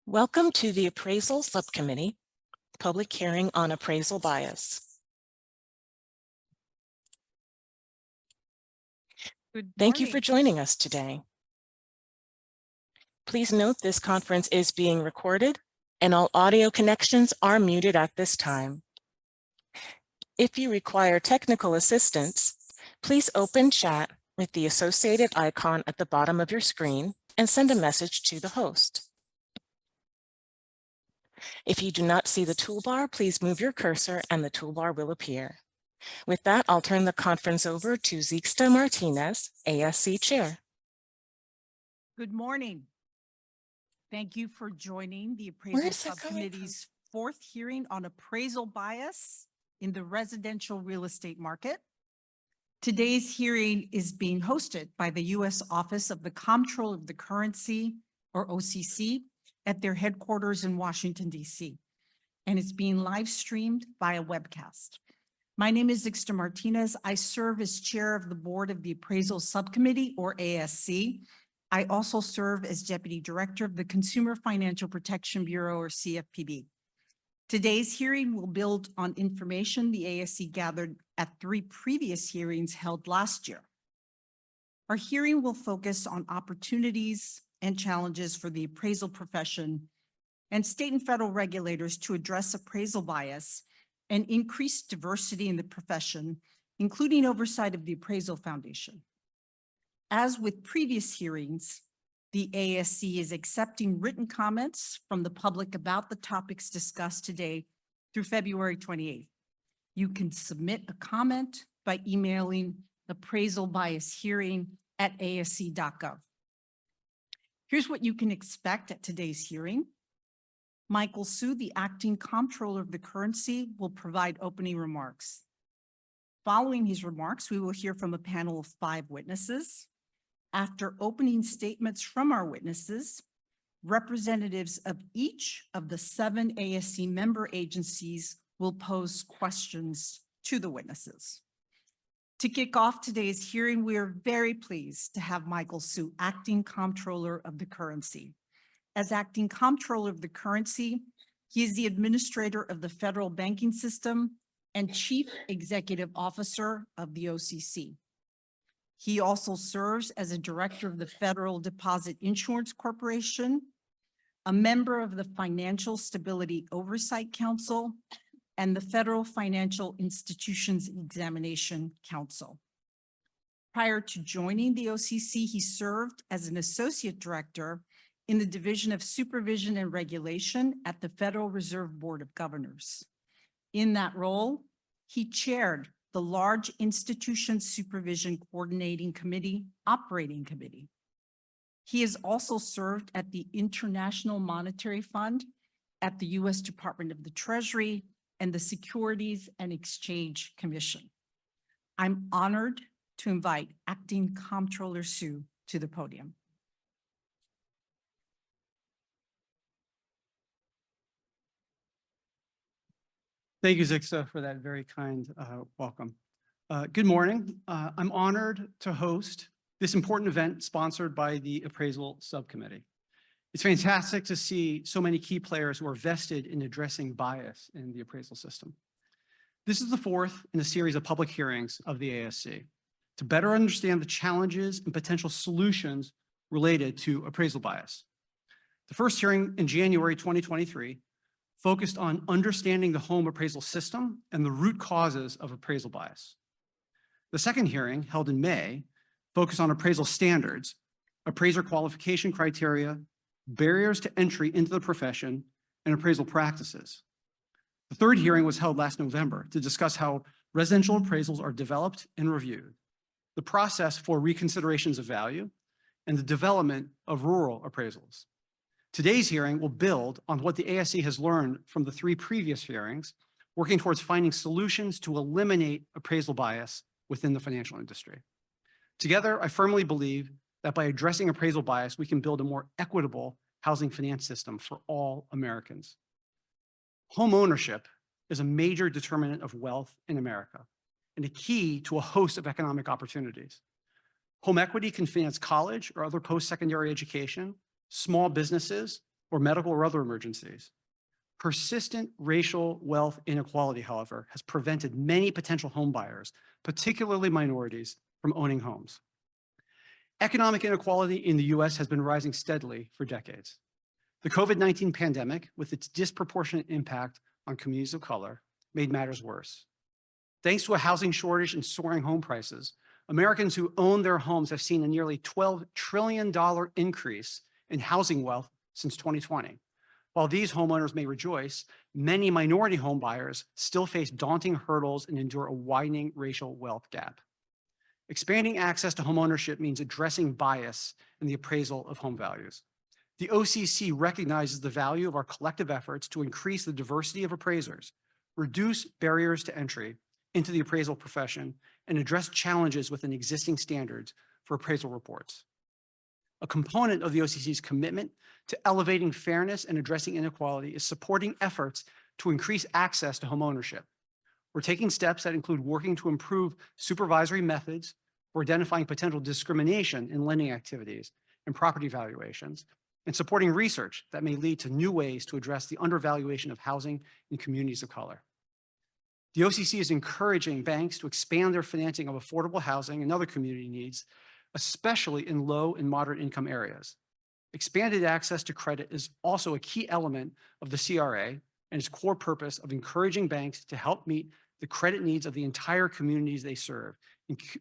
Welcome to the Appraisal Subcommittee, public hearing on appraisal bias. Thank you for joining us today. Please note this conference is being recorded and all audio connections are muted at this time. If you require technical assistance, please open chat with the associated icon at the bottom of your screen and send a message to the host. If you do not see the toolbar, please move your cursor and the toolbar will appear. With that, I'll turn the conference over to Zixta Martinez, ASC Chair. Good morning. Thank you for joining the Appraisal Subcommittee's fourth hearing on appraisal bias in the residential real estate market. Today's hearing is being hosted by the U.S. Office of the Comptroller of the Currency, or OCC, at their headquarters in Washington, D.C., and it's being live streamed via webcast. My name is Zixta Martinez. I serve as chair of the board of the Appraisal Subcommittee, or ASC. I also serve as deputy director of the Consumer Financial Protection Bureau, or CFPB. Today's hearing will build on information the ASC gathered at 3 previous hearings held last year. Our hearing will focus on opportunities and challenges for the appraisal profession and state and federal regulators to address appraisal bias and increase diversity in the profession, including oversight of the Appraisal Foundation. As with previous hearings, the ASC is accepting written comments from the public about the topics discussed today through February 28th. You can submit a comment by emailing appraisalbiashearing@asc.gov. Here's what you can expect at today's hearing. Michael Su, the acting comptroller of the currency, will provide opening remarks. Following his remarks, we will hear from a panel of 5 witnesses. After opening statements from our witnesses, representatives of each of the 7 ASC member agencies will pose questions to the witnesses. To kick off today's hearing, we are very pleased to have Michael Su, acting comptroller of the currency. As acting comptroller of the currency, he is the administrator of the federal banking system and chief executive officer of the OCC. He also serves as a director of the Federal Deposit Insurance Corporation, a member of the Financial Stability Oversight Council, and the Federal Financial Institutions Examination Council. Prior to joining the OCC, he served as an associate director in the Division of Supervision and Regulation at the Federal Reserve Board of Governors. In that role, he chaired the Large Institution Supervision Coordinating Committee, Operating Committee. He has also served at the International Monetary Fund, at the U.S. Department of the Treasury, and the Securities and Exchange Commission. I'm honored to invite Acting Comptroller Su to the podium. Thank you, Zixta, for that very kind welcome. Good morning. I'm honored to host this important event sponsored by the Appraisal Subcommittee. It's fantastic to see so many key players who are vested in addressing bias in the appraisal system. This is the 4th in a series of public hearings of the ASC to better understand the challenges and potential solutions related to appraisal bias. The first hearing in January 2023 focused on understanding the home appraisal system and the root causes of appraisal bias. The second hearing, held in May, focused on appraisal standards, appraiser qualification criteria, barriers to entry into the profession, and appraisal practices. The third hearing was held last November to discuss how residential appraisals are developed and reviewed, the process for reconsiderations of value, and the development of rural appraisals. Today's hearing will build on what the ASC has learned from the 3 previous hearings, working towards finding solutions to eliminate appraisal bias within the financial industry. Together, I firmly believe that by addressing appraisal bias, we can build a more equitable housing finance system for all Americans. Home ownership is a major determinant of wealth in America and a key to a host of economic opportunities. Home equity can finance college or other post-secondary education, small businesses, or medical or other emergencies. Persistent racial wealth inequality, however, has prevented many potential home buyers, particularly minorities, from owning homes. Economic inequality in the U.S. has been rising steadily for decades. The COVID-19 pandemic, with its disproportionate impact on communities of color, made matters worse. Thanks to a housing shortage and soaring home prices, Americans who own their homes have seen a nearly $12 trillion increase in housing wealth since 2020. While these homeowners may rejoice, many minority home buyers still face daunting hurdles and endure a widening racial wealth gap. Expanding access to homeownership means addressing bias in the appraisal of home values. The OCC recognizes the value of our collective efforts to increase the diversity of appraisers, reduce barriers to entry into the appraisal profession, and address challenges within existing standards for appraisal reports. A component of the OCC's commitment to elevating fairness and addressing inequality is supporting efforts to increase access to homeownership. We're taking steps that include working to improve supervisory methods for identifying potential discrimination in lending activities and property valuations, and supporting research that may lead to new ways to address the undervaluation of housing in communities of color. The OCC is encouraging banks to expand their financing of affordable housing and other community needs, especially in low and moderate income areas. Expanded access to credit is also a key element of the CRA and its core purpose of encouraging banks to help meet the credit needs of the entire communities they serve,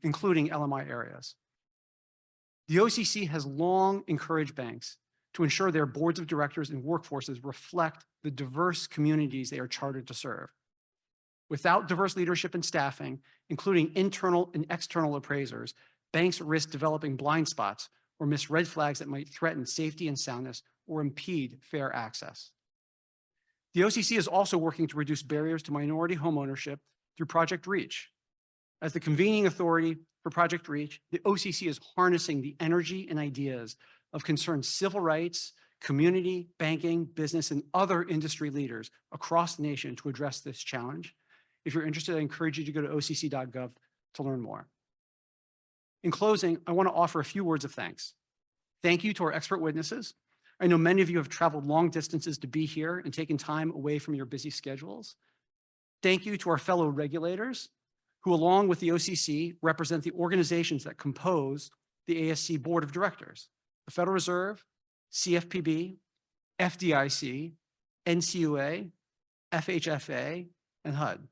including LMI areas. The OCC has long encouraged banks to ensure their boards of directors and workforces reflect the diverse communities they are chartered to serve. Without diverse leadership and staffing, including internal and external appraisers, banks risk developing blind spots or miss red flags that might threaten safety and soundness or impede fair access. The OCC is also working to reduce barriers to minority homeownership through Project REACH. As the convening authority for Project REACH, the OCC is harnessing the energy and ideas of concerned civil rights, community, banking, business, and other industry leaders across the nation to address this challenge. If you're interested, I encourage you to go to occ.gov to learn more. In closing, I want to offer a few words of thanks. Thank you to our expert witnesses. I know many of you have traveled long distances to be here and taken time away from your busy schedules. Thank you to our fellow regulators who, along with the OCC, represent the organizations that compose the ASC Board of Directors: the Federal Reserve, CFPB, FDIC, NCUA, FHFA, and HUD.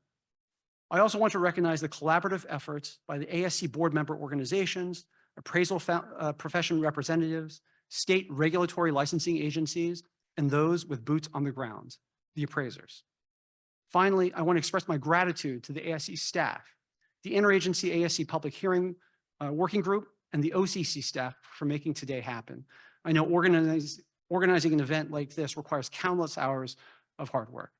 I also want to recognize the collaborative efforts by the ASC board member organizations, appraisal profession representatives, state regulatory licensing agencies, and those with boots on the ground, the appraisers. Finally, I want to express my gratitude to the ASC staff, the Interagency ASC Public Hearing Working Group, and the OCC staff for making today happen. I know organizing an event like this requires countless hours of hard work.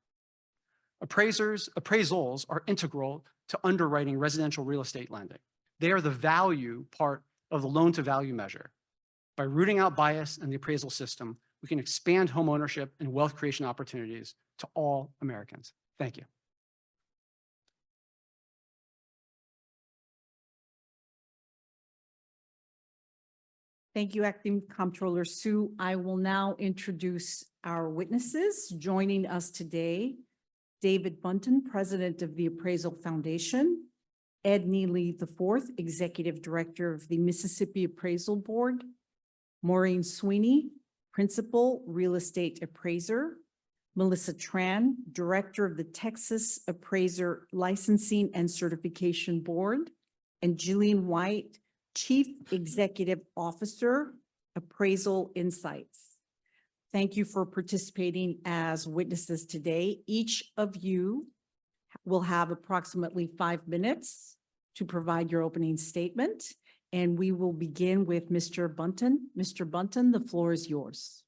Appraisals are integral to underwriting residential real estate lending. They are the value part of the loan to value measure. By rooting out bias in the appraisal system, we can expand home ownership and wealth creation opportunities to all Americans. Thank you. Thank you, Acting Comptroller Sue. I will now introduce our witnesses. Joining us today, David Bunton, President of the Appraisal Foundation, Ed Neely IV, Executive Director of the Mississippi Appraisal Board, Maureen Sweeney, Principal Real Estate Appraiser, Melissa Tran, Director of the Texas Appraiser Licensing and Certification Board, and Jillian White, Chief Executive Officer, Appraisal Insights. Thank you for participating as witnesses today. Each of you will have approximately 5 minutes to provide your opening statement, and we will begin with Mr. Bunton. Mr. Bunton, the floor is yours.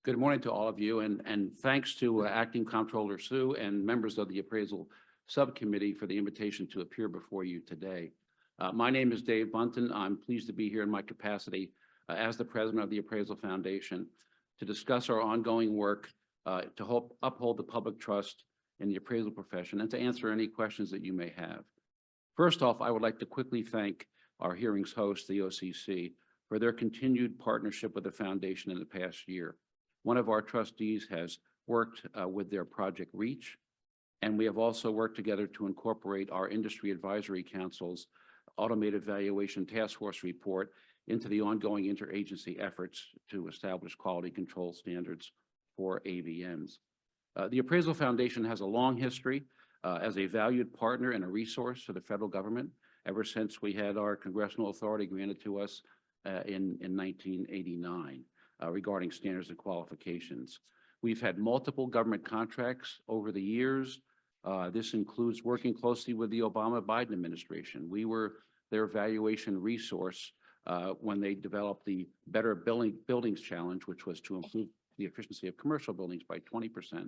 Good morning to all of you, and thanks to Acting Comptroller Sue and members of the Appraisal Subcommittee for the invitation to appear before you today. My name is Dave Bunton. I'm pleased to be here in my capacity as the President of the Appraisal Foundation to discuss our ongoing work to help uphold the public trust in the appraisal profession and to answer any questions that you may have. First off, I would like to quickly thank our hearings host, the OCC, for their continued partnership with the foundation in the past year. One of our trustees has worked with their Project Reach, and we have also worked together to incorporate our Industry Advisory Council's Automated Valuation Task Force report into the ongoing interagency efforts to establish quality control standards for AVMs. The Appraisal Foundation has a long history as a valued partner and a resource to the federal government ever since we had our congressional authority granted to us in 1989 regarding standards and qualifications. We've had multiple government contracts over the years. This includes working closely with the Obama-Biden administration. We were their evaluation resource when they developed the Better Buildings Challenge, which was to improve the efficiency of commercial buildings by 20%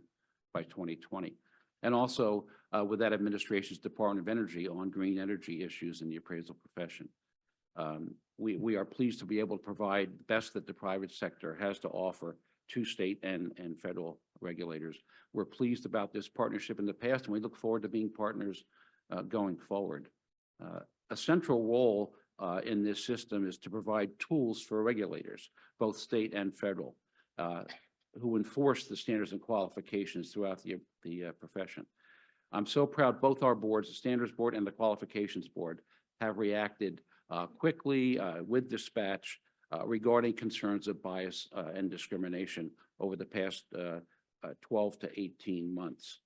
by 2020. And also with that administration's Department of Energy on green energy issues in the appraisal profession. We are pleased to be able to provide the best that the private sector has to offer to state and federal regulators. We're pleased about this partnership in the past, and we look forward to being partners going forward. A central role in this system is to provide tools for regulators, both state and federal, who enforce the standards and qualifications throughout the profession. I'm so proud both our boards, the Standards Board and the Qualifications Board, have reacted quickly with dispatch regarding concerns of bias and discrimination over the past 12 to 18 months.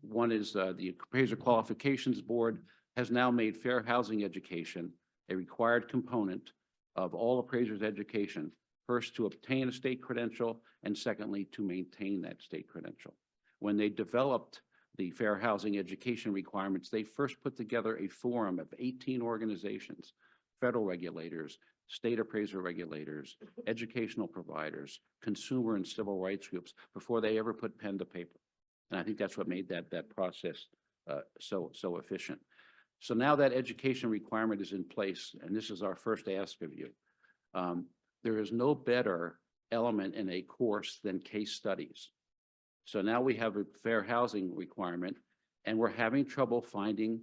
One is the Appraiser Qualifications Board has now made fair housing education a required component of all appraisers' education, first to obtain a state credential and secondly to maintain that state credential. When they developed the fair housing education requirements, they first put together a forum of 18 organizations, federal regulators, state appraiser regulators, educational providers, consumer and civil rights groups before they ever put pen to paper. And I think that's what made that process so efficient. So now that education requirement is in place, and this is our first ask of you, there is no better element in a course than case studies. So now we have a fair housing requirement, and we're having trouble finding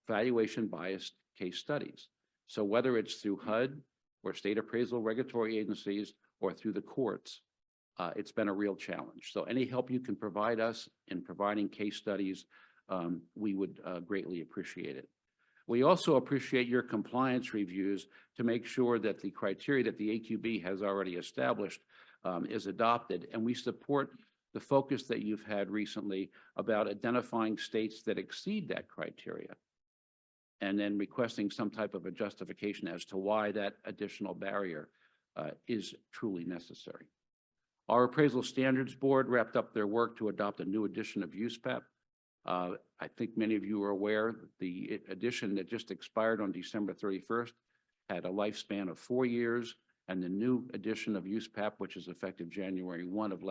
valuation biased case studies. So whether it's through HUD or state appraisal regulatory agencies or through the courts, it's been a real challenge. So any help you can provide us in providing case studies, we would greatly appreciate it. We also appreciate your compliance reviews to make sure that the criteria that the AQB has already established is adopted, and we support the focus that you've had recently about identifying states that exceed that criteria and then requesting some type of a justification as to why that additional barrier is truly necessary. Our Appraisal Standards Board wrapped up their work to adopt a new edition of USPAP. I think many of you are aware that the edition that just expired on December 31st had a lifespan of 4 years, and the new edition of USPAP, which is effective January 1 of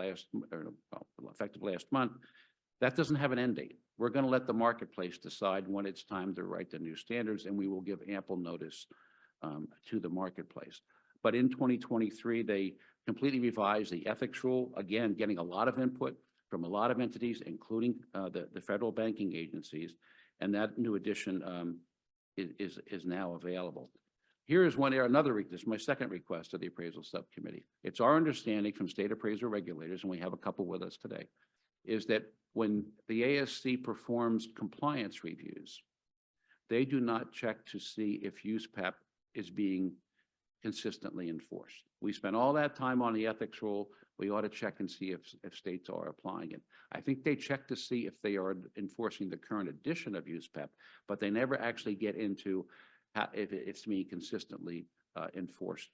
effective last month, that doesn't have an end date. We're going to let the marketplace decide when it's time to write the new standards, and we will give ample notice to the marketplace. But in 2023, they completely revised the ethics rule, again, getting a lot of input from a lot of entities, including the federal banking agencies, and that new edition is now available. Here is this is my second request to the Appraisal Subcommittee. It's our understanding from state appraiser regulators, and we have a couple with us today, is that when the ASC performs compliance reviews, they do not check to see if USPAP is being consistently enforced. We spent all that time on the ethics rule. We ought to check and see if states are applying it. I think they check to see if they are enforcing the current edition of USPAP, but they never actually get into if it's being consistently enforced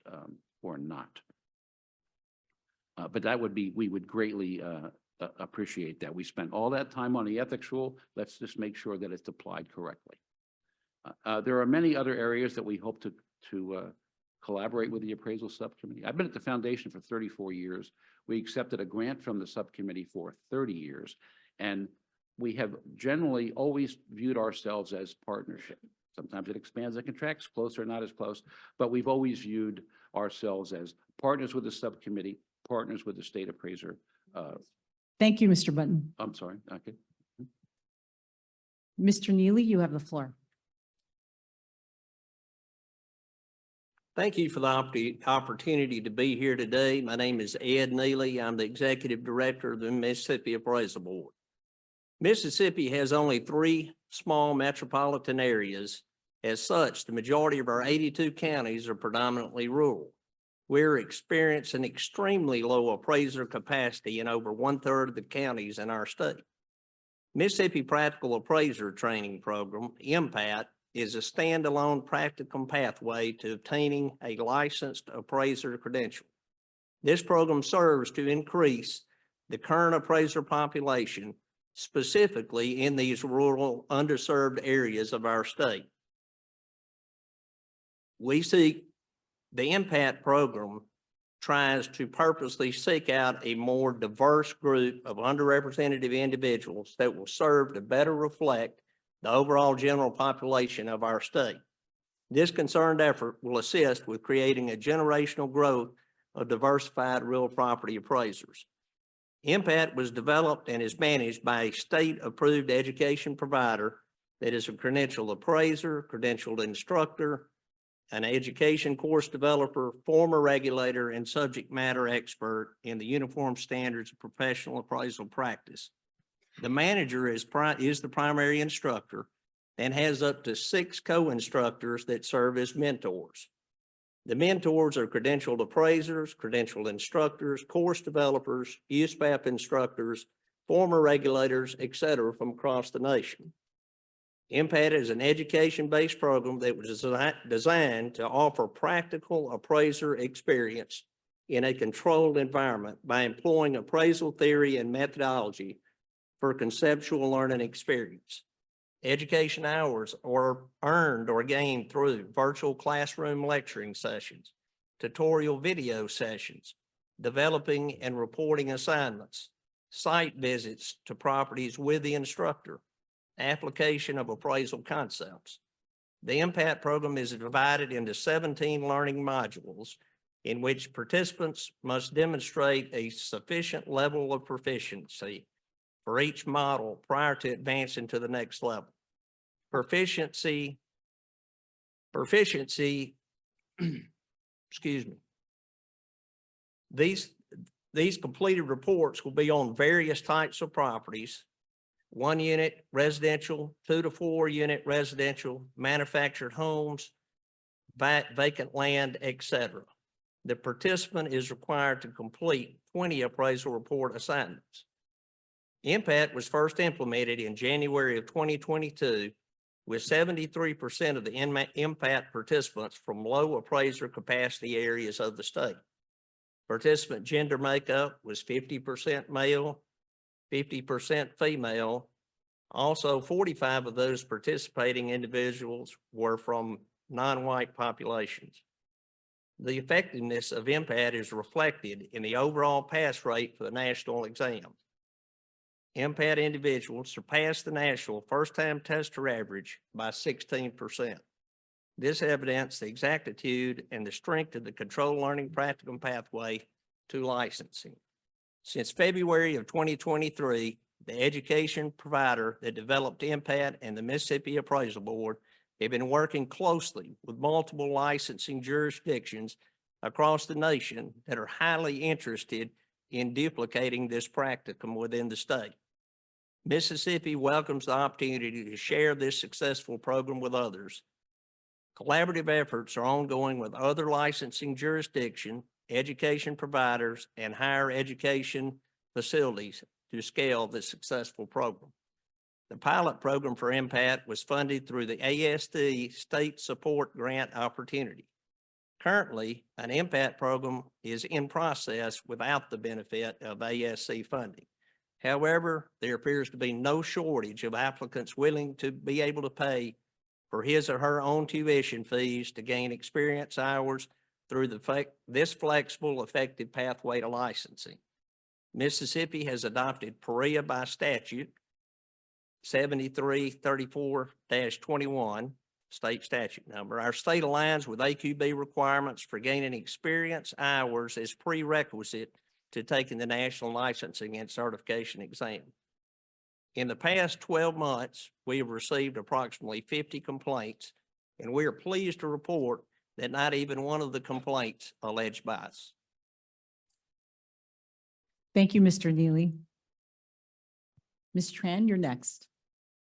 or not. But that would be, we would greatly appreciate that. We spent all that time on the ethics rule. Let's just make sure that it's applied correctly. There are many other areas that we hope to collaborate with the Appraisal Subcommittee. I've been at the foundation for 34 years. We accepted a grant from the subcommittee for 30 years, and we have generally always viewed ourselves as partnership. Sometimes it expands and contracts, closer, not as close, but we've always viewed ourselves as partners with the subcommittee, partners with the state appraiser. Thank you, Mr. Button. I'm sorry. Okay. Mr. Neely, you have the floor. Thank you for the opportunity to be here today. My name is Ed Neely. I'm the Executive Director of the Mississippi Appraisal Board. Mississippi has only 3 small metropolitan areas. As such, the majority of our 82 counties are predominantly rural. We're experiencing extremely low appraiser capacity in over 1/3 of the counties in our state. Mississippi Practical Appraiser Training Program, MPAT, is a standalone practicum pathway to obtaining a licensed appraiser credential. This program serves to increase the current appraiser population, specifically in these rural, underserved areas of our state. The MPAT program tries to purposely seek out a more diverse group of underrepresented individuals that will serve to better reflect the overall general population of our state. This concerned effort will assist with creating a generational growth of diversified real property appraisers. MPAT was developed and is managed by a state-approved education provider that is a credentialed appraiser, credentialed instructor, an education course developer, former regulator, and subject matter expert in the uniform standards of professional appraisal practice. The manager is the primary instructor and has up to 6 co-instructors that serve as mentors. The mentors are credentialed appraisers, credentialed instructors, course developers, USPAP instructors, former regulators, etc. from across the nation. MPAT is an education-based program that was designed to offer practical appraiser experience in a controlled environment by employing appraisal theory and methodology for conceptual learning experience. Education hours are earned or gained through virtual classroom lecturing sessions, tutorial video sessions, developing and reporting assignments, site visits to properties with the instructor, application of appraisal concepts. The MPAT program is divided into 17 learning modules in which participants must demonstrate a sufficient level of proficiency for each model prior to advancing to the next level. Proficiency, excuse me. These completed reports will be on various types of properties: 1 unit residential, 2 to 4 unit residential, manufactured homes, vacant land, etc. The participant is required to complete 20 appraisal report assignments. MPAT was first implemented in January of 2022, with 73% of the MPAT participants from low appraiser capacity areas of the state. Participant gender makeup was 50% male, 50% female. Also, 45 of those participating individuals were from non-white populations. The effectiveness of MPAT is reflected in the overall pass rate for the national exam. MPAT individuals surpassed the national first-time tester average by 16%. This evidenced the exactitude and the strength of the controlled learning practicum pathway to licensing. Since February of 2023, the education provider that developed MPAT and the Mississippi Appraisal Board have been working closely with multiple licensing jurisdictions across the nation that are highly interested in duplicating this practicum within the state. Mississippi welcomes the opportunity to share this successful program with others. Collaborative efforts are ongoing with other licensing jurisdictions, education providers, and higher education facilities to scale this successful program. The pilot program for MPAT was funded through the ASD State Support Grant Opportunity. Currently, an MPAT program is in process without the benefit of ASC funding. However, there appears to be no shortage of applicants willing to be able to pay for his or her own tuition fees to gain experience hours through this flexible, effective pathway to licensing. Mississippi has adopted Pria by statute 7334-21, state statute number. Our state aligns with AQB requirements for gaining experience hours as prerequisite to taking the national licensing and certification exam. In the past 12 months, we have received approximately 50 complaints, and we are pleased to report that not even one of the complaints allege bias. Thank you, Mr. Neely. Ms. Tran, you're next.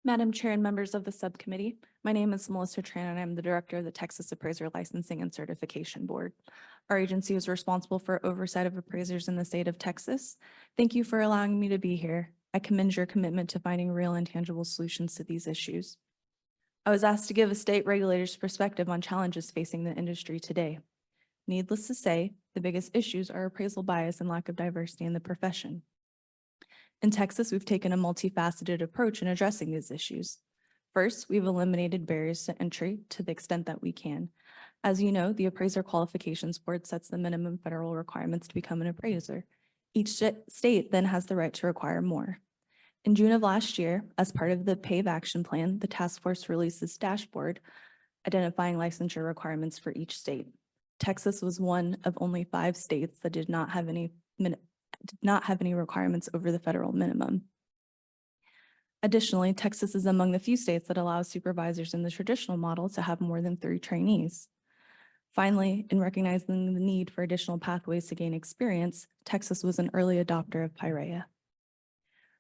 Madam Chair and members of the subcommittee, my name is Melissa Tran and I'm the Director of the Texas Appraiser Licensing and Certification Board. Our agency is responsible for oversight of appraisers in the state of Texas. Thank you for allowing me to be here. I commend your commitment to finding real and tangible solutions to these issues. I was asked to give a state regulator's perspective on challenges facing the industry today. Needless to say, the biggest issues are appraisal bias and lack of diversity in the profession. In Texas, we've taken a multifaceted approach in addressing these issues. First, we've eliminated barriers to entry to the extent that we can. As you know, the Appraiser Qualifications Board sets the minimum federal requirements to become an appraiser. Each state then has the right to require more. In June of last year, as part of the PAVE Action Plan, the task force released this dashboard identifying licensure requirements for each state. Texas was one of only 5 states that did not have any requirements over the federal minimum. Additionally, Texas is among the few states that allow supervisors in the traditional model to have more than 3 trainees. Finally, in recognizing the need for additional pathways to gain experience, Texas was an early adopter of Pria.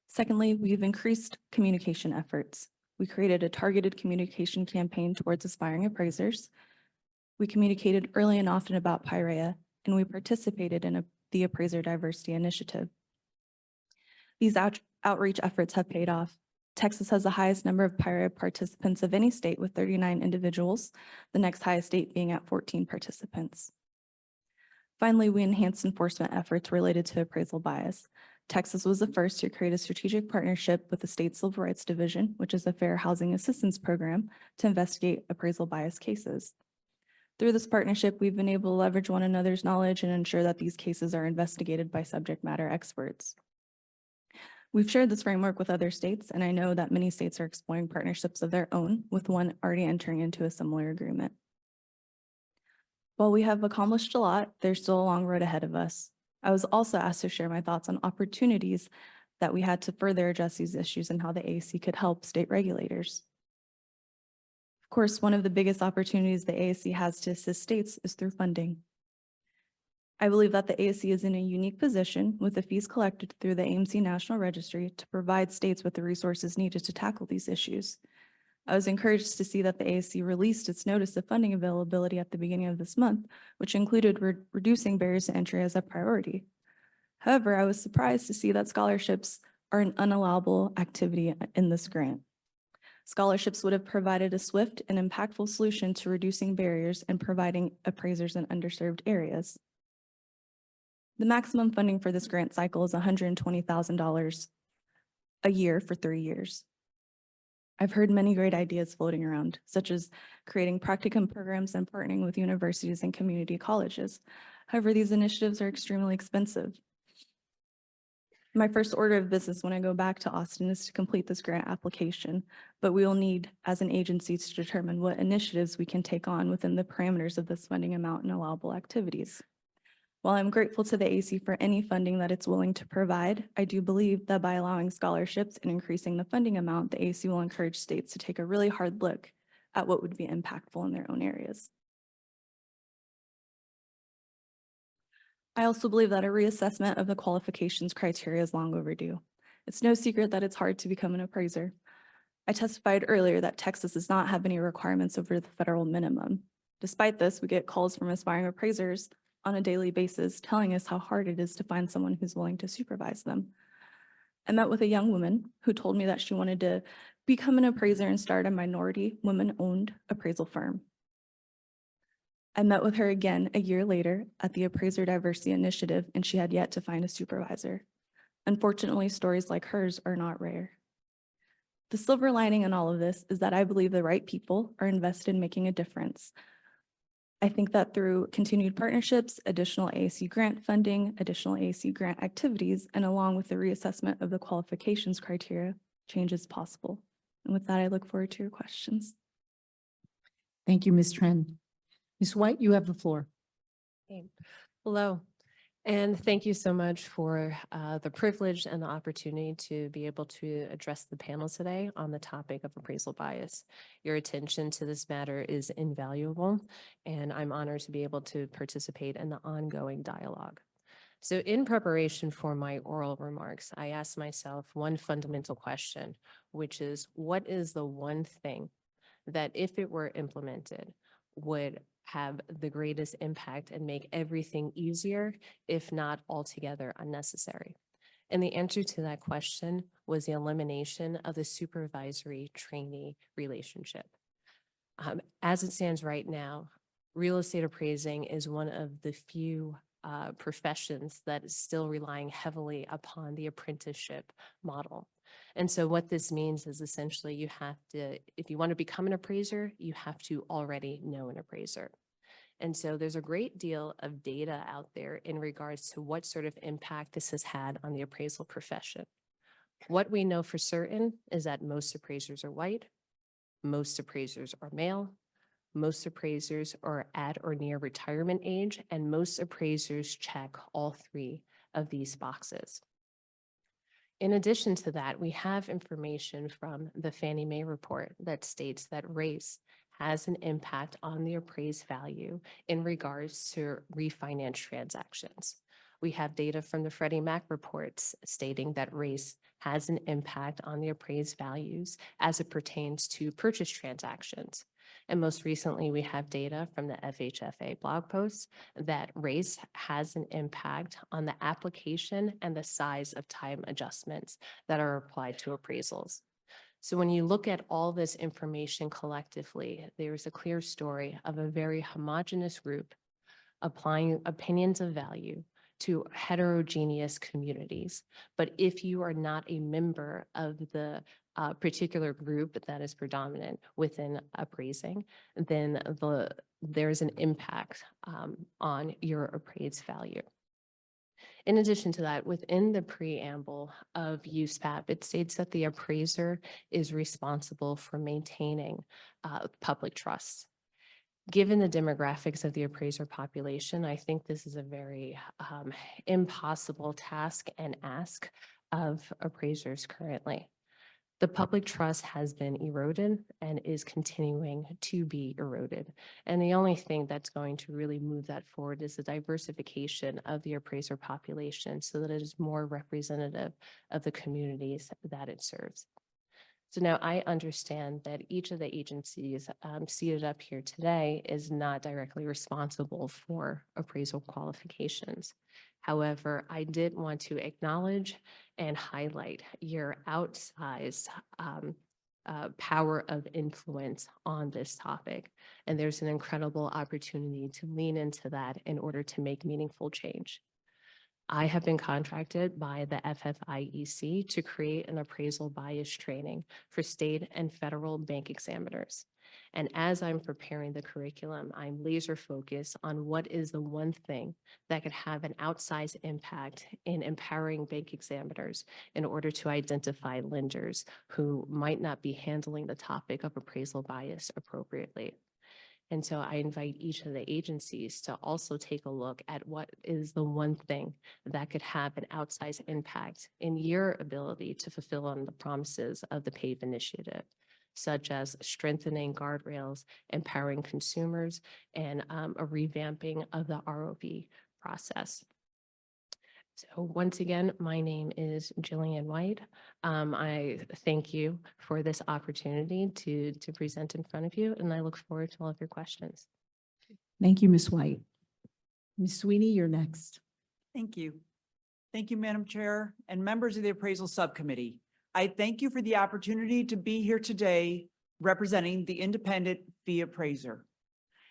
Secondly, we've increased communication efforts. We created a targeted communication campaign towards aspiring appraisers. We communicated early and often about Pria, and we participated in the Appraiser Diversity Initiative. These outreach efforts have paid off. Texas has the highest number of Pria participants of any state with 39 individuals, the next highest state being at 14 participants. Finally, we enhanced enforcement efforts related to appraisal bias. Texas was the first to create a strategic partnership with the State Civil Rights Division, which is a fair housing assistance program, to investigate appraisal bias cases. Through this partnership, we've been able to leverage one another's knowledge and ensure that these cases are investigated by subject matter experts. We've shared this framework with other states, and I know that many states are exploring partnerships of their own, with one already entering into a similar agreement. While we have accomplished a lot, there's still a long road ahead of us. I was also asked to share my thoughts on opportunities that we had to further address these issues and how the AAC could help state regulators. Of course, one of the biggest opportunities the AAC has to assist states is through funding. I believe that the AAC is in a unique position with the fees collected through the AMC National Registry to provide states with the resources needed to tackle these issues. I was encouraged to see that the AAC released its notice of funding availability at the beginning of this month, which included reducing barriers to entry as a priority. However, I was surprised to see that scholarships are an unallowable activity in this grant. Scholarships would have provided a swift and impactful solution to reducing barriers and providing appraisers in underserved areas. The maximum funding for this grant cycle is $120,000 a year for 3 years. I've heard many great ideas floating around, such as creating practicum programs and partnering with universities and community colleges. However, these initiatives are extremely expensive. My first order of business when I go back to Austin is to complete this grant application, but we will need, as an agency, to determine what initiatives we can take on within the parameters of this funding amount and allowable activities. While I'm grateful to the AC for any funding that it's willing to provide, I do believe that by allowing scholarships and increasing the funding amount, the AC will encourage states to take a really hard look at what would be impactful in their own areas. I also believe that a reassessment of the qualifications criteria is long overdue. It's no secret that it's hard to become an appraiser. I testified earlier that Texas does not have any requirements over the federal minimum. Despite this, we get calls from aspiring appraisers on a daily basis telling us how hard it is to find someone who's willing to supervise them. I met with a young woman who told me that she wanted to become an appraiser and start a minority women-owned appraisal firm. I met with her again a year later at the Appraiser Diversity Initiative, and she had yet to find a supervisor. Unfortunately, stories like hers are not rare. The silver lining in all of this is that I believe the right people are invested in making a difference. I think that through continued partnerships, additional AAC grant funding, additional AAC grant activities, and along with the reassessment of the qualifications criteria, change is possible. And with that, I look forward to your questions. Thank you, Ms. Tran. Ms. White, you have the floor. Hello. And thank you so much for the privilege and the opportunity to be able to address the panel today on the topic of appraisal bias. Your attention to this matter is invaluable, and I'm honored to be able to participate in the ongoing dialogue. So in preparation for my oral remarks, I asked myself one fundamental question, which is, what is the one thing that if it were implemented would have the greatest impact and make everything easier, if not altogether unnecessary? And the answer to that question was the elimination of the supervisory trainee relationship. As it stands right now, real estate appraising is one of the few professions that is still relying heavily upon the apprenticeship model. And so what this means is essentially you have to, if you want to become an appraiser, you have to already know an appraiser. And so there's a great deal of data out there in regards to what sort of impact this has had on the appraisal profession. What we know for certain is that most appraisers are white, most appraisers are male, most appraisers are at or near retirement age, and most appraisers check all three of these boxes. In addition to that, we have information from the Fannie Mae report that states that race has an impact on the appraised value in regards to refinance transactions. We have data from the Freddie Mac reports stating that race has an impact on the appraised values as it pertains to purchase transactions. And most recently, we have data from the FHFA blog posts that race has an impact on the application and the size of time adjustments that are applied to appraisals. So when you look at all this information collectively, there's a clear story of a very homogeneous group applying opinions of value to heterogeneous communities. But if you are not a member of the particular group that is predominant within appraising, then there's an impact on your appraised value. In addition to that, within the preamble of USPAP, it states that the appraiser is responsible for maintaining public trust. Given the demographics of the appraiser population, I think this is a very impossible task and ask of appraisers currently. The public trust has been eroded and is continuing to be eroded. And the only thing that's going to really move that forward is the diversification of the appraiser population so that it is more representative of the communities that it serves. So now I understand that each of the agencies seated up here today is not directly responsible for appraisal qualifications. However, I did want to acknowledge and highlight your outsized power of influence on this topic. And there's an incredible opportunity to lean into that in order to make meaningful change. I have been contracted by the FFIEC to create an appraisal bias training for state and federal bank examiners. And as I'm preparing the curriculum, I'm laser focused on what is the one thing that could have an outsized impact in empowering bank examiners in order to identify lenders who might not be handling the topic of appraisal bias appropriately. And so I invite each of the agencies to also take a look at what is the one thing that could have an outsized impact in your ability to fulfill on the promises of the PAVE initiative, such as strengthening guardrails, empowering consumers, and a revamping of the ROV process. So once again, my name is Jillian White. I thank you for this opportunity to present in front of you, and I look forward to all of your questions. Thank you, Ms. White. Ms. Sweeney, you're next. Thank you. Thank you, Madam Chair and members of the Appraisal Subcommittee. I thank you for the opportunity to be here today representing the independent fee appraiser.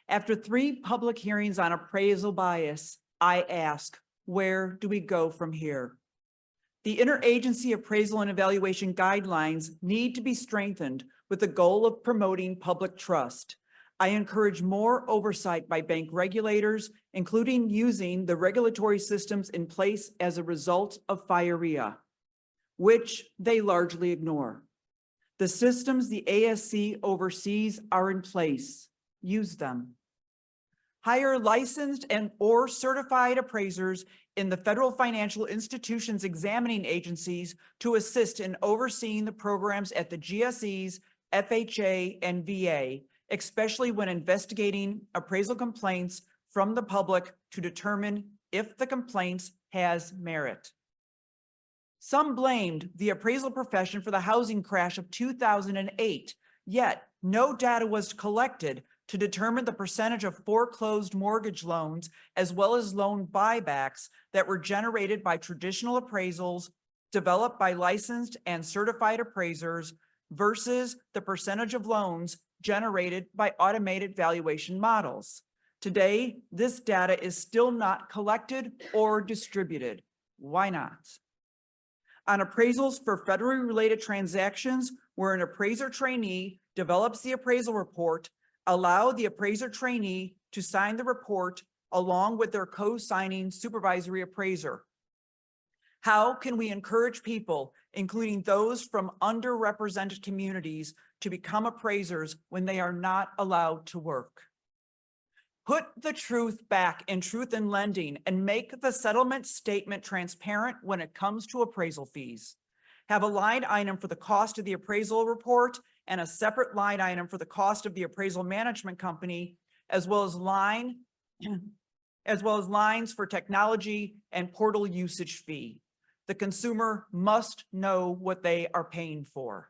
After 3 public hearings on appraisal bias, I ask, where do we go from here? The interagency appraisal and evaluation guidelines need to be strengthened with the goal of promoting public trust. I encourage more oversight by bank regulators, including using the regulatory systems in place as a result of FIREA, which they largely ignore. The systems the ASC oversees are in place. Use them. Hire licensed and or certified appraisers in the federal financial institutions examining agencies to assist in overseeing the programs at the GSEs, FHA, and VA, especially when investigating appraisal complaints from the public to determine if the complaints has merit. Some blamed the appraisal profession for the housing crash of 2008, yet no data was collected to determine the percentage of foreclosed mortgage loans as well as loan buybacks that were generated by traditional appraisals developed by licensed and certified appraisers versus the percentage of loans generated by automated valuation models. Today, this data is still not collected or distributed. Why not? On appraisals for federally related transactions where an appraiser trainee develops the appraisal report, allow the appraiser trainee to sign the report along with their co-signing supervisory appraiser. How can we encourage people, including those from underrepresented communities, to become appraisers when they are not allowed to work? Put the truth back in truth in lending and make the settlement statement transparent when it comes to appraisal fees. Have a line item for the cost of the appraisal report and a separate line item for the cost of the appraisal management company, as well as lines for technology and portal usage fee. The consumer must know what they are paying for.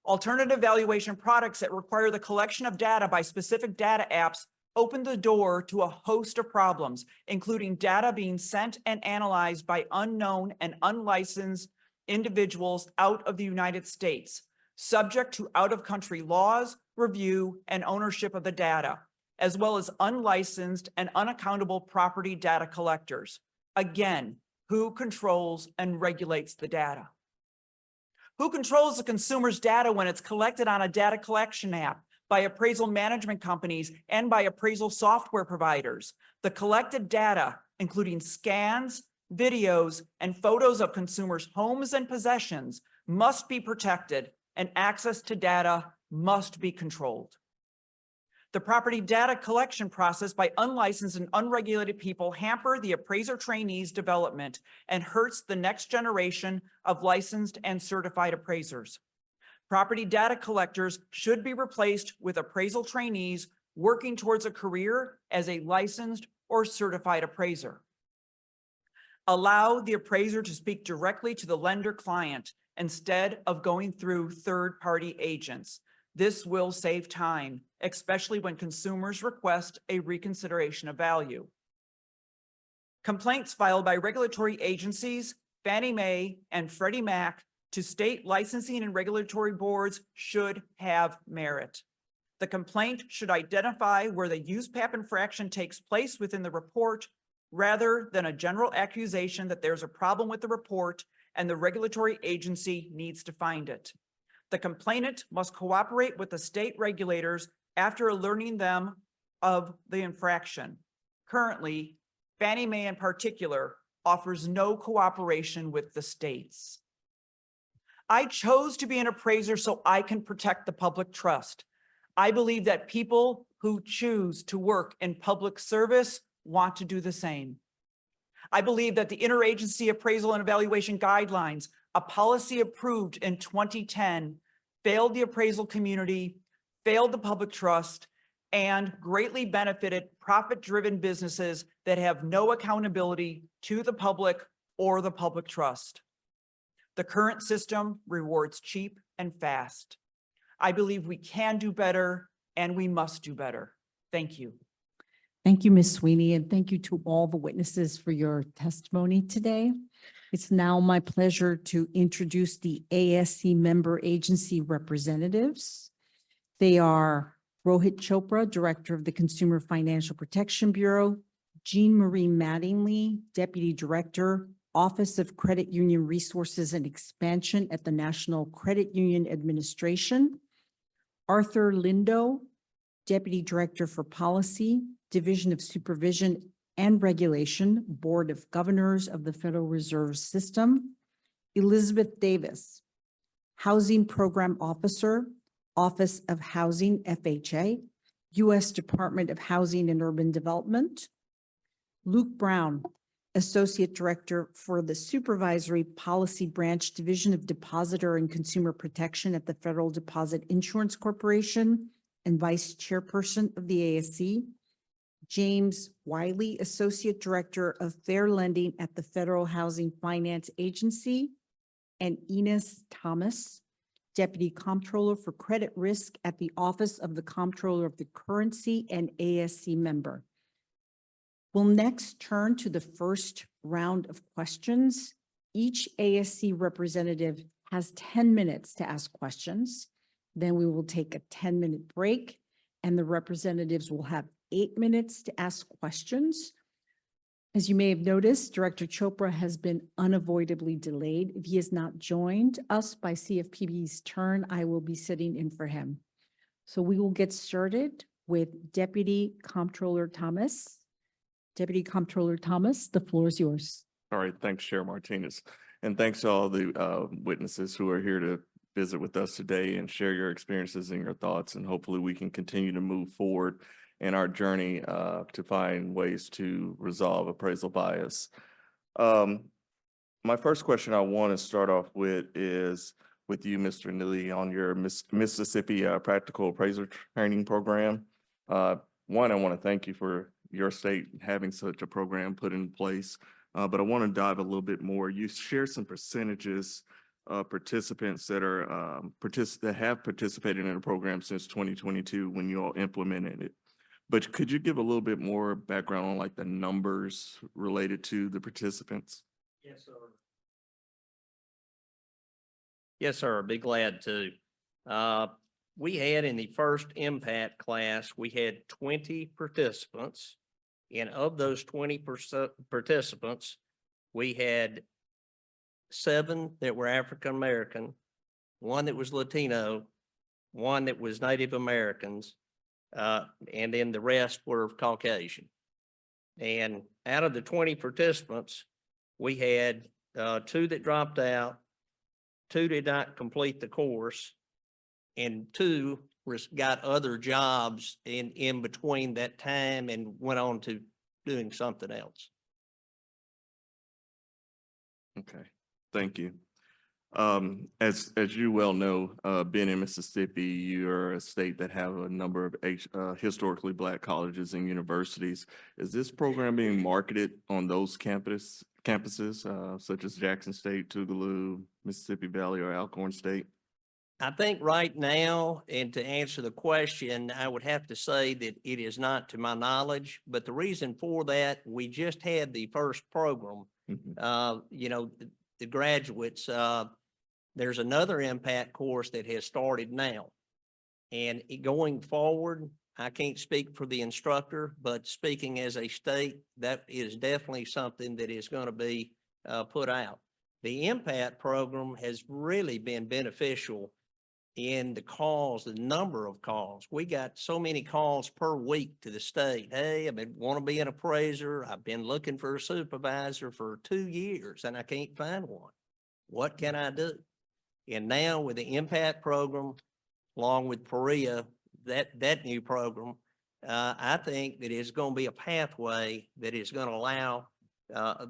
Alternative valuation products that require the collection of data by specific data apps open the door to a host of problems, including data being sent and analyzed by unknown and unlicensed individuals out of the United States, subject to out-of-country laws, review, and ownership of the data, as well as unlicensed and unaccountable property data collectors. Again, who controls and regulates the data? Who controls the consumer's data when it's collected on a data collection app by appraisal management companies and by appraisal software providers? The collected data, including scans, videos, and photos of consumers' homes and possessions, must be protected, and access to data must be controlled. The property data collection process by unlicensed and unregulated people hamper the appraiser trainees' development and hurts the next generation of licensed and certified appraisers. Property data collectors should be replaced with appraisal trainees working towards a career as a licensed or certified appraiser. Allow the appraiser to speak directly to the lender client instead of going through third-party agents. This will save time, especially when consumers request a reconsideration of value. Complaints filed by regulatory agencies, Fannie Mae and Freddie Mac, to state licensing and regulatory boards should have merit. The complaint should identify where the USPAP infraction takes place within the report, rather than a general accusation that there's a problem with the report and the regulatory agency needs to find it. The complainant must cooperate with the state regulators after alerting them of the infraction. Currently, Fannie Mae in particular offers no cooperation with the states. I chose to be an appraiser so I can protect the public trust. I believe that people who choose to work in public service want to do the same. I believe that the Interagency Appraisal and Evaluation Guidelines, a policy approved in 2010, failed the appraisal community, failed the public trust, and greatly benefited profit-driven businesses that have no accountability to the public or the public trust. The current system rewards cheap and fast. I believe we can do better and we must do better. Thank you. Thank you, Ms. Sweeney, and thank you to all the witnesses for your testimony today. It's now my pleasure to introduce the ASC member agency representatives. They are Rohit Chopra, Director of the Consumer Financial Protection Bureau, Jean Marie Mattingly, Deputy Director, Office of Credit Union Resources and Expansion at the National Credit Union Administration, Arthur Lindo, Deputy Director for Policy, Division of Supervision and Regulation, Board of Governors of the Federal Reserve System, Elizabeth Davis, Housing Program Officer, Office of Housing, FHA, U.S. Department of Housing and Urban Development. Luke Brown, Associate Director for the Supervisory Policy Branch Division of Depositor and Consumer Protection at the Federal Deposit Insurance Corporation and Vice Chairperson of the ASC. James Wiley, Associate Director of Fair Lending at the Federal Housing Finance Agency. And Enos Thomas, Deputy Comptroller for Credit Risk at the Office of the Comptroller of the Currency and ASC member. We'll next turn to the first round of questions. Each ASC representative has 10 minutes to ask questions. Then we will take a 10-minute break, and the representatives will have 8 minutes to ask questions. As you may have noticed, Director Chopra has been unavoidably delayed. If he has not joined us by CFPB's turn, I will be sitting in for him. So we will get started with Deputy Comptroller Thomas. Deputy Comptroller Thomas, the floor is yours. All right, thanks, Chair Martinez. And thanks to all the witnesses who are here to visit with us today and share your experiences and your thoughts. And hopefully we can continue to move forward in our journey to find ways to resolve appraisal bias. My first question I want to start off with is with you, Mr. Neely, on your Mississippi Practical Appraiser Training Program. One, I want to thank you for your state having such a program put in place, but I want to dive a little bit more. You share some percentages of participants that are that have participated in the program since 2022 when you all implemented it. But could you give a little bit more background on like the numbers related to the participants? Yes, sir. Yes, sir. Be glad to. We had in the first impact class, we had 20 participants. And of those 20 participants, we had 7 that were African American, 1 that was Latino, 1 that was Native Americans, and then the rest were Caucasian. And out of the 20 participants, we had 2 that dropped out, 2 did not complete the course, and 2 got other jobs in between that time and went on to doing something else. Okay, thank you. As you well know, being in Mississippi, you're a state that have a number of historically Black colleges and universities. Is this program being marketed on those campuses such as Jackson State, Tougaloo, Mississippi Valley, or Alcorn State? I think right now, and to answer the question, I would have to say that it is not to my knowledge, but the reason for that, we just had the first program. You know, the graduates, there's another impact course that has started now. And going forward, I can't speak for the instructor, but speaking as a state, that is definitely something that is going to be put out. The impact program has really been beneficial in the calls, the number of calls. We got so many calls per week to the state. Hey, want to be an appraiser. I've been looking for a supervisor for 2 years and I can't find one. What can I do? And now with the impact program, along with Pria, that new program, I think that it's going to be a pathway that is going to allow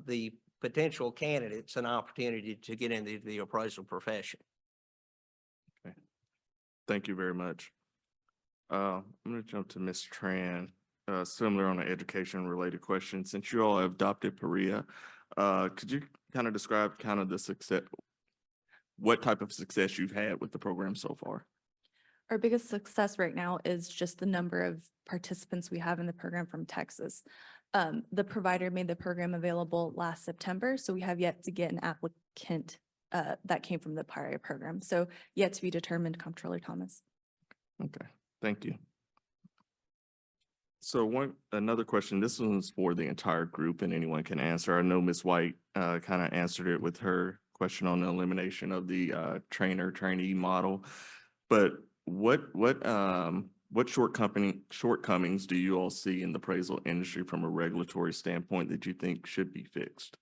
the potential candidates an opportunity to get into the appraisal profession. Okay. Thank you very much. I'm going to jump to Ms. Tran, similar on an education related question. Since you all have adopted Pria, could you kind of describe kind of the success, what type of success you've had with the program so far? Our biggest success right now is just the number of participants we have in the program from Texas. The provider made the program available last September, so we have yet to get an applicant that came from the Pria program. So yet to be determined, Comptroller Thomas. Okay, thank you. So another question, this one's for the entire group and anyone can answer. I know Ms. White kind of answered it with her question on the elimination of the trainer-trainee model, but what shortcomings do you all see in the appraisal industry from a regulatory standpoint that you think should be fixed?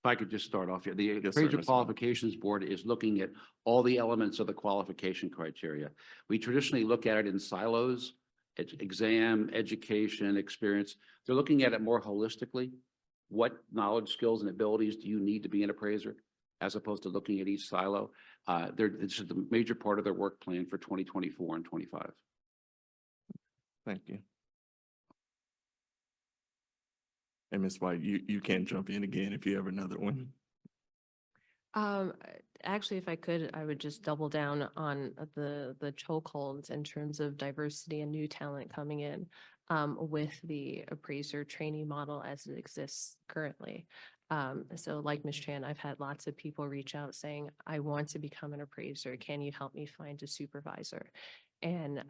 If I could just start off here, the Yes, sir, Appraiser Mr. Bond. Qualifications Board is looking at all the elements of the qualification criteria. We traditionally look at it in silos, exam, education, experience. They're looking at it more holistically. What knowledge, skills, and abilities do you need to be an appraiser, as opposed to looking at each silo? This is the major part of their work plan for 2024 and 25. Thank you. And Ms. White, you can jump in again if you have another one. Actually, if I could, I would just double down on the chokeholds in terms of diversity and new talent coming in with the appraiser trainee model as it exists currently. So like Ms. Tran, I've had lots of people reach out saying, I want to become an appraiser. Can you help me find a supervisor? And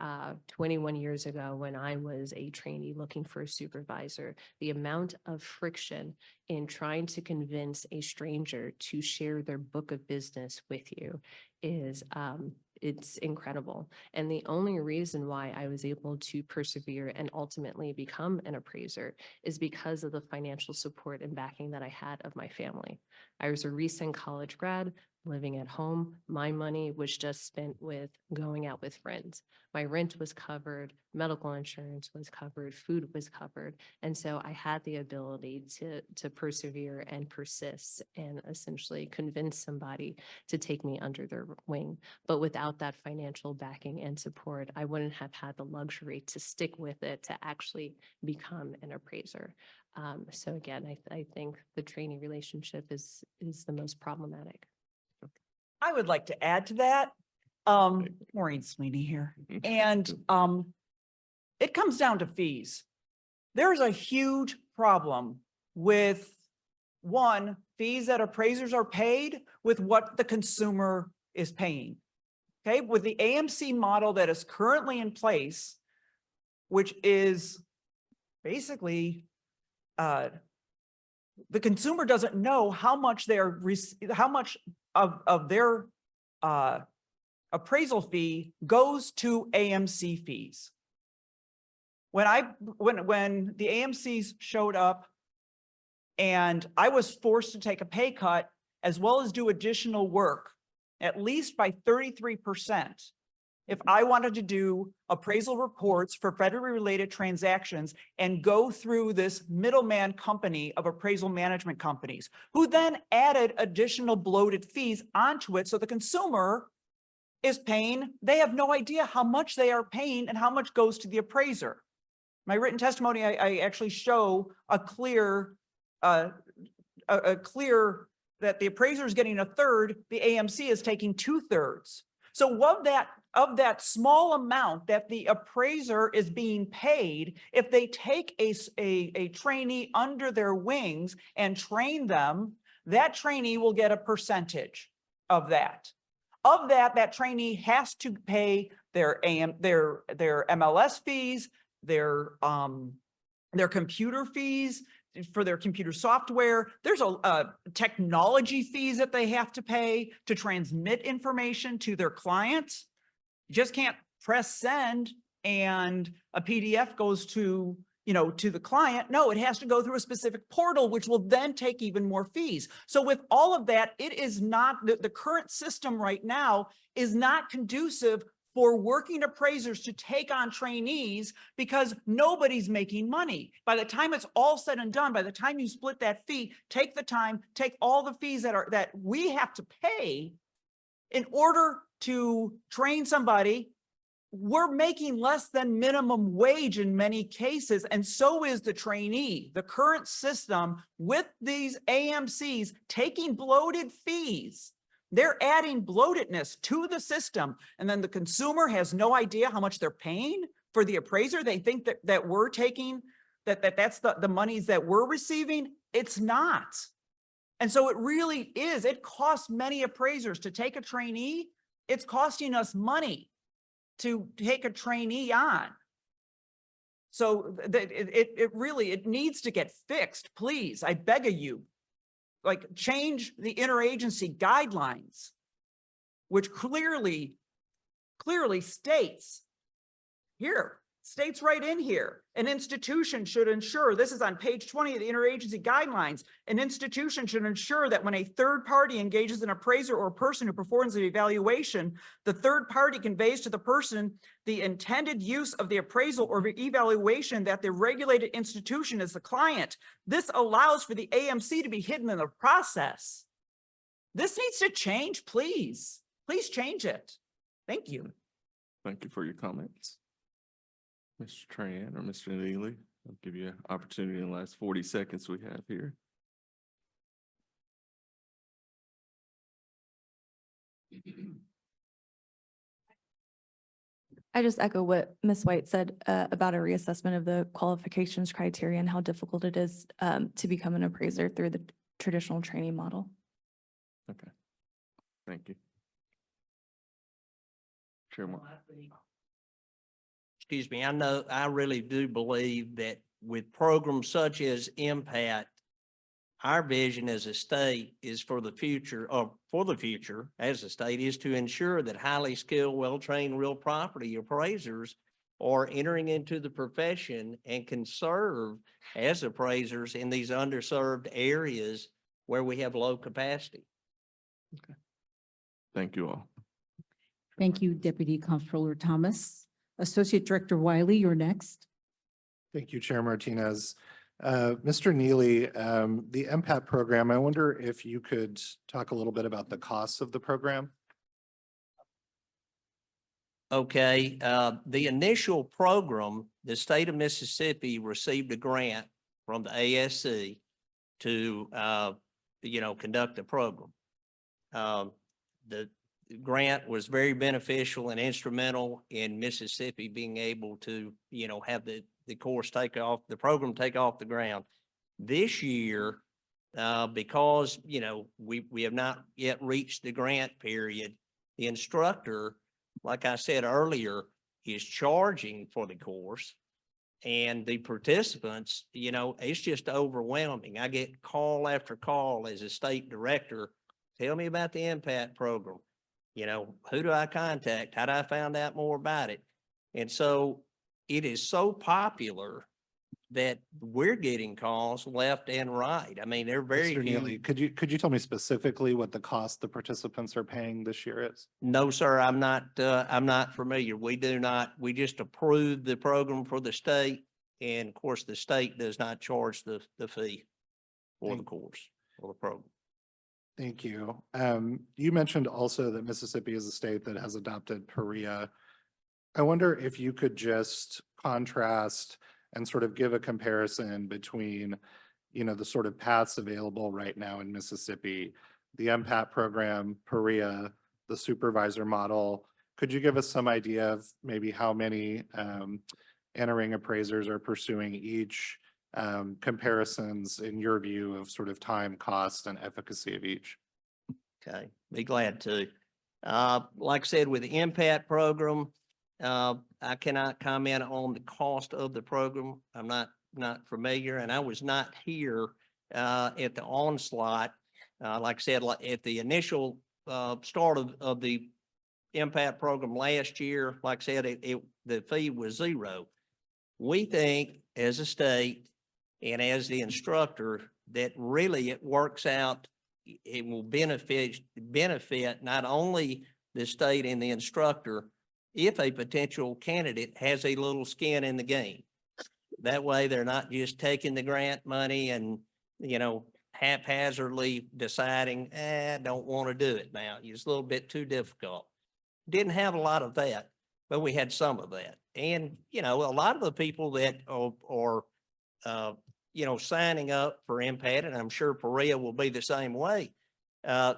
21 years ago, when I was a trainee looking for a supervisor, the amount of friction in trying to convince a stranger to share their book of business with you is it's incredible. And the only reason why I was able to persevere and ultimately become an appraiser is because of the financial support and backing that I had of my family. I was a recent college grad living at home. My money was just spent with going out with friends. My rent was covered, medical insurance was covered, food was covered. And so I had the ability to persevere and persist and essentially convince somebody to take me under their wing. But without that financial backing and support, I wouldn't have had the luxury to stick with it to actually become an appraiser. So again, I think the trainee relationship is the most problematic. I would like to add to that. Maureen Sweeney here. And it comes down to fees. There's a huge problem with, one, fees that appraisers are paid with what the consumer is paying. Okay, with the AMC model that is currently in place, which is basically the consumer doesn't know how much of their appraisal fee goes to AMC fees. When the AMCs showed up and I was forced to take a pay cut as well as do additional work, at least by 33%, if I wanted to do appraisal reports for federally related transactions and go through this middleman company of appraisal management companies, who then added additional bloated fees onto it. So the consumer is paying, they have no idea how much they are paying and how much goes to the appraiser. My written testimony, I actually show a clear that the appraiser is getting a third, the AMC is taking 2/3. So of that small amount that the appraiser is being paid, if they take a trainee under their wings and train them, that trainee will get a percentage of that. Of that, that trainee has to pay their MLS fees, their computer fees for their computer software. There's a technology fees that they have to pay to transmit information to their clients. You just can't press send and a PDF goes to the client. No, it has to go through a specific portal, which will then take even more fees. So with all of that, it is not, the current system right now is not conducive for working appraisers to take on trainees because nobody's making money. By the time it's all said and done, by the time you split that fee, take the time, take all the fees that we have to pay in order to train somebody, we're making less than minimum wage in many cases, and so is the trainee. The current system with these AMCs taking bloated fees, they're adding bloatedness to the system, and then the consumer has no idea how much they're paying for the appraiser. They think that we're taking, that's the monies that we're receiving. It's not. And so it really is, it costs many appraisers to take a trainee. It's costing us money to take a trainee on. So it needs to get fixed, please. I beg of you, like change the interagency guidelines, which clearly states here, States right in here, an institution should ensure, this is on page 20 of the interagency guidelines, an institution should ensure that when a third party engages an appraiser or person who performs the evaluation, the third party conveys to the person the intended use of the appraisal or the evaluation that the regulated institution is the client. This allows for the AMC to be hidden in the process. This needs to change, please. Please change it. Thank you. Thank you for your comments. Mr. Tran or Mr. Neely, I'll give you an opportunity in the last 40 seconds we have here. I just echo what Ms. White said about a reassessment of the qualifications criteria and how difficult it is to become an appraiser through the traditional training model. Okay. Thank you. Chairman. Excuse me, I really do believe that with programs such as MPAT, our vision as a state is for the future, or for the future as a state, is to ensure that highly skilled, well-trained real property appraisers are entering into the profession and can serve as appraisers in these underserved areas where we have low capacity. Thank you all. Thank you, Deputy Comptroller Thomas. Associate Director Wiley, you're next. Thank you, Chair Martinez. Mr. Neely, the MPAT program, I wonder if you could talk a little bit about the costs of the program? Okay, the initial program, the state of Mississippi received a grant from the ASC to, conduct the program. The grant was very beneficial and instrumental in Mississippi being able to, have the course take off, the program take off the ground. This year, because, we have not yet reached the grant period, the instructor, like I said earlier, is charging for the course. And the participants, it's just overwhelming. I get call after call as a state director. Tell me about the MPAT program. Who do I contact? How do I find out more about it? And so it is so popular that we're getting calls left and right. I mean, they're very Mr. Neely, huge. could you tell me specifically what the cost the participants are paying this year is? No, sir, I'm not familiar. We just approve the program for the state. And of course, the state does not charge the fee for the course or the program. Thank you. You mentioned also that Mississippi is a state that has adopted Pria. I wonder if you could just contrast and sort of give a comparison between, the sort of paths available right now in Mississippi, the MPAT program, Pria, the supervisor model. Could you give us some idea of maybe how many entering appraisers are pursuing each, comparisons in your view of sort of time, cost, and efficacy of each? Okay, be glad to. Like I said, with the MPAT program, I cannot comment on the cost of the program. I'm not familiar, and I was not here at the onslaught. Like I said, at the initial start of the MPAT program last year, like I said, the fee was $0. We think as a state and as the instructor that really it works out, it will benefit not only the state and the instructor if a potential candidate has a little skin in the game. That way they're not just taking the grant money and, haphazardly deciding, don't want to do it now. It's a little bit too difficult. Didn't have a lot of that, but we had some of that. And, a lot of the people that are signing up for MPAT, and I'm sure Pria will be the same way.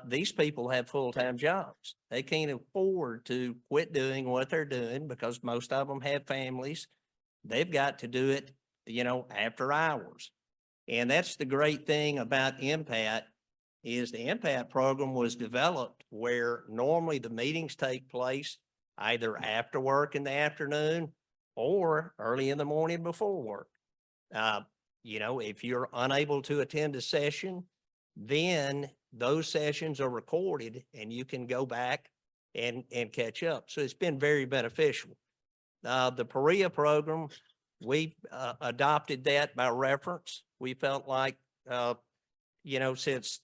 These people have full-time jobs. They can't afford to quit doing what they're doing because most of them have families. They've got to do it, after hours. And that's the great thing about MPAT is the MPAT program was developed where normally the meetings take place either after work in the afternoon or early in the morning before work. If you're unable to attend a session, then those sessions are recorded and you can go back and catch up. So it's been very beneficial. The Pria program, we adopted that by reference. We felt like, since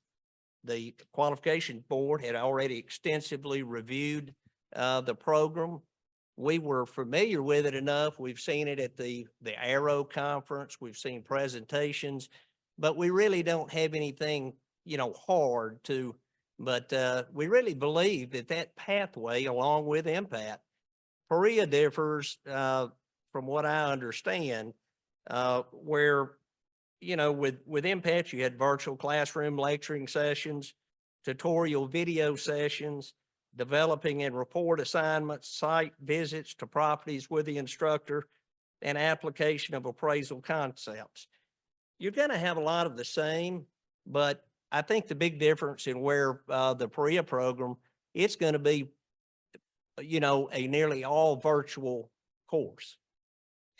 the qualification board had already extensively reviewed the program, we were familiar with it enough. We've seen it at the Arrow conference. We've seen presentations, but we really don't have anything, hard to, but we really believe that pathway along with impact. Pria differs, from what I understand, where, with impact, you had virtual classroom lecturing sessions, tutorial video sessions, developing and report assignments, site visits to properties with the instructor, and application of appraisal concepts. You're going to have a lot of the same, but I think the big difference in where the Pria program, it's going to be, a nearly all virtual course,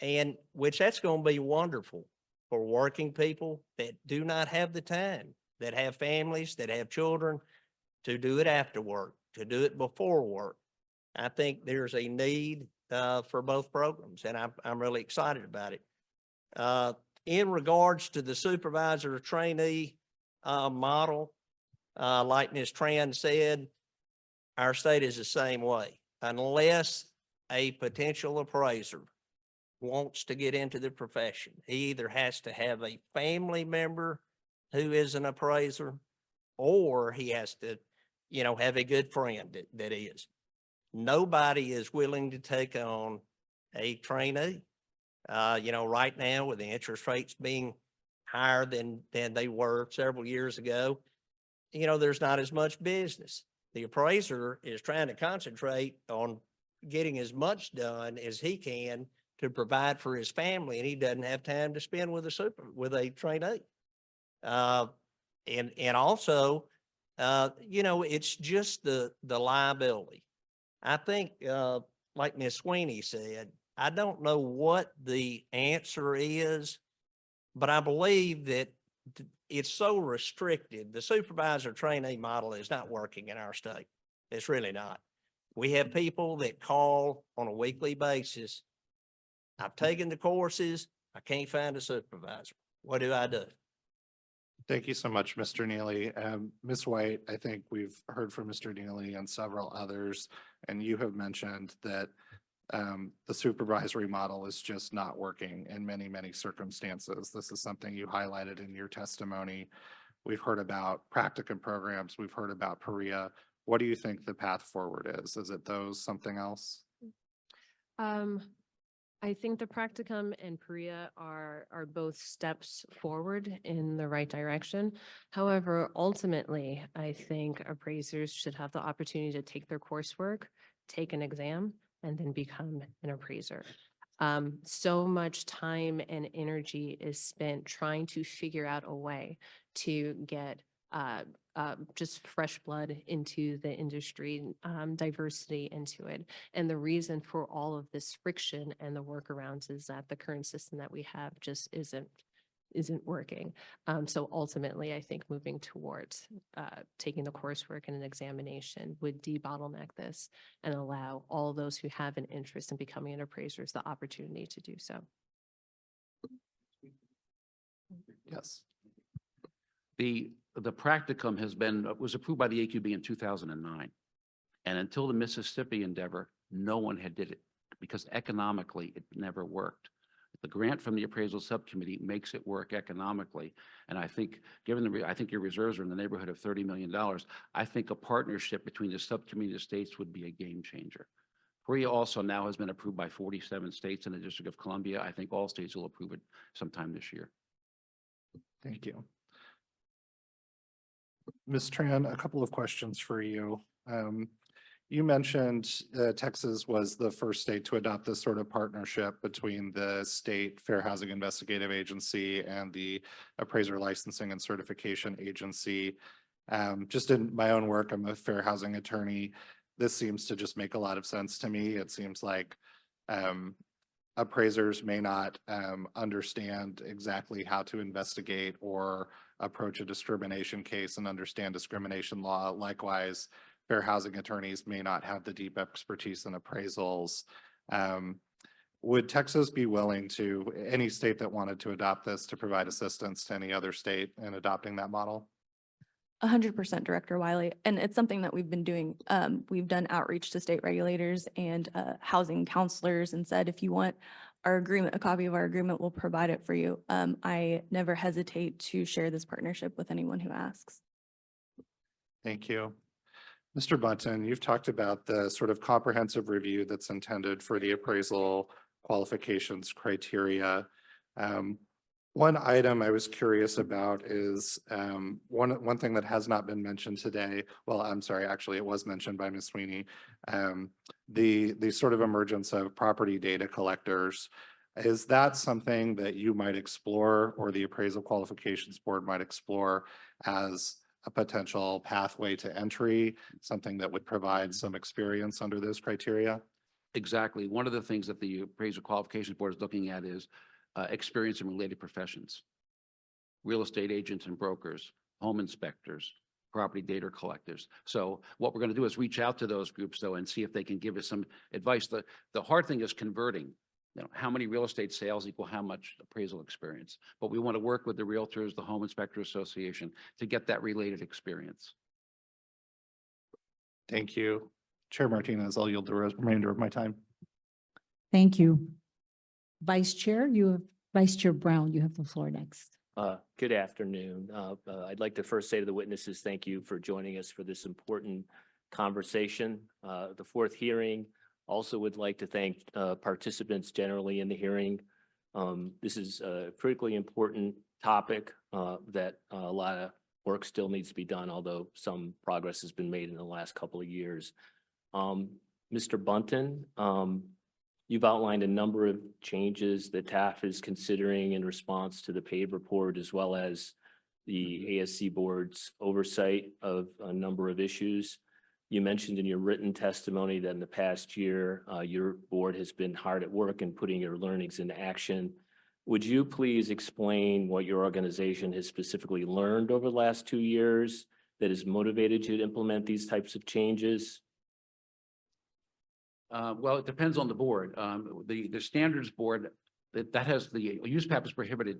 and which that's going to be wonderful for working people that do not have the time, that have families, that have children, to do it after work, to do it before work. I think there's a need for both programs, and I'm really excited about it. In regards to the supervisor trainee model, like Ms. Tran said, our state is the same way. Unless a potential appraiser wants to get into the profession, he either has to have a family member who is an appraiser, or he has to, have a good friend that is. Nobody is willing to take on a trainee. Right now with the interest rates being higher than they were several years ago, there's not as much business. The appraiser is trying to concentrate on getting as much done as he can to provide for his family, and he doesn't have time to spend with a trainee. And also, it's just the liability. I think, like Ms. Sweeney said, I don't know what the answer is, but I believe that it's so restricted. The supervisor trainee model is not working in our state. It's really not. We have people that call on a weekly basis. I've taken the courses. I can't find a supervisor. What do I do? Thank you so much, Mr. Neely. Ms. White, I think we've heard from Mr. Neely and several others, and you have mentioned that the supervisory model is just not working in many, many circumstances. This is something you highlighted in your testimony. We've heard about practicum programs. We've heard about Pria. What do you think the path forward is? Is it something else? I think the practicum and Pria are both steps forward in the right direction. However, ultimately, I think appraisers should have the opportunity to take their coursework, take an exam, and then become an appraiser. So much time and energy is spent trying to figure out a way to get just fresh blood into the industry, diversity into it. And the reason for all of this friction and the workarounds is that the current system that we have just isn't working. So ultimately, I think moving towards taking the coursework and an examination would debottleneck this and allow all those who have an interest in becoming an appraiser the opportunity to do so. Yes. The practicum was approved by the AQB in 2009. And until the Mississippi endeavor, no one had did it because economically it never worked. The grant from the Appraisal Subcommittee makes it work economically. And I think, I think your reserves are in the neighborhood of $30 million. I think a partnership between the subcommittee and the states would be a game changer. Pria also now has been approved by 47 states and the District of Columbia. I think all states will approve it sometime this year. Thank you. Ms. Tran, a couple of questions for you. You mentioned Texas was the first state to adopt this sort of partnership between the State Fair Housing Investigative Agency and the Appraiser Licensing and Certification Agency. Just in my own work, I'm a fair housing attorney. This seems to just make a lot of sense to me. It seems like appraisers may not understand exactly how to investigate or approach a discrimination case and understand discrimination law. Likewise, fair housing attorneys may not have the deep expertise in appraisals. would Texas be willing to, any state that wanted to adopt this, to provide assistance to any other state in adopting that model? 100%, Director Wiley. And it's something that we've been doing. We've done outreach to state regulators and housing counselors and said, if you want our agreement, a copy of our agreement, we'll provide it for you. I never hesitate to share this partnership with anyone who asks. Thank you. Mr. Bunton, you've talked about the sort of comprehensive review that's intended for the appraisal qualifications criteria. One item I was curious about is one thing that has not been mentioned today. Well, I'm sorry, actually, it was mentioned by Ms. Sweeney. The sort of emergence of property data collectors. Is that something that you might explore, or the Appraisal Qualifications Board might explore as a potential pathway to entry, something that would provide some experience under those criteria? Exactly. One of the things that the Appraisal Qualifications Board is looking at is experience in related professions, real estate agents and brokers, home inspectors, property data collectors. So what we're going to do is reach out to those groups though and see if they can give us some advice. The hard thing is converting. You know, how many real estate sales equal how much appraisal experience? But we want to work with the realtors, the Home Inspector Association to get that related experience. Thank you. Chair Martinez, I'll yield the remainder of my time. Thank you. Vice Chair, Vice Chair Brown, you have the floor next. Good afternoon. I'd like to first say to the witnesses, thank you for joining us for this important conversation. The fourth hearing. Also would like to thank participants generally in the hearing. This is a critically important topic that a lot of work still needs to be done, although some progress has been made in the last couple of years. Mr. Bunton, you've outlined a number of changes that TAF is considering in response to the PAVE report, as well as the ASC board's oversight of a number of issues. You mentioned in your written testimony that in the past year, your board has been hard at work in putting your learnings into action. Would you please explain what your organization has specifically learned over the last 2 years that has motivated you to implement these types of changes? Well, it depends on the board. The standards board that has the USPAP has prohibited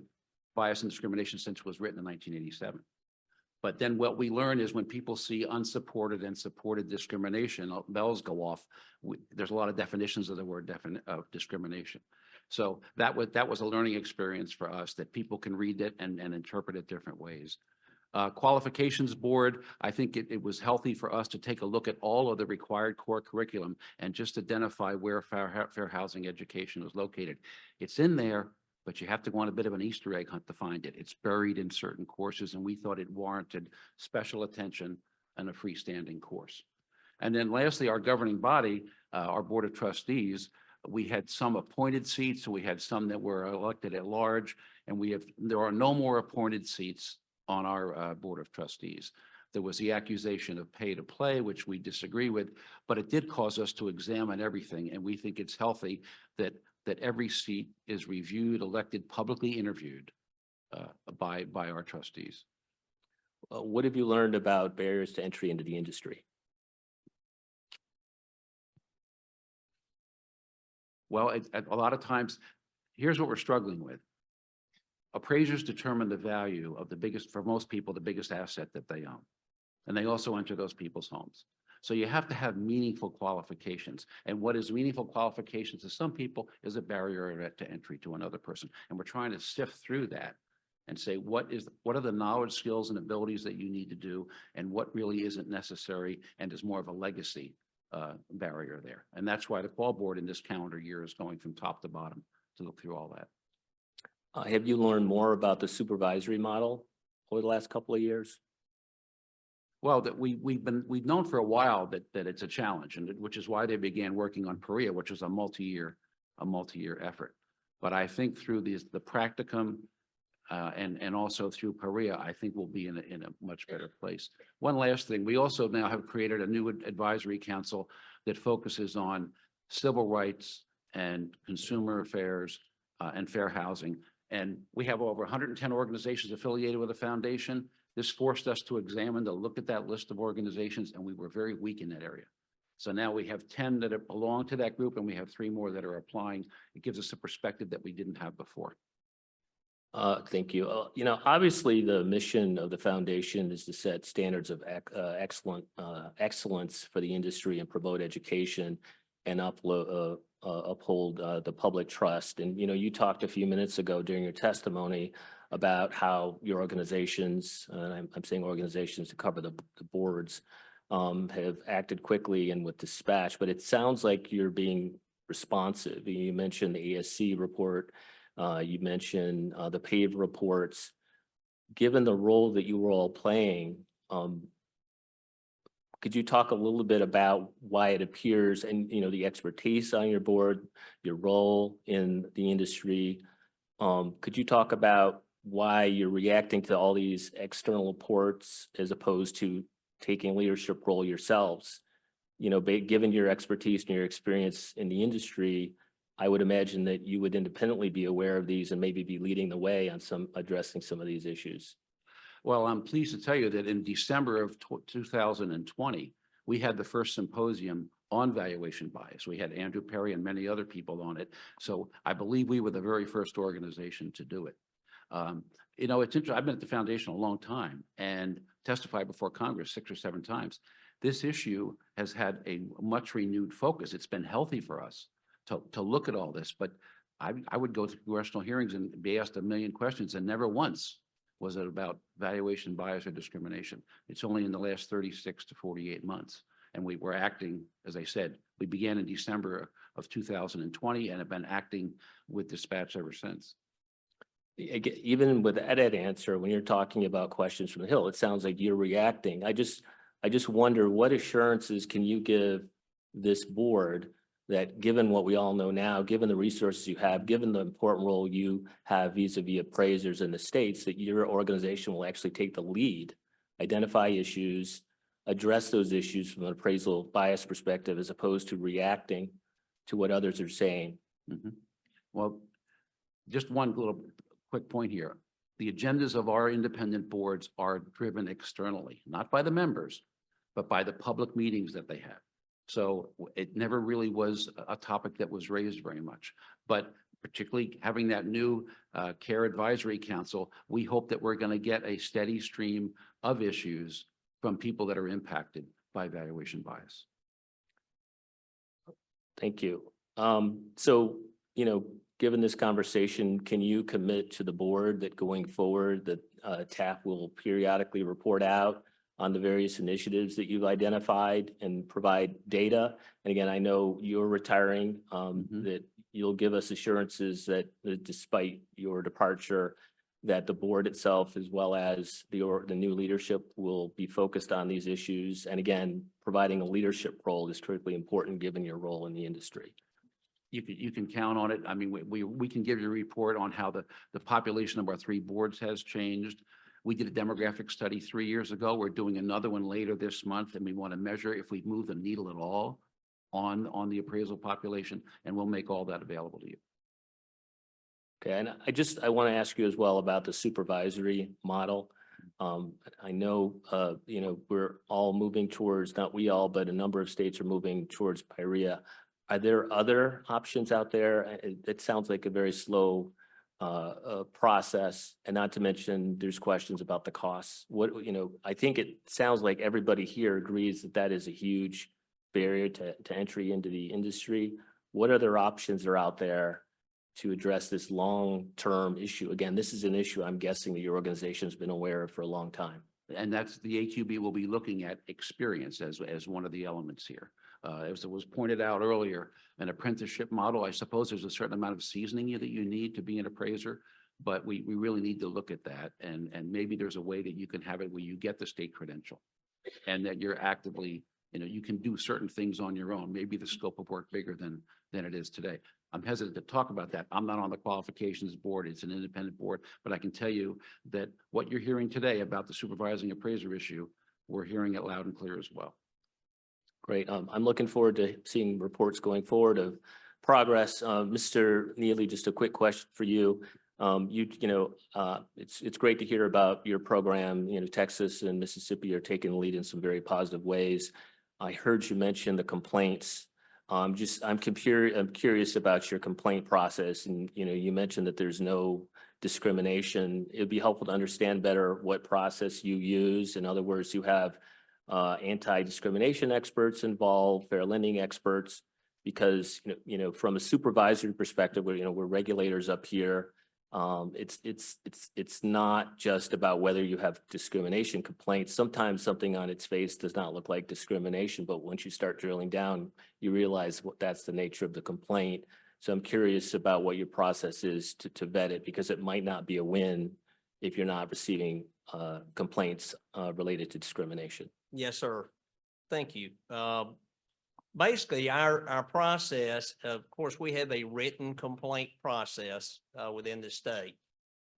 bias and discrimination since it was written in 1987. But then what we learn is when people see unsupported and supported discrimination, bells go off. There's a lot of definitions of the word discrimination. So that was a learning experience for us, that people can read it and interpret it different ways. Qualifications board, I think it was healthy for us to take a look at all of the required core curriculum and just identify where fair housing education is located. It's in there, but you have to go on a bit of an Easter egg hunt to find it. It's buried in certain courses, and we thought it warranted special attention and a freestanding course. And then lastly, our governing body, our Board of Trustees, we had some appointed seats, and we had some that were elected at large, and there are no more appointed seats on our Board of Trustees. There was the accusation of pay to play, which we disagree with, but it did cause us to examine everything, and we think it's healthy that every seat is reviewed, elected, publicly interviewed by our trustees. What have you learned about barriers to entry into the industry? Well, a lot of times, here's what we're struggling with. Appraisers determine the value of for most people, the biggest asset that they own. And they also enter those people's homes. So you have to have meaningful qualifications. And what is meaningful qualifications to some people is a barrier to entry to another person. And we're trying to sift through that and say, what are the knowledge, skills, and abilities that you need to do, and what really isn't necessary and is more of a legacy barrier there. And that's why the qual board in this calendar year is going from top to bottom to look through all that. Have you learned more about the supervisory model over the last couple of years? Well, that we've known for a while that it's a challenge, and which is why they began working on Pria, which is a multi-year effort. But I think through the practicum and also through Pria, I think we'll be in a much better place. One last thing, we also now have created a new advisory council that focuses on civil rights and consumer affairs and fair housing. And we have over 110 organizations affiliated with the foundation. This forced us to look at that list of organizations, and we were very weak in that area. So now we have 10 that belong to that group, and we have 3 more that are applying. It gives us a perspective that we didn't have before. Thank you. You know, obviously, the mission of the foundation is to set standards of excellence for the industry and promote education and uphold the public trust. And, you know, you talked a few minutes ago during your testimony about how your organizations, and I'm saying organizations to cover the boards, have acted quickly and with dispatch, but it sounds like you're being responsive. You mentioned the ASC report. You mentioned the PAVE reports. Given the role that you were all playing, could you talk a little bit about why it appears and, you know, the expertise on your board, your role in the industry? Could you talk about why you're reacting to all these external reports as opposed to taking leadership role yourselves? You know, given your expertise and your experience in the industry, I would imagine that you would independently be aware of these and maybe be leading the way on addressing some of these issues. Well, I'm pleased to tell you that in December of 2020, we had the first symposium on valuation bias. We had Andrew Perry and many other people on it. So I believe we were the very first organization to do it. You know, it's interesting. I've been at the foundation a long time and testified before Congress 6 or 7 times. This issue has had a much renewed focus. It's been healthy for us to look at all this, but I would go through congressional hearings and be asked a million questions, and never once was it about valuation bias or discrimination. It's only in the last 36 to 48 months. And we were acting, as I said, we began in December of 2020 and have been acting with dispatch ever since. Even with that answer, when you're talking about questions from the Hill, it sounds like you're reacting. I just wonder, what assurances can you give this board that, given what we all know now, given the resources you have, given the important role you have vis-a-vis appraisers in the states, that your organization will actually take the lead, identify issues, address those issues from an appraisal bias perspective, as opposed to reacting to what others are saying? Mm-hmm. Well, just one little quick point here. The agendas of our independent boards are driven externally, not by the members, but by the public meetings that they have. So it never really was a topic that was raised very much, but particularly having that new Care Advisory Council, we hope that we're going to get a steady stream of issues from people that are impacted by valuation bias. Thank you. So, you know, given this conversation, can you commit to the board that going forward that TAP will periodically report out on the various initiatives that you've identified and provide data? And again, I know you're retiring, that you'll give us assurances that despite your departure, that the board itself, as well as the new leadership, will be focused on these issues. And again, providing a leadership role is critically important given your role in the industry. You can count on it. I mean, we can give you a report on how the population of our 3 boards has changed. We did a demographic study 3 years ago. We're doing another one later this month, and we want to measure if we've moved the needle at all on the appraisal population, and we'll make all that available to you. Okay, and I want to ask you as well about the supervisory model. I know, you know, we're all moving towards, not we all, but a number of states are moving towards Pria. Are there other options out there? It sounds like a very slow process, and not to mention there's questions about the costs. What, you know, I think it sounds like everybody here agrees that that is a huge barrier to entry into the industry. What other options are out there to address this long-term issue? Again, this is an issue I'm guessing that your organization has been aware of for a long time. And that's the AQB will be looking at experience as one of the elements here. As it was pointed out earlier, an apprenticeship model, I suppose there's a certain amount of seasoning that you need to be an appraiser, but we really need to look at that. And maybe there's a way that you can have it where you get the state credential and that you're actively, you know, you can do certain things on your own. Maybe the scope of work bigger than it is today. I'm hesitant to talk about that. I'm not on the qualifications board. It's an independent board, but I can tell you that what you're hearing today about the supervising appraiser issue, we're hearing it loud and clear as well. Great. I'm looking forward to seeing reports going forward of progress. Mr. Neely, just a quick question for you. It's great to hear about your program. You know, Texas and Mississippi are taking the lead in some very positive ways. I heard you mention the complaints. I'm curious about your complaint process, and, you know, you mentioned that there's no discrimination. It'd be helpful to understand better what process you use. In other words, you have anti-discrimination experts involved, fair lending experts, because, from a supervisory perspective, we're regulators up here. It's not just about whether you have discrimination complaints. Sometimes something on its face does not look like discrimination, but once you start drilling down, you realize that's the nature of the complaint. So I'm curious about what your process is to vet it, because it might not be a win if you're not receiving complaints related to discrimination. Yes, sir. Thank you. Basically, our process, of course, we have a written complaint process within the state.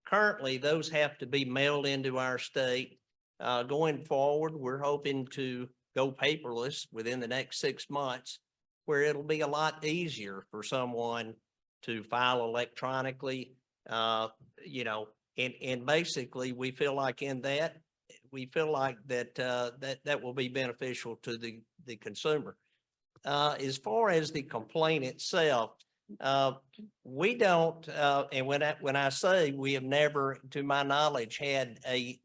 Currently, those have to be mailed into our state. Going forward, we're hoping to go paperless within the next 6 months, where it'll be a lot easier for someone to file electronically, and basically, we feel like that will be beneficial to the consumer. As far as the complaint itself, we don't, and when I say we have never, to my knowledge, had a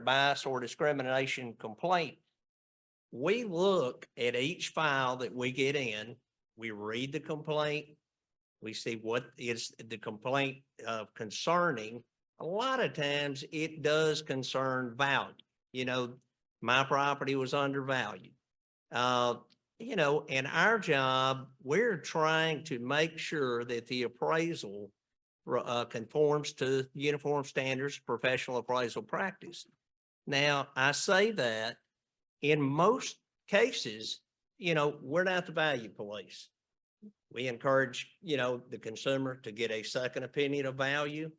bias or discrimination complaint, we look at each file that we get in, we read the complaint, we see what is the complaint concerning. A lot of times it does concern value. My property was undervalued. In our job, we're trying to make sure that the appraisal conforms to uniform standards, professional appraisal practice. Now, I say that in most cases, we're not the value police. We encourage, the consumer to get a second opinion of value.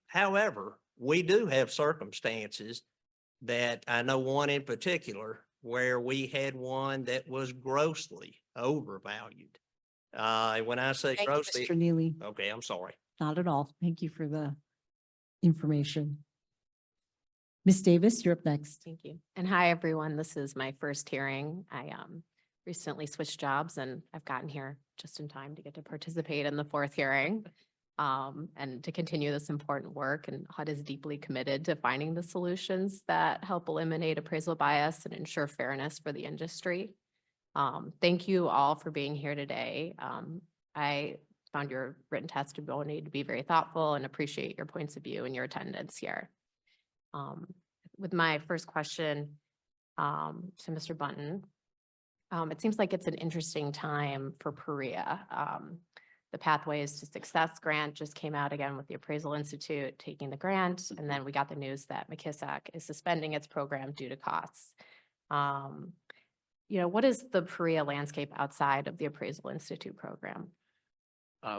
However, we do have circumstances that I know one in particular where we had one that was grossly overvalued. When I say Thank you, grossly, Mr. Neely. okay, I'm sorry. Not at all. Thank you for the information. Ms. Davis, you're up next. Thank you. And hi, everyone. This is my first hearing. I recently switched jobs and I've gotten here just in time to get to participate in the fourth hearing and to continue this important work. And HUD is deeply committed to finding the solutions that help eliminate appraisal bias and ensure fairness for the industry. Thank you all for being here today. I found your written testimony to be very thoughtful and appreciate your points of view and your attendance here. With my first question to Mr. Bunton, it seems like it's an interesting time for Pria. The Pathways to Success grant just came out again with the Appraisal Institute taking the grant, and then we got the news that McKissack is suspending its program due to costs. What is the Pria landscape outside of the Appraisal Institute program?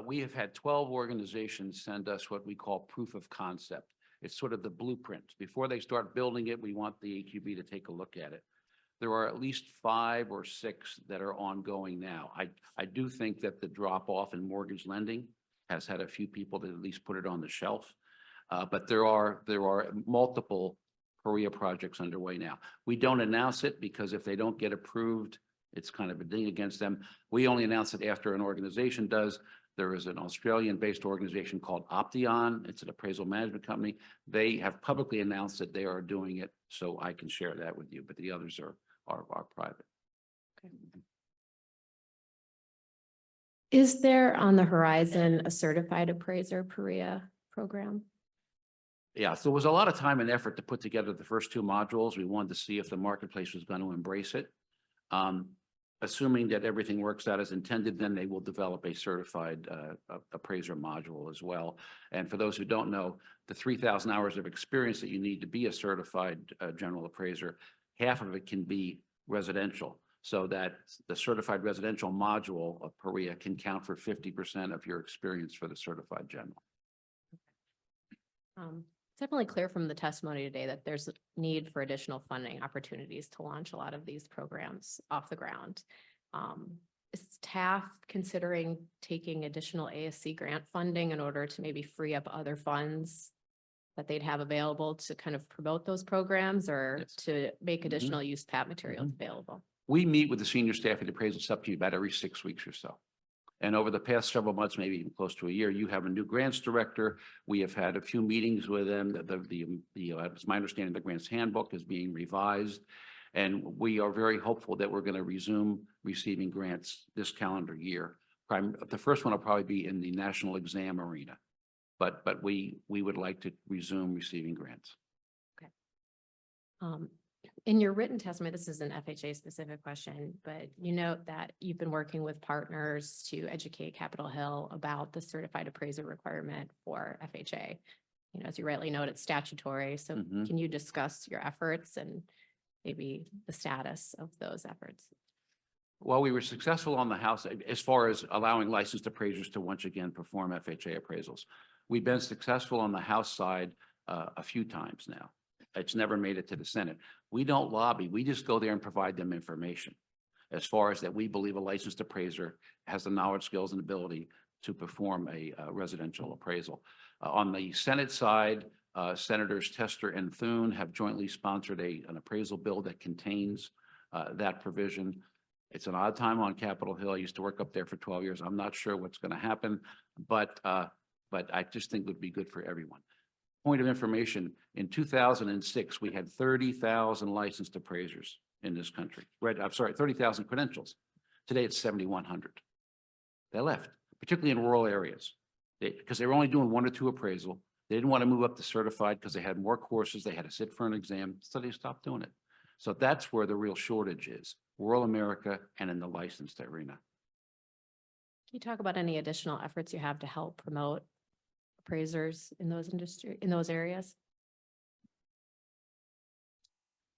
We have had 12 organizations send us what we call proof of concept. It's sort of the blueprint. Before they start building it, we want the AQB to take a look at it. There are at least 5 or 6 that are ongoing now. I do think that the drop off in mortgage lending has had a few people that at least put it on the shelf. But there are multiple Pria projects underway now. We don't announce it because if they don't get approved, it's kind of a ding against them. We only announce it after an organization does. There is an Australian-based organization called Option. It's an appraisal management company. They have publicly announced that they are doing it, so I can share that with you, but the others are private. Okay. Is there on the horizon a certified appraiser Pria program? Yeah, so there was a lot of time and effort to put together the first 2 modules. We wanted to see if the marketplace was going to embrace it. Assuming that everything works out as intended, then they will develop a certified appraiser module as well. And for those who don't know, the 3,000 hours of experience that you need to be a certified general appraiser, half of it can be residential, so that the certified residential module of Pria can count for 50% of your experience for the certified general. It's definitely clear from the testimony today that there's a need for additional funding opportunities to launch a lot of these programs off the ground. Is staff considering taking additional ASC grant funding in order to maybe free up other funds that they'd have available to kind of promote those programs or Yes. to make additional use PAT materials available? We meet with the senior staff at the appraisal subcommittee about every 6 weeks or so. And over the past several months, maybe even close to a year, you have a new grants director. We have had a few meetings with them. It's my understanding the grants handbook is being revised. And we are very hopeful that we're going to resume receiving grants this calendar year. The first one will probably be in the national exam arena, but we would like to resume receiving grants. In your written testimony, this is an FHA specific question, but you note that you've been working with partners to educate Capitol Hill about the certified appraiser requirement for FHA. You know, as you rightly note, it's statutory. So Mhm. can you discuss your efforts and maybe the status of those efforts? Well, we were successful on the House as far as allowing licensed appraisers to once again perform FHA appraisals. We've been successful on the House side a few times now. It's never made it to the Senate. We don't lobby. We just go there and provide them information as far as that we believe a licensed appraiser has the knowledge, skills, and ability to perform a residential appraisal. On the Senate side, Senators Tester and Thune have jointly sponsored an appraisal bill that contains that provision. It's an odd time on Capitol Hill. I used to work up there for 12 years. I'm not sure what's going to happen, but I just think it would be good for everyone. Point of information, in 2006, we had 30,000 licensed appraisers in this country. Right, I'm sorry, 30,000 credentials. Today, it's 7,100. They left, particularly in rural areas, because they were only doing 1 or 2 appraisal. They didn't want to move up to certified because they had more courses. They had to sit for an exam, so they stopped doing it. So that's where the real shortage is, rural America and in the licensed arena. Can you talk about any additional efforts you have to help promote appraisers in those areas?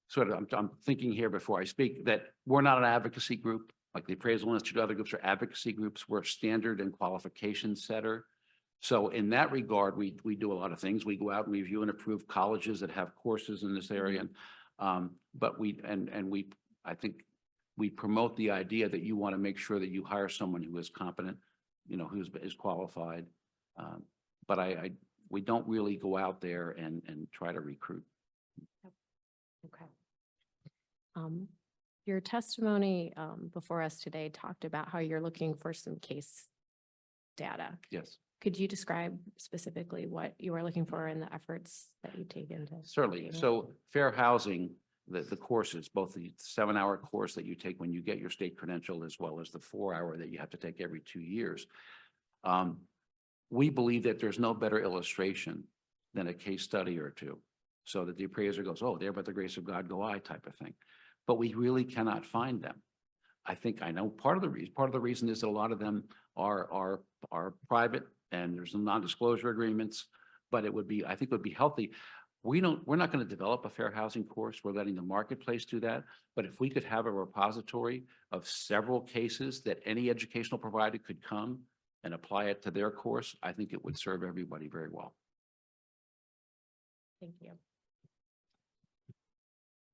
Sort of, I'm thinking here before I speak that we're not an advocacy group like the Appraisal Institute. Other groups are advocacy groups. We're a standard and qualification setter. So in that regard, we do a lot of things. We go out and review and approve colleges that have courses in this area. But I think we promote the idea that you want to make sure that you hire someone who is competent, you know, who is qualified. But we don't really go out there and try to recruit. Okay. Your testimony before us today talked about how you're looking for some case data. Yes, Could you describe specifically what you are looking for in the efforts that you take into? certainly. obtaining it? So fair housing, the courses, both the 7-hour course that you take when you get your state credential, as well as the 4-hour that you have to take every 2 years. We believe that there's no better illustration than a case study or two, so that the appraiser goes, oh, there, by the grace of God, go I, type of thing. But we really cannot find them. I know part of the reason is that a lot of them are private and there's some non-disclosure agreements, but I think it would be healthy. We're not going to develop a fair housing course. We're letting the marketplace do that. But if we could have a repository of several cases that any educational provider could come and apply it to their course, I think it would serve everybody very well. Thank you.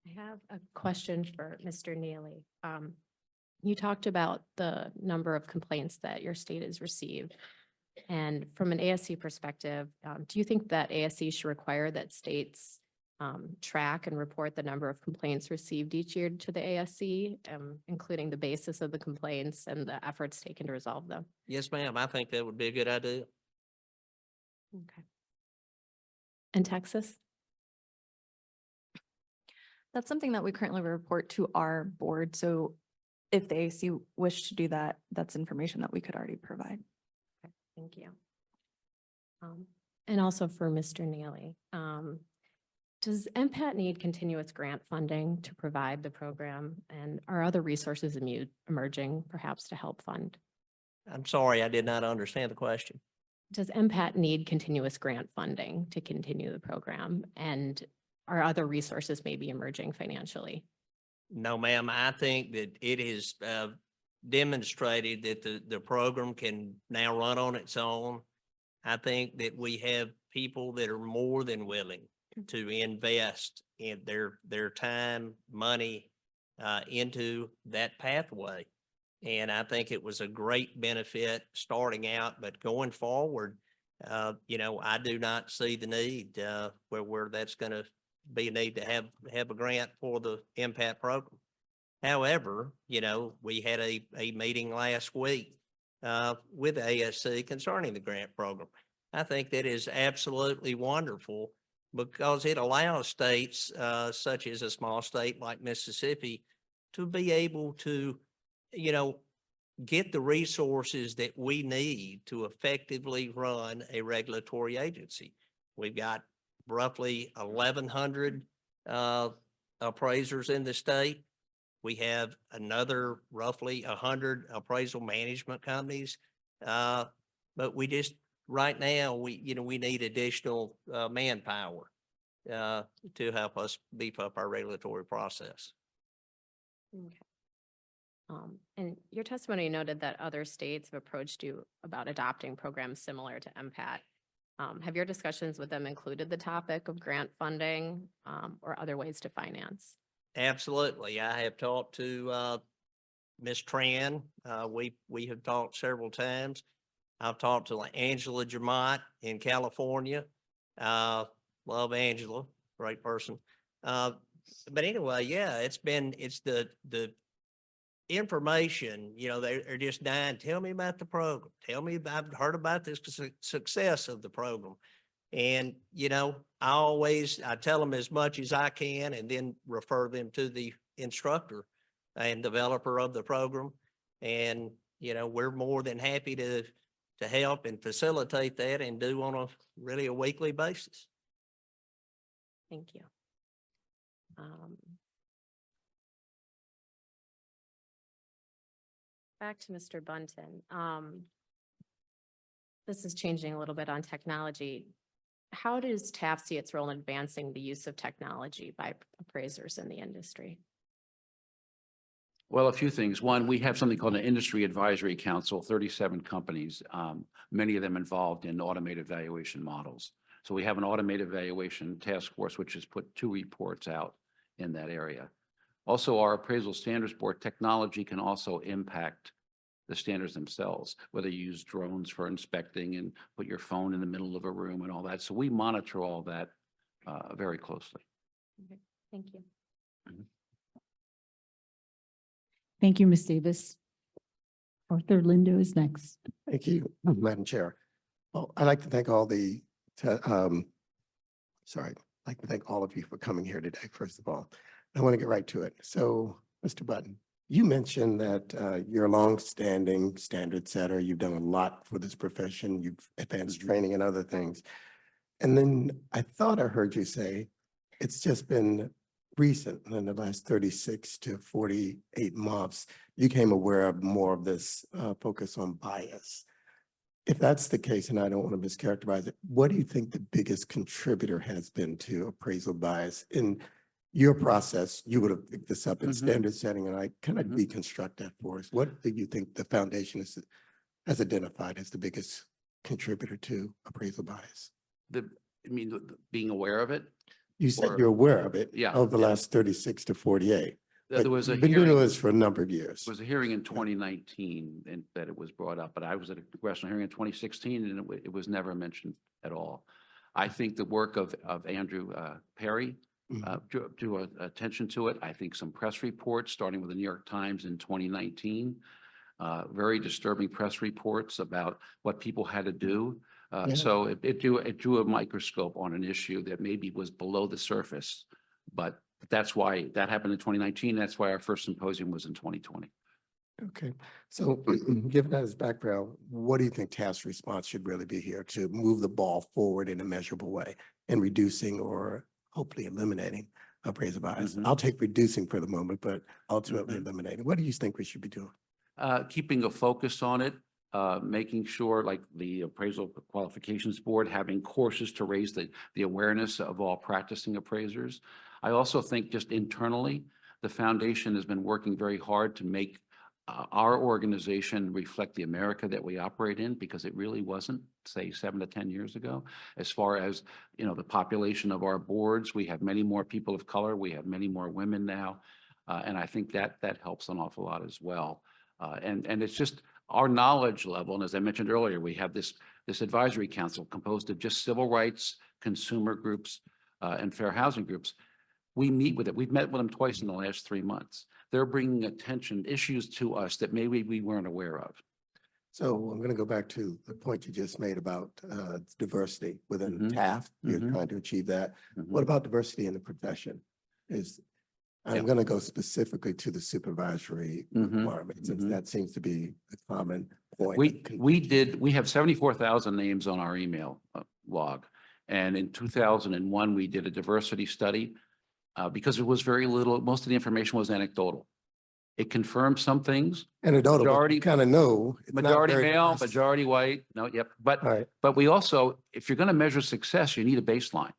I have a question for Mr. Neely. You talked about the number of complaints that your state has received. And from an ASC perspective, do you think that ASC should require that states track and report the number of complaints received each year to the ASC, including the basis of the complaints and the efforts taken to resolve them? Yes, ma'am. I think that would be a good idea. Okay. And Texas? That's something that we currently report to our board. So if the AAC wish to do that, that's information that we could already provide. Okay, thank you. And also for Mr. Neely, does MPAT need continuous grant funding to provide the program, and are other resources emerging perhaps to help fund? I'm sorry, I did not understand the question. Does MPAT need continuous grant funding to continue the program, and are other resources maybe emerging financially? No, ma'am. I think that it is demonstrated that the program can now run on its own. I think that we have people that are more than willing to invest in their time, money into that pathway. And I think it was a great benefit starting out, but going forward, I do not see the need where that's going to be a need to have a grant for the MPAT program. However, we had a meeting last week with ASC concerning the grant program. I think that is absolutely wonderful because it allows states such as a small state like Mississippi to be able to, get the resources that we need to effectively run a regulatory agency. We've got roughly 1,100 appraisers in the state. We have another roughly 100 appraisal management companies. But we just, right now, we need additional manpower to help us beef up our regulatory process. Okay. And your testimony noted that other states have approached you about adopting programs similar to MPAT. Have your discussions with them included the topic of grant funding or other ways to finance? Absolutely. I have talked to Ms. Tran. We have talked several times. I've talked to Angela Jamont in California. Love Angela, great person. But anyway, yeah, it's the information, they're just dying. Tell me about the program. Tell me, I've heard about this success of the program. And, I tell them as much as I can and then refer them to the instructor and developer of the program. And, we're more than happy to help and facilitate that and do on a weekly basis. Thank you. Back to Mr. Bunton. This is changing a little bit on technology. How does TAF see its role in advancing the use of technology by appraisers in the industry? Well, a few things. One, we have something called an Industry Advisory Council, 37 companies, many of them involved in automated valuation models. So we have an automated valuation task force, which has put 2 reports out in that area. Also, our Appraisal Standards Board technology can also impact the standards themselves, whether you use drones for inspecting and put your phone in the middle of a room and all that. So we monitor all that very closely. Okay, thank you. Thank you, Ms. Davis. Arthur Lindo is next. Thank you, Madam Chair. Well, I'd like to thank all I'd like to thank all of you for coming here today, first of all. I want to get right to it. So, Mr. Button, you mentioned that you're a longstanding standard setter. You've done a lot for this profession. You've advanced training and other things. And then I thought I heard you say it's just been recent, in the last 36 to 48 months, you became aware of more of this focus on bias. If that's the case, and I don't want to mischaracterize it, what do you think the biggest contributor has been to appraisal bias? In your process, you would have picked this up in standard setting, and I kind of deconstruct that for us. What do you think the foundation has identified as the biggest contributor to appraisal bias? Being aware of it? You said you're aware of it. Yeah. Over the last 36 to 48. There was a You've been doing hearing. this for a number of years. There was a hearing in 2019 and that it was brought up, but I was at a congressional hearing in 2016 and it was never mentioned at all. I think the work of Andrew Perry drew attention to it. I think some press reports, starting with the New York Times in 2019, very disturbing press reports about what people had to do. So it drew a microscope on an issue that maybe was below the surface, but that's why that happened in 2019. That's why our first symposium was in 2020. Okay, so given that as background, what do you think TAF's response should really be here to move the ball forward in a measurable way in reducing or hopefully eliminating appraisal bias? I'll take reducing for the moment, but ultimately eliminating. What do you think we should be doing? Keeping a focus on it, making sure, like the Appraisal Qualifications Board, having courses to raise the awareness of all practicing appraisers. I also think just internally, the foundation has been working very hard to make our organization reflect the America that we operate in, because it really wasn't, say, 7 to 10 years ago. As far as, the population of our boards, we have many more people of color. We have many more women now. And I think that helps an awful lot as well. And it's just our knowledge level. And as I mentioned earlier, we have this advisory council composed of just civil rights, consumer groups, and fair housing groups. We meet with it. We've met with them twice in the last 3 months. They're bringing issues to us that maybe we weren't aware of. So I'm going to go back to the point you just made about diversity within Mhm. TAF. You're Mhm. trying to achieve that. Mhm. What about diversity in the profession? I'm Yeah. going to go specifically to the supervisory Mhm. requirements, since Mhm. that seems to be a common point. We have 74,000 names on our email log. And in 2001, we did a diversity study because it was very little, most of the information was anecdotal. It confirmed some things. Anecdotal, but Majority- you kind of know. it's not Majority very male, diverse. majority white, no, yep. All right. But we also, if you're going to measure success, you need a baseline.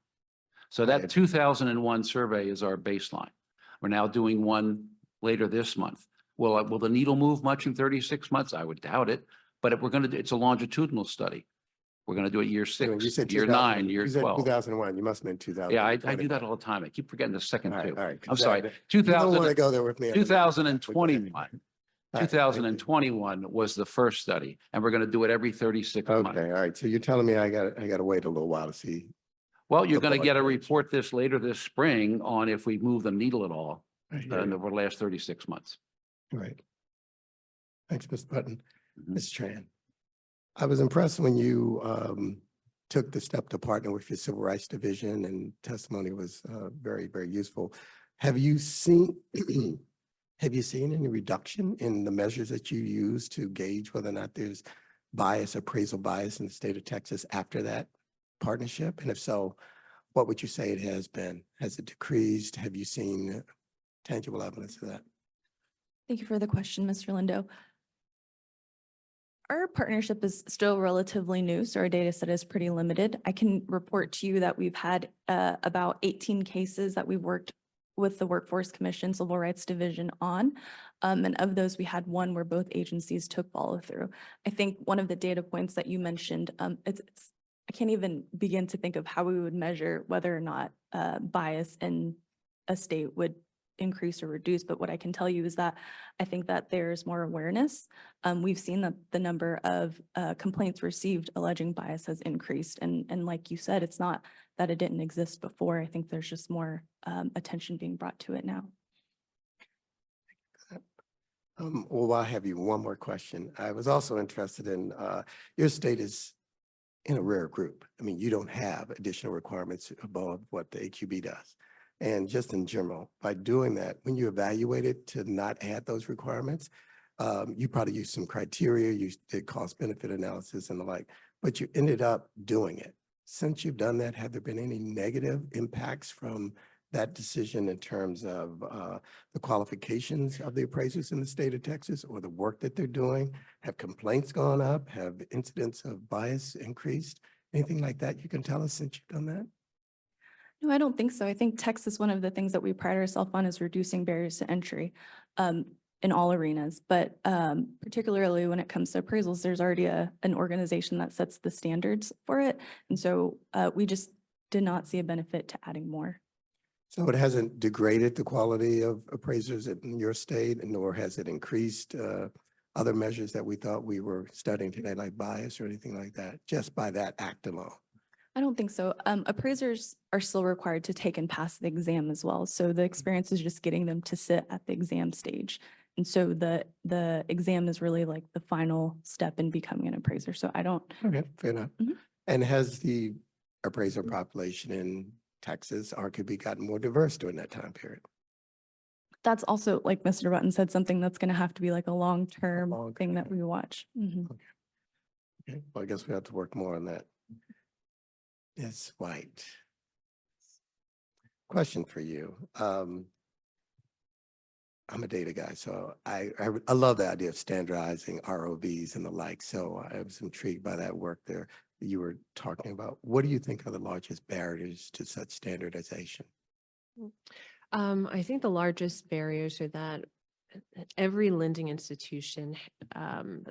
So that Right. 2001 survey is our baseline. We're now doing one later this month. Will the needle move much in 36 months? I would doubt it, but if we're going to, it's a longitudinal study. We're going to do it year Wait a minute, 6, you said year 2000 9, year You said 12. 2001, you must have meant 2000. Yeah, I do that all the time. I keep forgetting the second All right, two. all right, I'm 'cause sorry, you don't want 2000, to go there with me. 2021. All right, thank you. 2021 was the first study, and we're going to do it every 36 months. Okay, all right. So you're telling me I got to wait a little while to see. Well, you're the going to get a bullet report later this spring on if we move the needle at all I hear in you. the last 36 months. All right. Thanks, Mr. Button. Mhm. Ms. Tran. I was impressed when you took the step to partner with your Civil Rights Division, and testimony was very, very useful. Have you seen have you seen any reduction in the measures that you use to gauge whether or not there's appraisal bias in the state of Texas after that partnership? And if so, what would you say it has been? Has it decreased? Have you seen tangible evidence of that? Thank you for the question, Mr. Lindo. Our partnership is still relatively new, so our data set is pretty limited. I can report to you that we've had about 18 cases that we've worked with the Workforce Commission Civil Rights Division on. And of those, we had one where both agencies took follow through. I think one of the data points that you mentioned, I can't even begin to think of how we would measure whether or not bias in a state would increase or reduce, but what I can tell you is that I think that there's more awareness. We've seen that the number of complaints received alleging bias has increased. And like you said, it's not that it didn't exist before. I think there's just more attention being brought to it now. Well, I have you one more question. I was also interested in, your state is in a rare group. I mean, you don't have additional requirements above what the AQB does. And just in general, by doing that, when you evaluated to not add those requirements, you probably used some criteria, you did cost benefit analysis and the like, but you ended up doing it. Since you've done that, have there been any negative impacts from that decision in terms of the qualifications of the appraisers in the state of Texas or the work that they're doing? Have complaints gone up? Have incidents of bias increased? Anything like that you can tell us since you've done that? No, I don't think so. I think Texas, one of the things that we pride ourselves on is reducing barriers to entry in all arenas. But particularly when it comes to appraisals, there's already an organization that sets the standards for it. And so we just did not see a benefit to adding more. So it hasn't degraded the quality of appraisers in your state, nor has it increased other measures that we thought we were studying today, like bias or anything like that, just by that act alone? I don't think so. Appraisers are still required to take and pass the exam as well. So the experience is just getting them to sit at the exam stage. And so the exam is really like the final step in becoming an appraiser. So I don't. Okay, fair enough. Mhm. And has the appraiser population in Texas arguably gotten more diverse during that time period? That's also, like Mr. Button said, something that's going to have to be like a long-term long- thing that we watch. Mhm. Okay, well, I guess we have to work more on that. Ms. White. Question for you. I'm a data guy, so I love the idea of standardizing ROVs and the like. So I was intrigued by that work there that you were talking about. What do you think are the largest barriers to such standardization? I think the largest barriers are that every lending institution,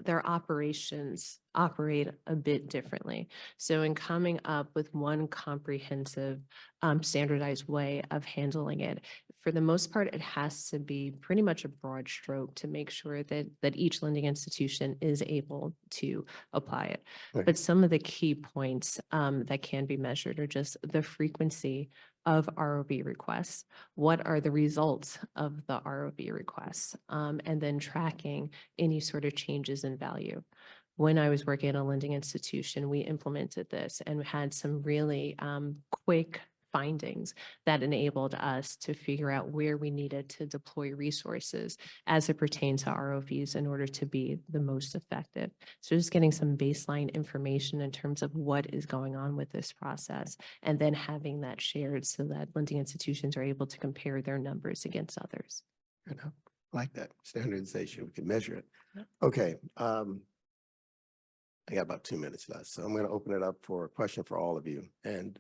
their operations operate a bit differently. So in coming up with one comprehensive, standardized way of handling it, for the most part, it has to be pretty much a broad stroke to make sure that each lending institution is able to apply it. Right. But some of the key points that can be measured are just the frequency of ROV requests. What are the results of the ROV requests? And then tracking any sort of changes in value. When I was working at a lending institution, we implemented this and had some really quick findings that enabled us to figure out where we needed to deploy resources as it pertains to ROVs in order to be the most effective. So just getting some baseline information in terms of what is going on with this process, and then having that shared so that lending institutions are able to compare their numbers against others. You know, like that standardization, we can measure it. Okay. I got about 2 minutes left, so I'm going to open it up for a question for all of you. And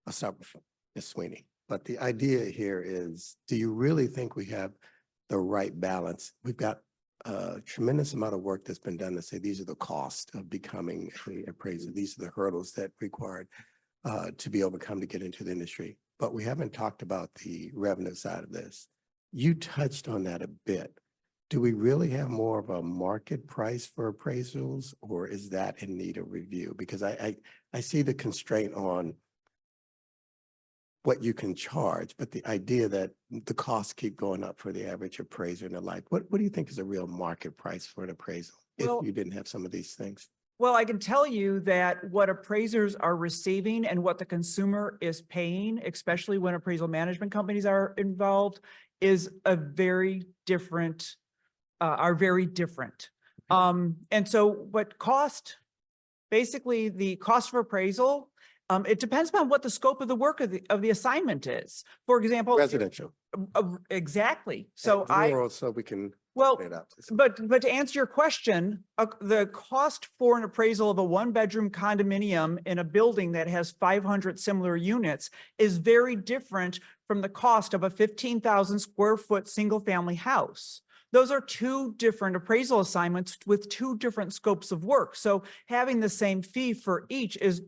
I'll start with Ms. Sweeney. But the idea here is, do you really think we have the right balance? We've got a tremendous amount of work that's been done to say these are the costs of becoming an appraiser. These are the hurdles that required to be overcome to get into the industry. But we haven't talked about the revenue side of this. You touched on that a bit. Do we really have more of a market price for appraisals, or is that in need of review? Because I see the constraint on what you can charge, but the idea that the costs keep going up for the average appraiser and the like, what do you think is a real market price for an appraisal if Well, you didn't have some of these things? Well, I can tell you that what appraisers are receiving and what the consumer is paying, especially when appraisal management companies are involved, is a very different, are very different. And so what cost, basically the cost for appraisal, it depends on what the scope of the work of the assignment is. For example, Residential. Exactly. So And rural, so we can well, open it up. but to answer your question, the cost for an appraisal of a one-bedroom condominium in a building that has 500 similar units is very different from the cost of a 15,000 square foot single-family house. Those are two different appraisal assignments with two different scopes of work. So having the same fee for each is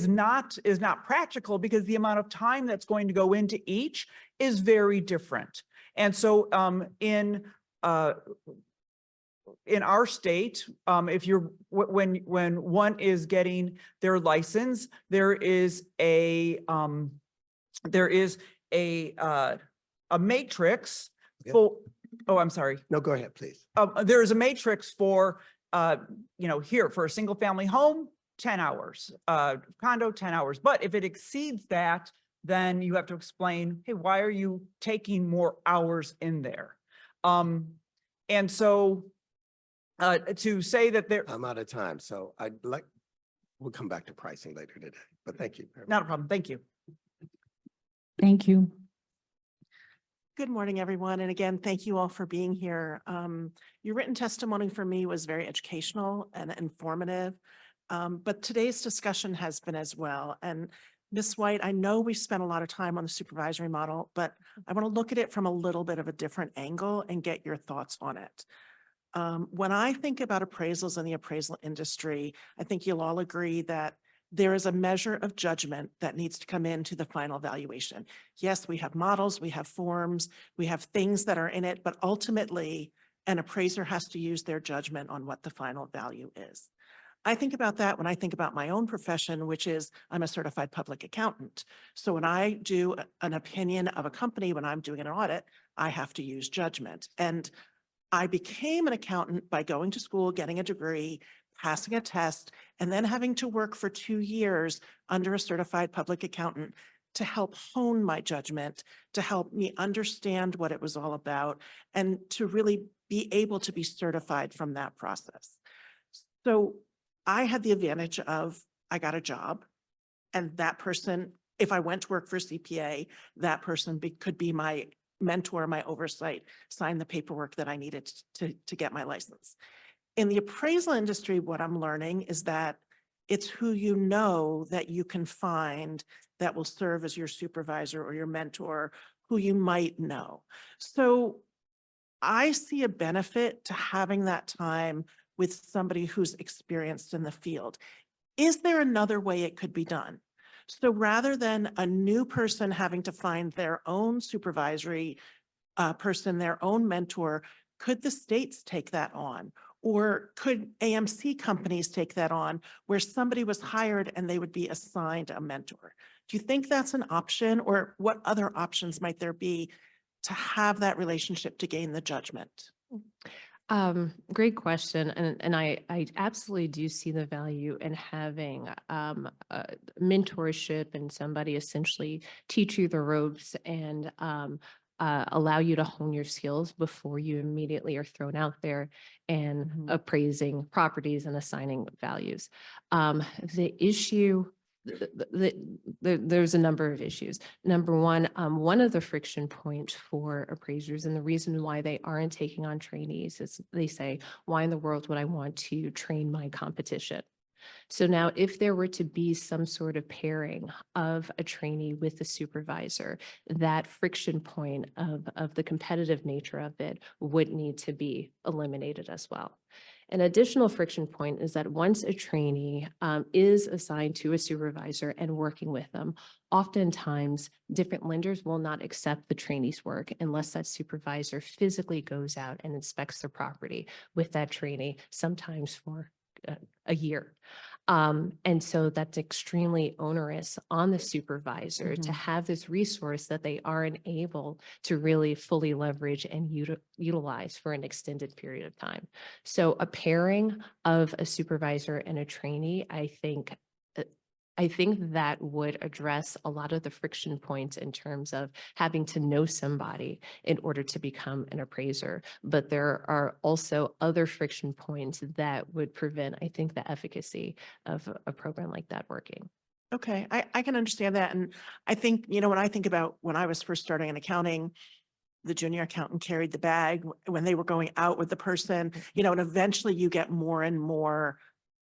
not practical, because the amount of time that's going to go into each is very different. And so in our state, if you're when one is getting their license, there is a matrix for. Oh, I'm sorry. No, go ahead, please. There is a matrix for, here for a single family home, 10 hours, condo, 10 hours. But if it exceeds that, then you have to explain, hey, why are you taking more hours in there? And so to say that there. I'm out of time, so we'll come back to pricing later today, but thank you. Not a problem. Thank you. Thank you. Good morning, everyone. And again, thank you all for being here. Your written testimony for me was very educational and informative, but today's discussion has been as well. And Ms. White, I know we spent a lot of time on the supervisory model, but I want to look at it from a little bit of a different angle and get your thoughts on it. When I think about appraisals in the appraisal industry, I think you'll all agree that there is a measure of judgment that needs to come into the final valuation. Yes, we have models, we have forms, we have things that are in it, but ultimately an appraiser has to use their judgment on what the final value is. I think about that when I think about my own profession, which is I'm a certified public accountant. So when I do an opinion of a company, when I'm doing an audit, I have to use judgment. And I became an accountant by going to school, getting a degree, passing a test, and then having to work for 2 years under a certified public accountant to help hone my judgment, to help me understand what it was all about, and to really be able to be certified from that process. So I had the advantage of, I got a job, and that person, if I went to work for CPA, that person could be my mentor, my oversight, sign the paperwork that I needed to get my license. In the appraisal industry, what I'm learning is that it's who you know that you can find that will serve as your supervisor or your mentor, who you might know. So I see a benefit to having that time with somebody who's experienced in the field. Is there another way it could be done? So rather than a new person having to find their own supervisory person, their own mentor, could the states take that on? Or could AMC companies take that on, where somebody was hired and they would be assigned a mentor? Do you think that's an option, or what other options might there be to have that relationship to gain the judgment? Great question. And I absolutely do see the value in having mentorship and somebody essentially teach you the ropes and allow you to hone your skills before you immediately are thrown out there and appraising properties and assigning values. The issue, there's a number of issues. Number one, one of the friction points for appraisers and the reason why they aren't taking on trainees is they say, why in the world would I want to train my competition? So now if there were to be some sort of pairing of a trainee with a supervisor, that friction point of the competitive nature of it would need to be eliminated as well. An additional friction point is that once a trainee is assigned to a supervisor and working with them, oftentimes different lenders will not accept the trainee's work unless that supervisor physically goes out and inspects the property with that trainee, sometimes for a year. And so that's extremely onerous on the supervisor to have this resource that they aren't able to really fully leverage and utilize for an extended period of time. So a pairing of a supervisor and a trainee, I think that would address a lot of the friction points in terms of having to know somebody in order to become an appraiser. But there are also other friction points that would prevent, I think, the efficacy of a program like that working. Okay, I can understand that. And I think, when I think about when I was first starting in accounting, the junior accountant carried the bag when they were going out with the person, and eventually you get more and more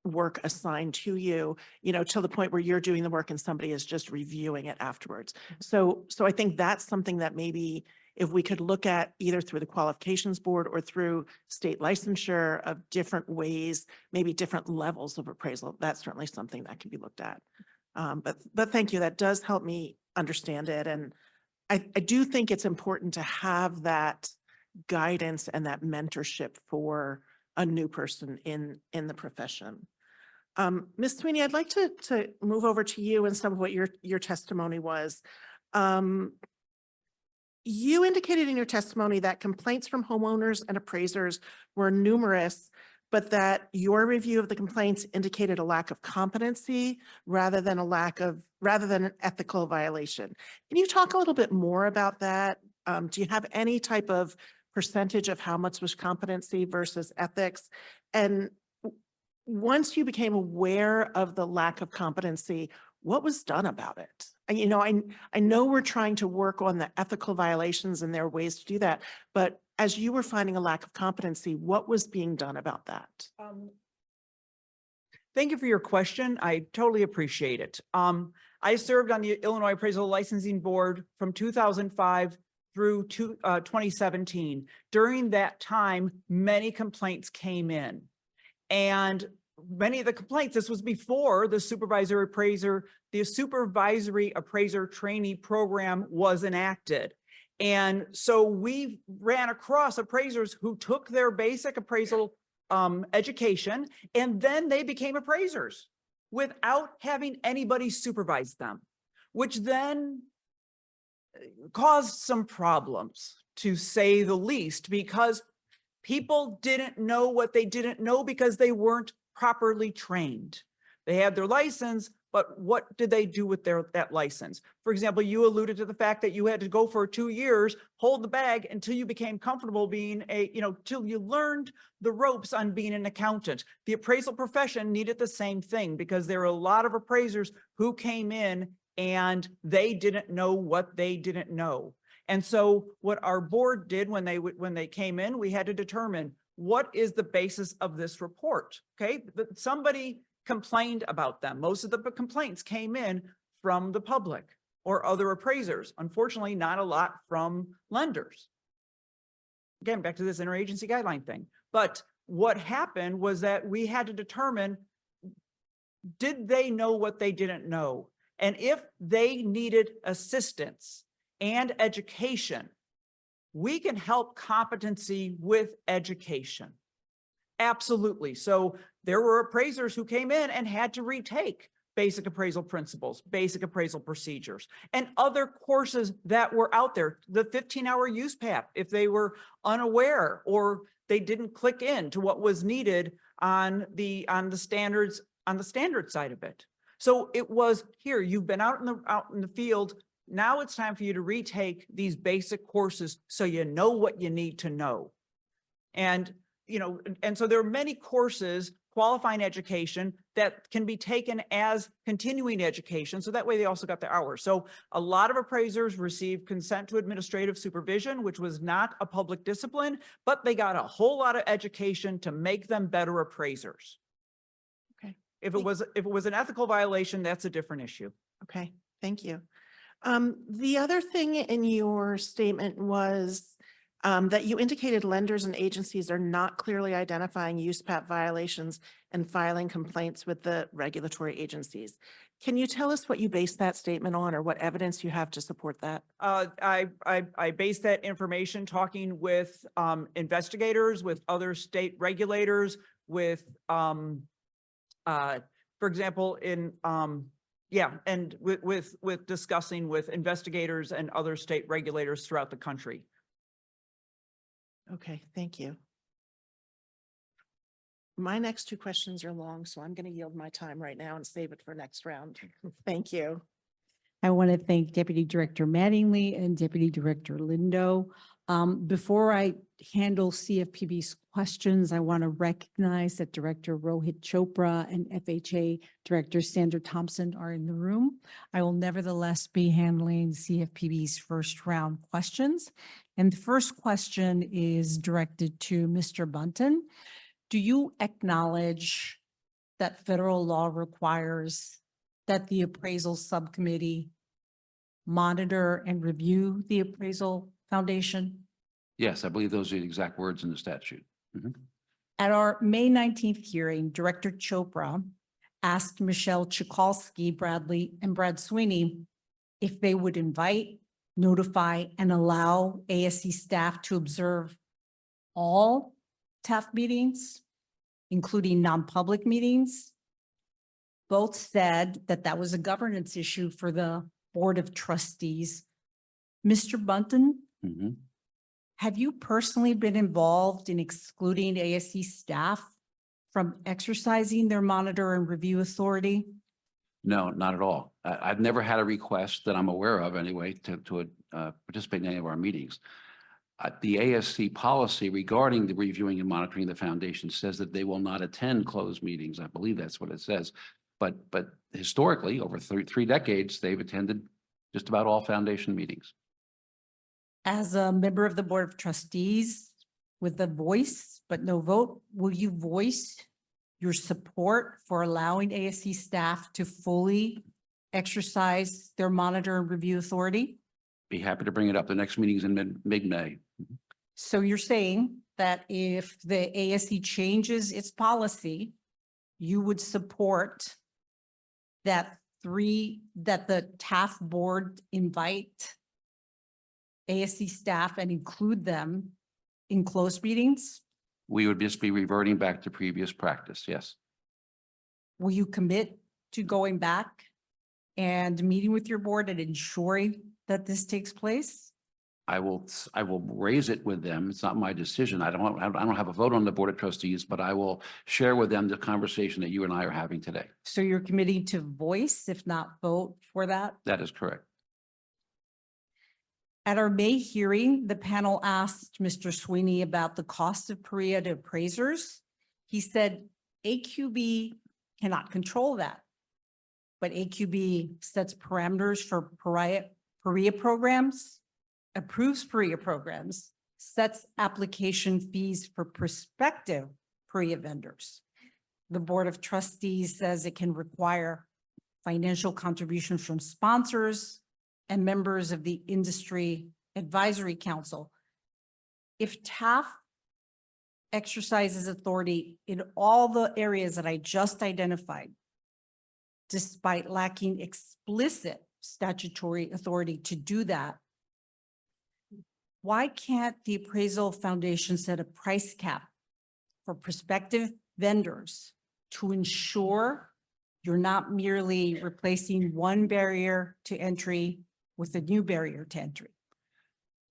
work assigned to you, to the point where you're doing the work and somebody is just reviewing it afterwards. So I think that's something that maybe if we could look at either through the qualifications board or through state licensure of different ways, maybe different levels of appraisal, that's certainly something that can be looked at. But thank you. That does help me understand it. And I do think it's important to have that guidance and that mentorship for a new person in the profession. Ms. Sweeney, I'd like to move over to you and some of what your testimony was. You indicated in your testimony that complaints from homeowners and appraisers were numerous, but that your review of the complaints indicated a lack of competency rather than an ethical violation. Can you talk a little bit more about that? Do you have any type of percentage of how much was competency versus ethics? And once you became aware of the lack of competency, what was done about it? I know we're trying to work on the ethical violations and there are ways to do that, but as you were finding a lack of competency, what was being done about that? Thank you for your question. I totally appreciate it. I served on the Illinois Appraisal Licensing Board from 2005 through 2017. During that time, many complaints came in. And many of the complaints, this was before the supervisory appraiser trainee program was enacted. And so we ran across appraisers who took their basic appraisal education, and then they became appraisers without having anybody supervise them, which then caused some problems, to say the least, because people didn't know what they didn't know because they weren't properly trained. They had their license, but what did they do with that license? For example, you alluded to the fact that you had to go for 2 years, hold the bag until you became comfortable being till you learned the ropes on being an accountant. The appraisal profession needed the same thing because there were a lot of appraisers who came in and they didn't know what they didn't know. And so what our board did when they came in, we had to determine what is the basis of this report. Okay, somebody complained about them. Most of the complaints came in from the public or other appraisers. Unfortunately, not a lot from lenders. Again, back to this interagency guideline thing. But what happened was that we had to determine, did they know what they didn't know? And if they needed assistance and education, we can help competency with education. Absolutely. So there were appraisers who came in and had to retake basic appraisal principles, basic appraisal procedures, and other courses that were out there, the 15-hour use PAP, if they were unaware or they didn't click in to what was needed on the standard side of it. So it was, here, you've been out in the field. Now it's time for you to retake these basic courses so you know what you need to know. And, and so there are many courses, qualifying education, that can be taken as continuing education. So that way they also got the hours. So a lot of appraisers received consent to administrative supervision, which was not a public discipline, but they got a whole lot of education to make them better appraisers. Okay. If it was an ethical violation, that's a different issue. Okay, thank you. The other thing in your statement was that you indicated lenders and agencies are not clearly identifying USPAP violations and filing complaints with the regulatory agencies. Can you tell us what you based that statement on or what evidence you have to support that? I base that information talking with investigators, with other state regulators, with for example, and with discussing with investigators and other state regulators throughout the country. Okay, thank you. My next two questions are long, so I'm going to yield my time right now and save it for next round. Thank you. I want to thank Deputy Director Mattingly and Deputy Director Lindo. Before I handle CFPB's questions, I want to recognize that Director Rohit Chopra and FHA Director Sandra Thompson are in the room. I will nevertheless be handling CFPB's first round questions. And the first question is directed to Mr. Bunton. Do you acknowledge that federal law requires that the Appraisal Subcommittee monitor and review the Appraisal Foundation? Yes, I believe those are the exact words in the statute. Mhm. At our May 19th hearing, Director Chopra asked Michelle Chikalski, Bradley, and Brad Sweeney if they would invite, notify, and allow ASC staff to observe all TAF meetings, including non-public meetings. Both said that that was a governance issue for the Board of Trustees. Mr. Bunton, Mhm. have you personally been involved in excluding ASC staff from exercising their monitor and review authority? No, not at all. I've never had a request that I'm aware of anyway to participate in any of our meetings. The ASC policy regarding the reviewing and monitoring the foundation says that they will not attend closed meetings. I believe that's what it says. But historically, over three decades, they've attended just about all foundation meetings. As a member of the Board of Trustees with a voice but no vote, will you voice your support for allowing ASC staff to fully exercise their monitor and review authority? Be happy to bring it up. The next meeting's in mid-May. So you're saying that if the ASC changes its policy, you would support that the TAF board invite ASC staff and include them in closed meetings? We would just be reverting back to previous practice, yes. Will you commit to going back and meeting with your board and ensuring that this takes place? I will raise it with them. It's not my decision. I don't have a vote on the Board of Trustees, but I will share with them the conversation that you and I are having today. So you're committing to voice, if not vote for that? That is correct. At our May hearing, the panel asked Mr. Sweeney about the cost of Pria to appraisers. He said AQB cannot control that, but AQB sets parameters for Pria programs, approves Pria programs, sets application fees for prospective Pria vendors. The Board of Trustees says it can require financial contributions from sponsors and members of the Industry Advisory Council. If TAF exercises authority in all the areas that I just identified, despite lacking explicit statutory authority to do that, why can't the Appraisal Foundation set a price cap for prospective vendors to ensure You're not merely replacing one barrier to entry with a new barrier to entry.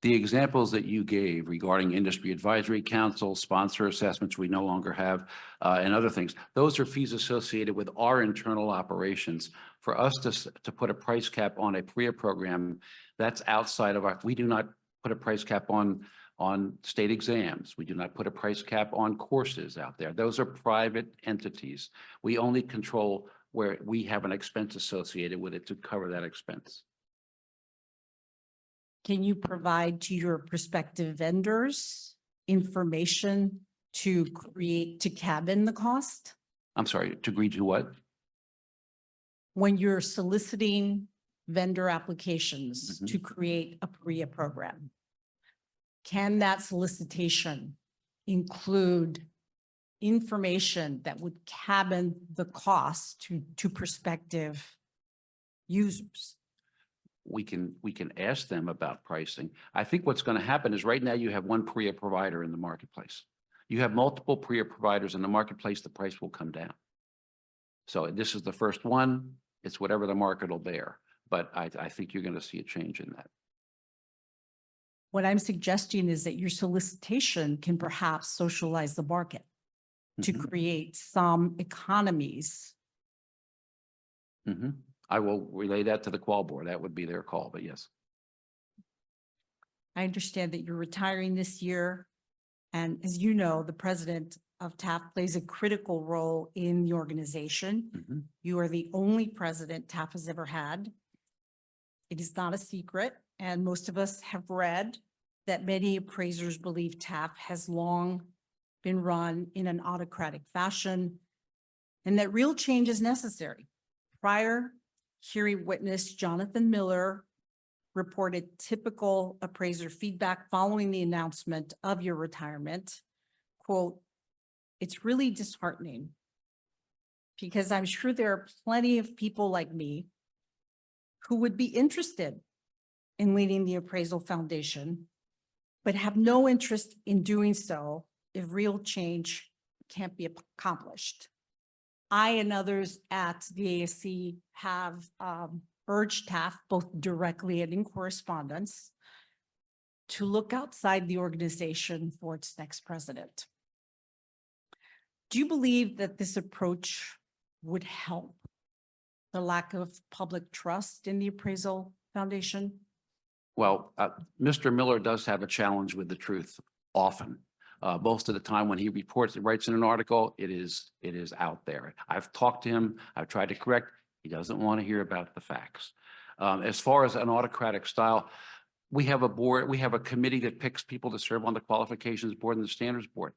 The examples that you gave regarding industry advisory council, sponsor assessments we no longer have, and other things, those are fees associated with our internal operations. For us to put a price cap on a Pria program, that's outside of we do not put a price cap on state exams. We do not put a price cap on courses out there. Those are private entities. We only control where we have an expense associated with it to cover that expense. Can you provide to your prospective vendors information to cabin the cost? I'm sorry, to agree to what? When you're soliciting vendor applications Mhm. to create a Pria program, can that solicitation include information that would cabin the cost to prospective users? We can ask them about pricing. I think what's going to happen is right now you have one Pria provider in the marketplace. You have multiple Pria providers in the marketplace, the price will come down. So this is the first one. It's whatever the market will bear. But I think you're going to see a change in that. What I'm suggesting is that your solicitation can perhaps socialize the market to Mhm. create some economies. Mhm. I will relay that to the qual board. That would be their call, but yes. I understand that you're retiring this year. And as you know, the president of TAF plays a critical role in the organization. Mhm. You are the only president TAF has ever had. It is not a secret, and most of us have read that many appraisers believe TAF has long been run in an autocratic fashion and that real change is necessary. Prior hearing witness Jonathan Miller reported typical appraiser feedback following the announcement of your retirement. Quote, "It's really disheartening because I'm sure there are plenty of people like me who would be interested in leading the Appraisal Foundation, but have no interest in doing so if real change can't be accomplished. I and others at the ASC have urged TAF, both directly and in correspondence, to look outside the organization for its next president. Do you believe that this approach would help the lack of public trust in the Appraisal Foundation? Well, Mr. Miller does have a challenge with the truth often. Most of the time when he writes in an article, it is out there. I've talked to him. I've tried to correct. He doesn't want to hear about the facts. As far as an autocratic style, we have a board, we have a committee that picks people to serve on the qualifications board and the standards board.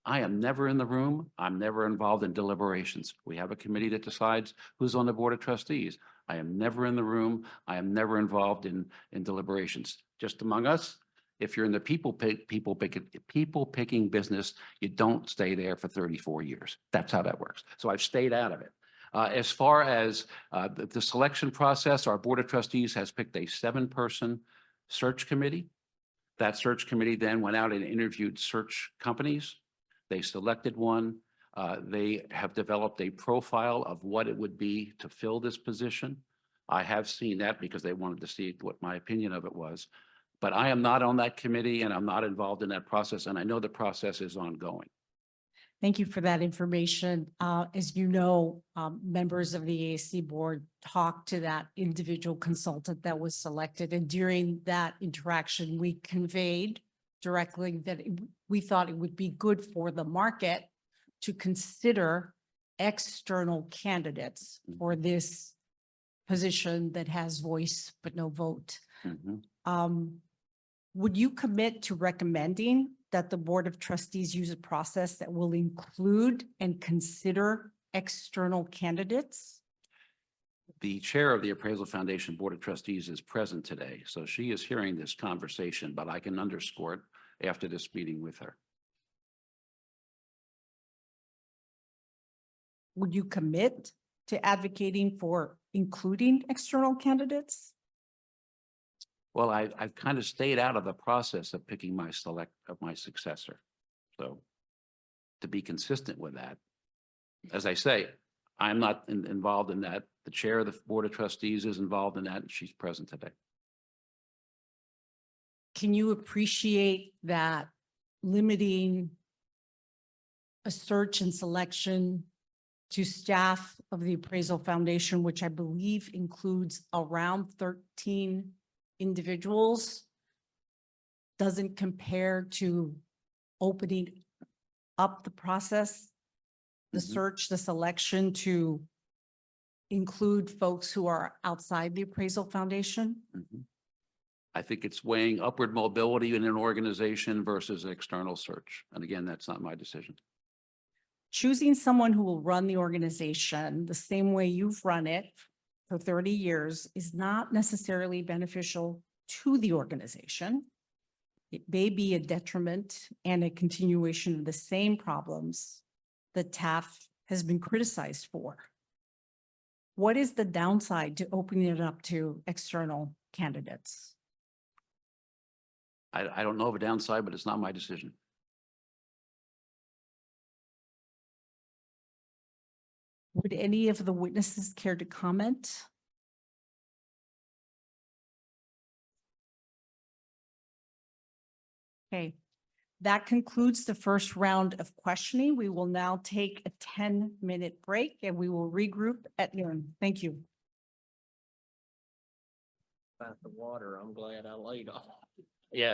I am never in the room. I'm never involved in deliberations. We have a committee that decides who's on the board of trustees. I am never in the room. I am never involved in deliberations. Just among us, if you're in the people picking business, you don't stay there for 34 years. That's how that works. So I've stayed out of it. As far as the selection process, our board of trustees has picked a 7-person search committee. That search committee then went out and interviewed search companies. They selected one. They have developed a profile of what it would be to fill this position. I have seen that because they wanted to see what my opinion of it was. But I am not on that committee and I'm not involved in that process. And I know the process is ongoing. Thank you for that information. As you know, members of the AAC board talked to that individual consultant that was selected. And during that interaction, we conveyed directly that we thought it would be good for the market to consider external candidates for this position that has voice but no vote. Would you commit to recommending that the Board of Trustees use a process that will include and consider external candidates? The chair of the Appraisal Foundation Board of Trustees is present today, so she is hearing this conversation, but I can underscore it after this meeting with her. Would you commit to advocating for including external candidates? Well, I've kind of stayed out of the process of picking my successor. So to be consistent with that, as I say, I'm not involved in that. The chair of the Board of Trustees is involved in that, and she's present today. Can you appreciate that limiting a search and selection to staff of the Appraisal Foundation, which I believe includes around 13 individuals, doesn't compare to opening up the process, the Mhm. search, the selection to include folks who are outside the Appraisal Foundation? Mhm. I think it's weighing upward mobility in an organization versus an external search. And again, that's not my decision. Choosing someone who will run the organization the same way you've run it for 30 years is not necessarily beneficial to the organization. It may be a detriment and a continuation of the same problems that TAF has been criticized for. What is the downside to opening it up to external candidates? I don't know of a downside, but it's not my decision. Would any of the witnesses care to comment? Okay, that concludes the first round of questioning. We will now take a 10-minute break and we will regroup at noon. Thank you. About the water, I'm glad I laid off. Yeah.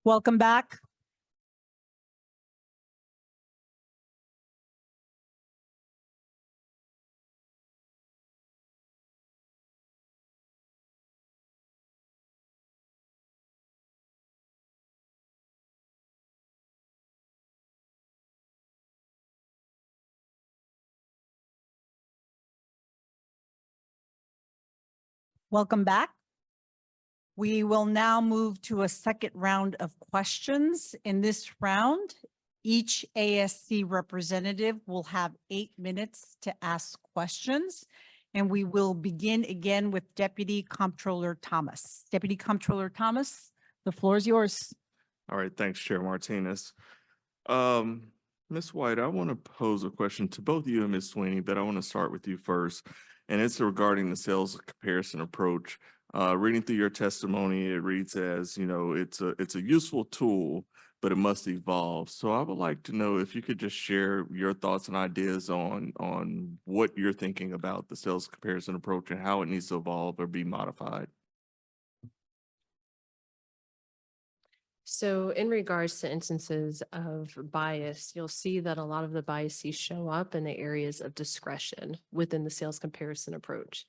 Welcome back. Welcome back. We will now move to a second round of questions. In this round, each ASC representative will have 8 minutes to ask questions. And we will begin again with Deputy Comptroller Thomas. Deputy Comptroller Thomas, the floor is yours. All right, thanks, Chair Martinez. Ms. White, I want to pose a question to both you and Ms. Sweeney, but I want to start with you first. And it's regarding the sales comparison approach. Reading through your testimony, it reads as, you know, it's a useful tool, but it must evolve. So I would like to know if you could just share your thoughts and ideas on what you're thinking about the sales comparison approach and how it needs to evolve or be modified. So in regards to instances of bias, you'll see that a lot of the biases show up in the areas of discretion within the sales comparison approach.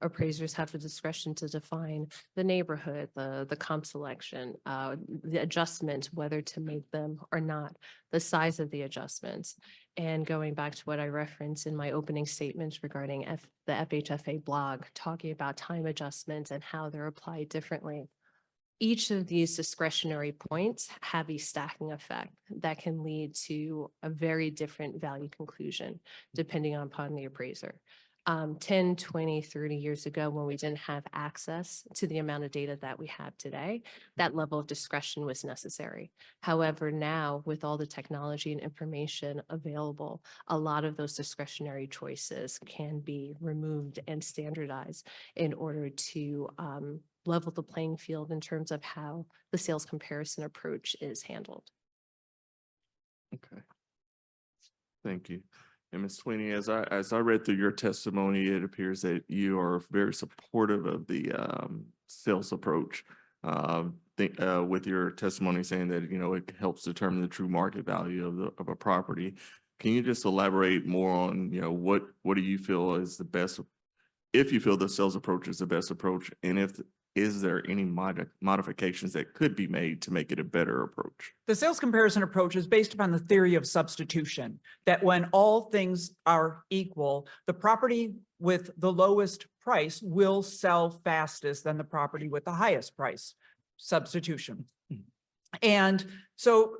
Appraisers have the discretion to define the neighborhood, the comp selection, the adjustment, whether to make them or not, the size of the adjustments. And going back to what I referenced in my opening statements regarding the FHFA blog, talking about time adjustments and how they're applied differently. Each of these discretionary points have a stacking effect that can lead to a very different value conclusion, depending upon the appraiser. 10, 20, 30 years ago, when we didn't have access to the amount of data that we have today, that level of discretion was necessary. However, now with all the technology and information available, a lot of those discretionary choices can be removed and standardized in order to level the playing field in terms of how the sales comparison approach is handled. Okay. Thank you. And Ms. Sweeney, as I read through your testimony, it appears that you are very supportive of the sales approach. With your testimony saying that, you know, it helps determine the true market value of a property. Can you just elaborate more on, you know, what do you feel is the best, if you feel the sales approach is the best approach, and is there any modifications that could be made to make it a better approach? The sales comparison approach is based upon the theory of substitution, that when all things are equal, the property with the lowest price will sell fastest than the property with the highest price. Substitution. And so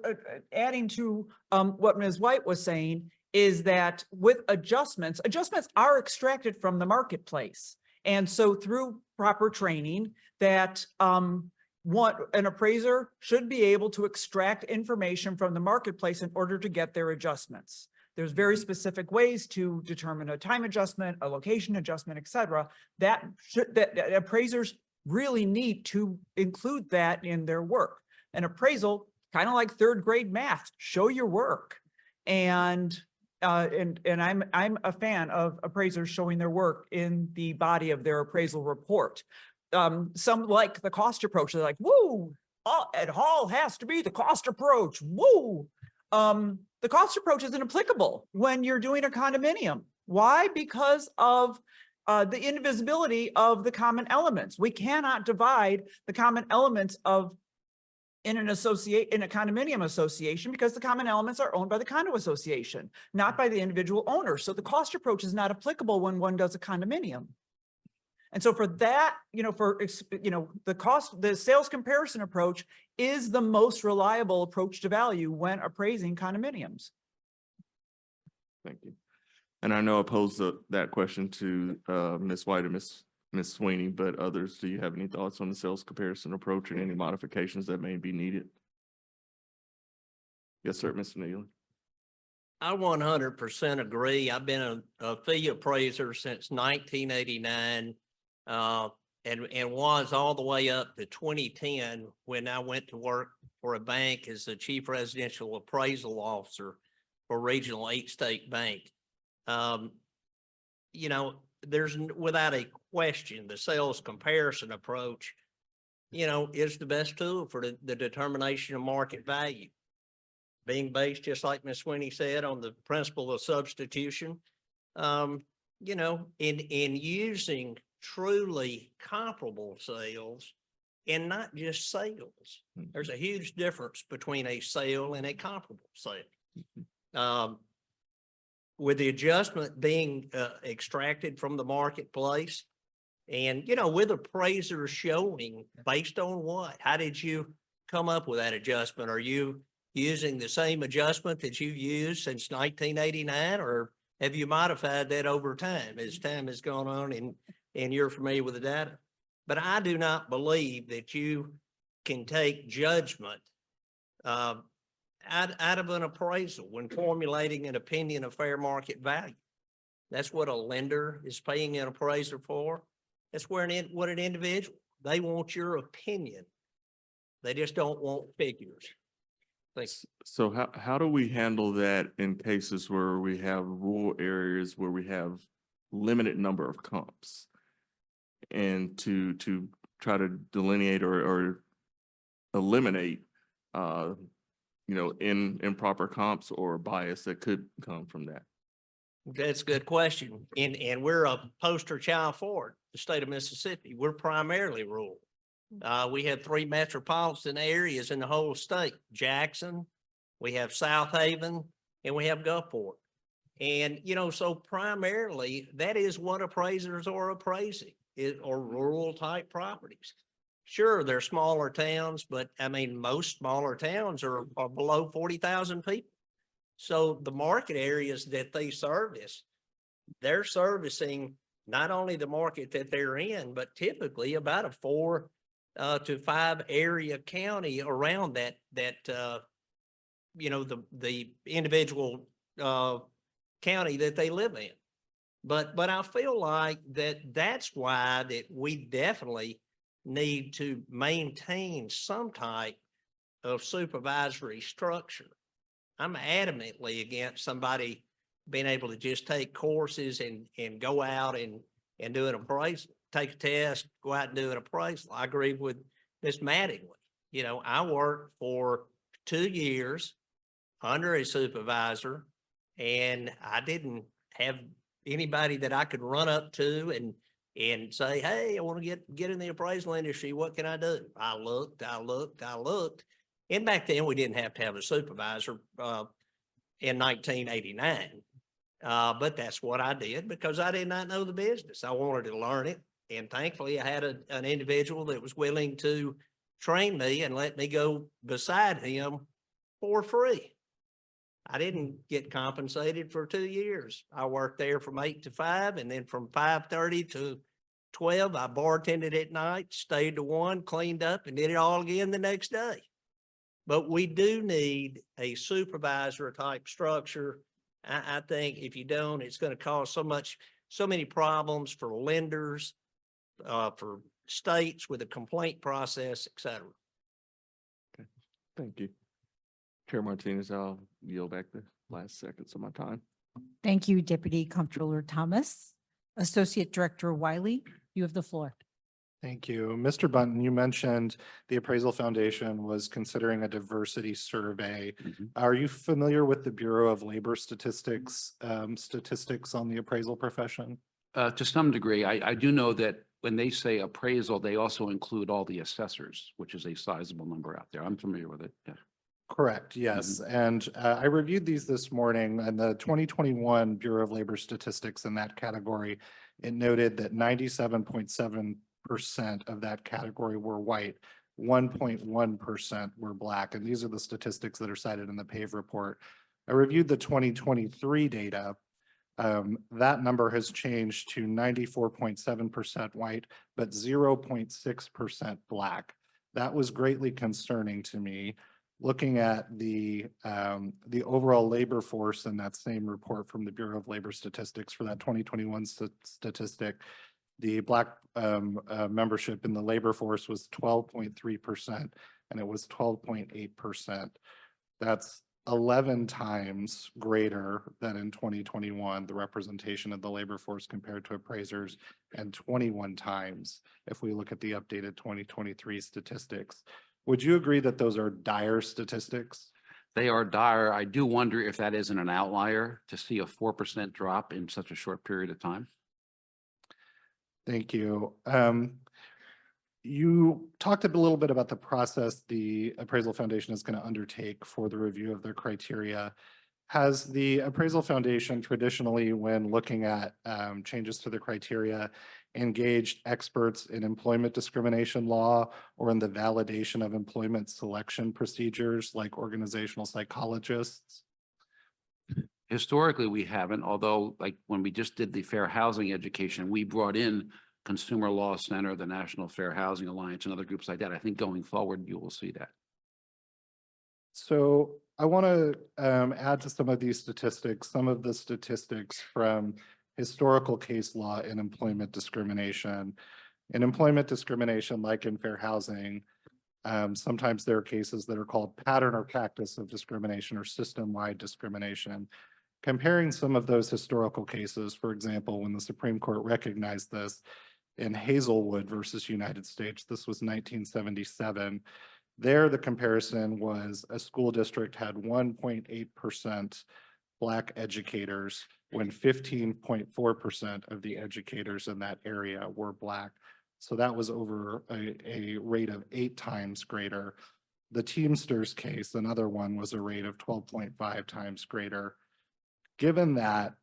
adding to what Ms. White was saying is that with adjustments are extracted from the marketplace. And so through proper training that an appraiser should be able to extract information from the marketplace in order to get their adjustments. There's very specific ways to determine a time adjustment, a location adjustment, et cetera, that appraisers really need to include that in their work. An appraisal, kind of like third grade math, show your work. And I'm a fan of appraisers showing their work in the body of their appraisal report. Some like the cost approach. They're like, woo, it all has to be the cost approach. Woo. The cost approach isn't applicable when you're doing a condominium. Why? Because of the indivisibility of the common elements. We cannot divide the common elements in a condominium association because the common elements are owned by the condo association, not by the individual owner. So the cost approach is not applicable when one does a condominium. And so for that, the sales comparison approach is the most reliable approach to value when appraising condominiums. Thank you. And I know I posed that question to Ms. White and Ms. Sweeney, but others, do you have any thoughts on the sales comparison approach and any modifications that may be needed? Yes, sir, Mr. Neely. I 100% agree. I've been a fee appraiser since 1989 and was all the way up to 2010 when I went to work for a bank as the chief residential appraisal officer for Regional 8-State Bank. There's without a question, the sales comparison approach is the best tool for the determination of market value. Being based, just like Ms. Sweeney said, on the principle of substitution, in using truly comparable sales and not just sales. There's a huge difference between a sale and a comparable sale. With the adjustment being extracted from the marketplace, and, with appraisers showing based on what? How did you come up with that adjustment? Are you using the same adjustment that you've used since 1989, or have you modified that over time as time has gone on and you're familiar with the data? But I do not believe that you can take judgment out of an appraisal when formulating an opinion of fair market value. That's what a lender is paying an appraiser for. That's what an individual, they want your opinion. They just don't want figures. Thanks. So how do we handle that in cases where we have rural areas where we have limited number of comps? And to try to delineate or eliminate, improper comps or bias that could come from that? That's a good question. And we're a poster child for it, the state of Mississippi. We're primarily rural. We have 3 metropolitan areas in the whole state: Jackson, we have South Haven, and we have Gulfport. And, so primarily that is what appraisers are appraising, or rural type properties. Sure, they're smaller towns, but most smaller towns are below 40,000 people. So the market areas that they service, they're servicing not only the market that they're in, but typically about a 4 to 5 area county around that, the individual county that they live in. But I feel like that's why that we definitely need to maintain some type of supervisory structure. I'm adamantly against somebody being able to just take courses and go out and do an appraisal, take a test, go out and do an appraisal. I agree with Ms. Mattingly. I worked for 2 years under a supervisor, and I didn't have anybody that I could run up to and say, hey, I want to get in the appraisal industry. What can I do? I looked. And back then we didn't have to have a supervisor in 1989. But that's what I did because I did not know the business. I wanted to learn it. And thankfully I had an individual that was willing to train me and let me go beside him for free. I didn't get compensated for 2 years. I worked there from 8 to 5, and then from 5:30 to 12, I bartended at night, stayed to 1, cleaned up, and did it all again the next day. But we do need a supervisor type structure. I think if you don't, it's going to cause so many problems for lenders, for states with a complaint process, et cetera. Okay. Thank you. Chair Martinez, I'll yield back the last seconds of my time. Thank you, Deputy Comptroller Thomas. Associate Director Wiley, you have the floor. Thank you. Mr. Bunton, you mentioned the Appraisal Foundation was considering a diversity survey. Are you familiar with the Bureau of Labor Statistics statistics on the appraisal profession? To some degree, I do know that when they say appraisal, they also include all the assessors, which is a sizable number out there. I'm familiar with it. Yeah. Correct, yes. And I reviewed these this morning, and the 2021 Bureau of Labor Statistics in that category, it noted that 97.7% of that category were white, 1.1% were black. And these are the statistics that are cited in the PAVE report. I reviewed the 2023 data. That number has changed to 94.7% white, but 0.6% black. That was greatly concerning to me. Looking at the overall labor force in that same report from the Bureau of Labor Statistics for that 2021 statistic, the black membership in the labor force was 12.3%, and it was 12.8%. That's 11 times greater than in 2021, the representation of the labor force compared to appraisers, and 21 times if we look at the updated 2023 statistics. Would you agree that those are dire statistics? They are dire. I do wonder if that isn't an outlier to see a 4% drop in such a short period of time. Thank you. You talked a little bit about the process the Appraisal Foundation is going to undertake for the review of their criteria. Has the Appraisal Foundation traditionally, when looking at changes to the criteria, engaged experts in employment discrimination law or in the validation of employment selection procedures like organizational psychologists? Historically, we haven't, although like when we just did the fair housing education, we brought in Consumer Law Center, the National Fair Housing Alliance, and other groups like that. I think going forward, you will see that. So I want to add to some of these statistics, some of the statistics from historical case law in employment discrimination. In employment discrimination, like in fair housing, sometimes there are cases that are called pattern or practice of discrimination or system-wide discrimination. Comparing some of those historical cases, for example, when the Supreme Court recognized this in Hazelwood versus United States, this was 1977. There, the comparison was a school district had 1.8% Black educators when 15.4% of the educators in that area were Black. So that was over a rate of 8 times greater. The Teamsters case, another one, was a rate of 12.5 times greater. Given that,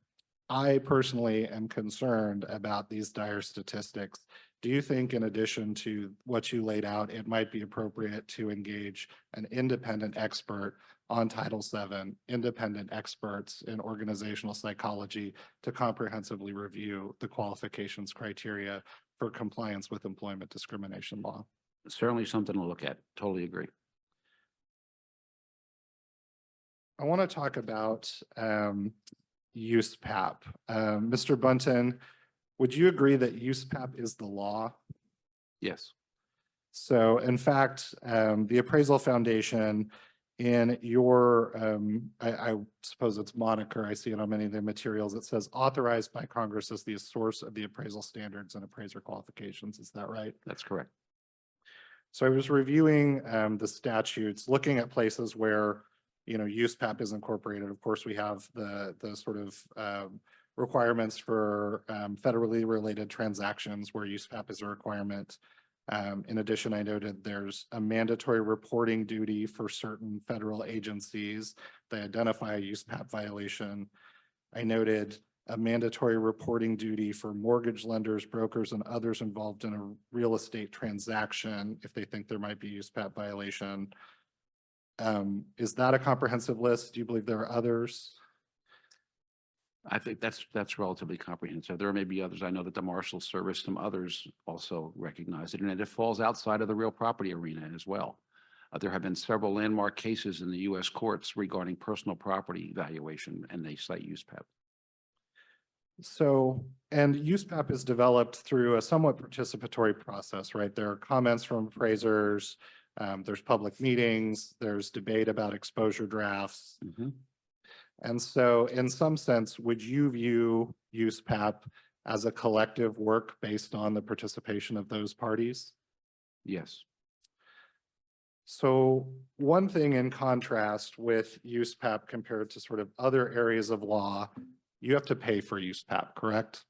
I personally am concerned about these dire statistics. Do you think, in addition to what you laid out, it might be appropriate to engage an independent expert on Title VII, independent experts in organizational psychology to comprehensively review the qualifications criteria for compliance with employment discrimination law? Certainly something to look at. Totally agree. I want to talk about USPAP. Mr. Bunton, would you agree that USPAP is the law? Yes. So in fact, the Appraisal Foundation, in your, I suppose it's moniker, I see it on many of the materials, it says authorized by Congress as the source of the appraisal standards and appraiser qualifications. Is that right? That's correct. So I was reviewing the statutes, looking at places where, USPAP is incorporated. Of course, we have the sort of requirements for federally related transactions where USPAP is a requirement. In addition, I noted there's a mandatory reporting duty for certain federal agencies that identify a USPAP violation. I noted a mandatory reporting duty for mortgage lenders, brokers, and others involved in a real estate transaction if they think there might be a USPAP violation. Is that a comprehensive list? Do you believe there are others? I think that's relatively comprehensive. There may be others. I know that the Marshal Service, some others also recognize it, and it falls outside of the real property arena as well. There have been several landmark cases in the U.S. courts regarding personal property valuation, and they cite USPAP. So, and USPAP is developed through a somewhat participatory process, right? There are comments from appraisers, there's public meetings, there's debate about exposure drafts. Mm-hmm. And so in some sense, would you view USPAP as a collective work based on the participation of those parties? Yes. So one thing in contrast with USPAP compared to sort of other areas of law, you have to pay for USPAP, correct?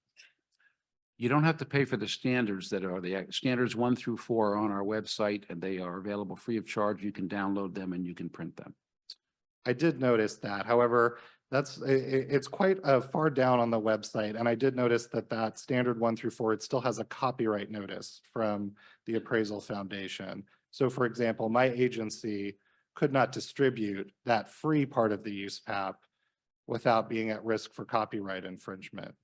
You don't have to pay for the standards that are the standards 1 through 4 are on our website, and they are available free of charge. You can download them and you can print them. I did notice that. However, it's quite far down on the website. And I did notice that standard 1 through 4, it still has a copyright notice from the Appraisal Foundation. So for example, my agency could not distribute that free part of the USPAP without being at risk for copyright infringement.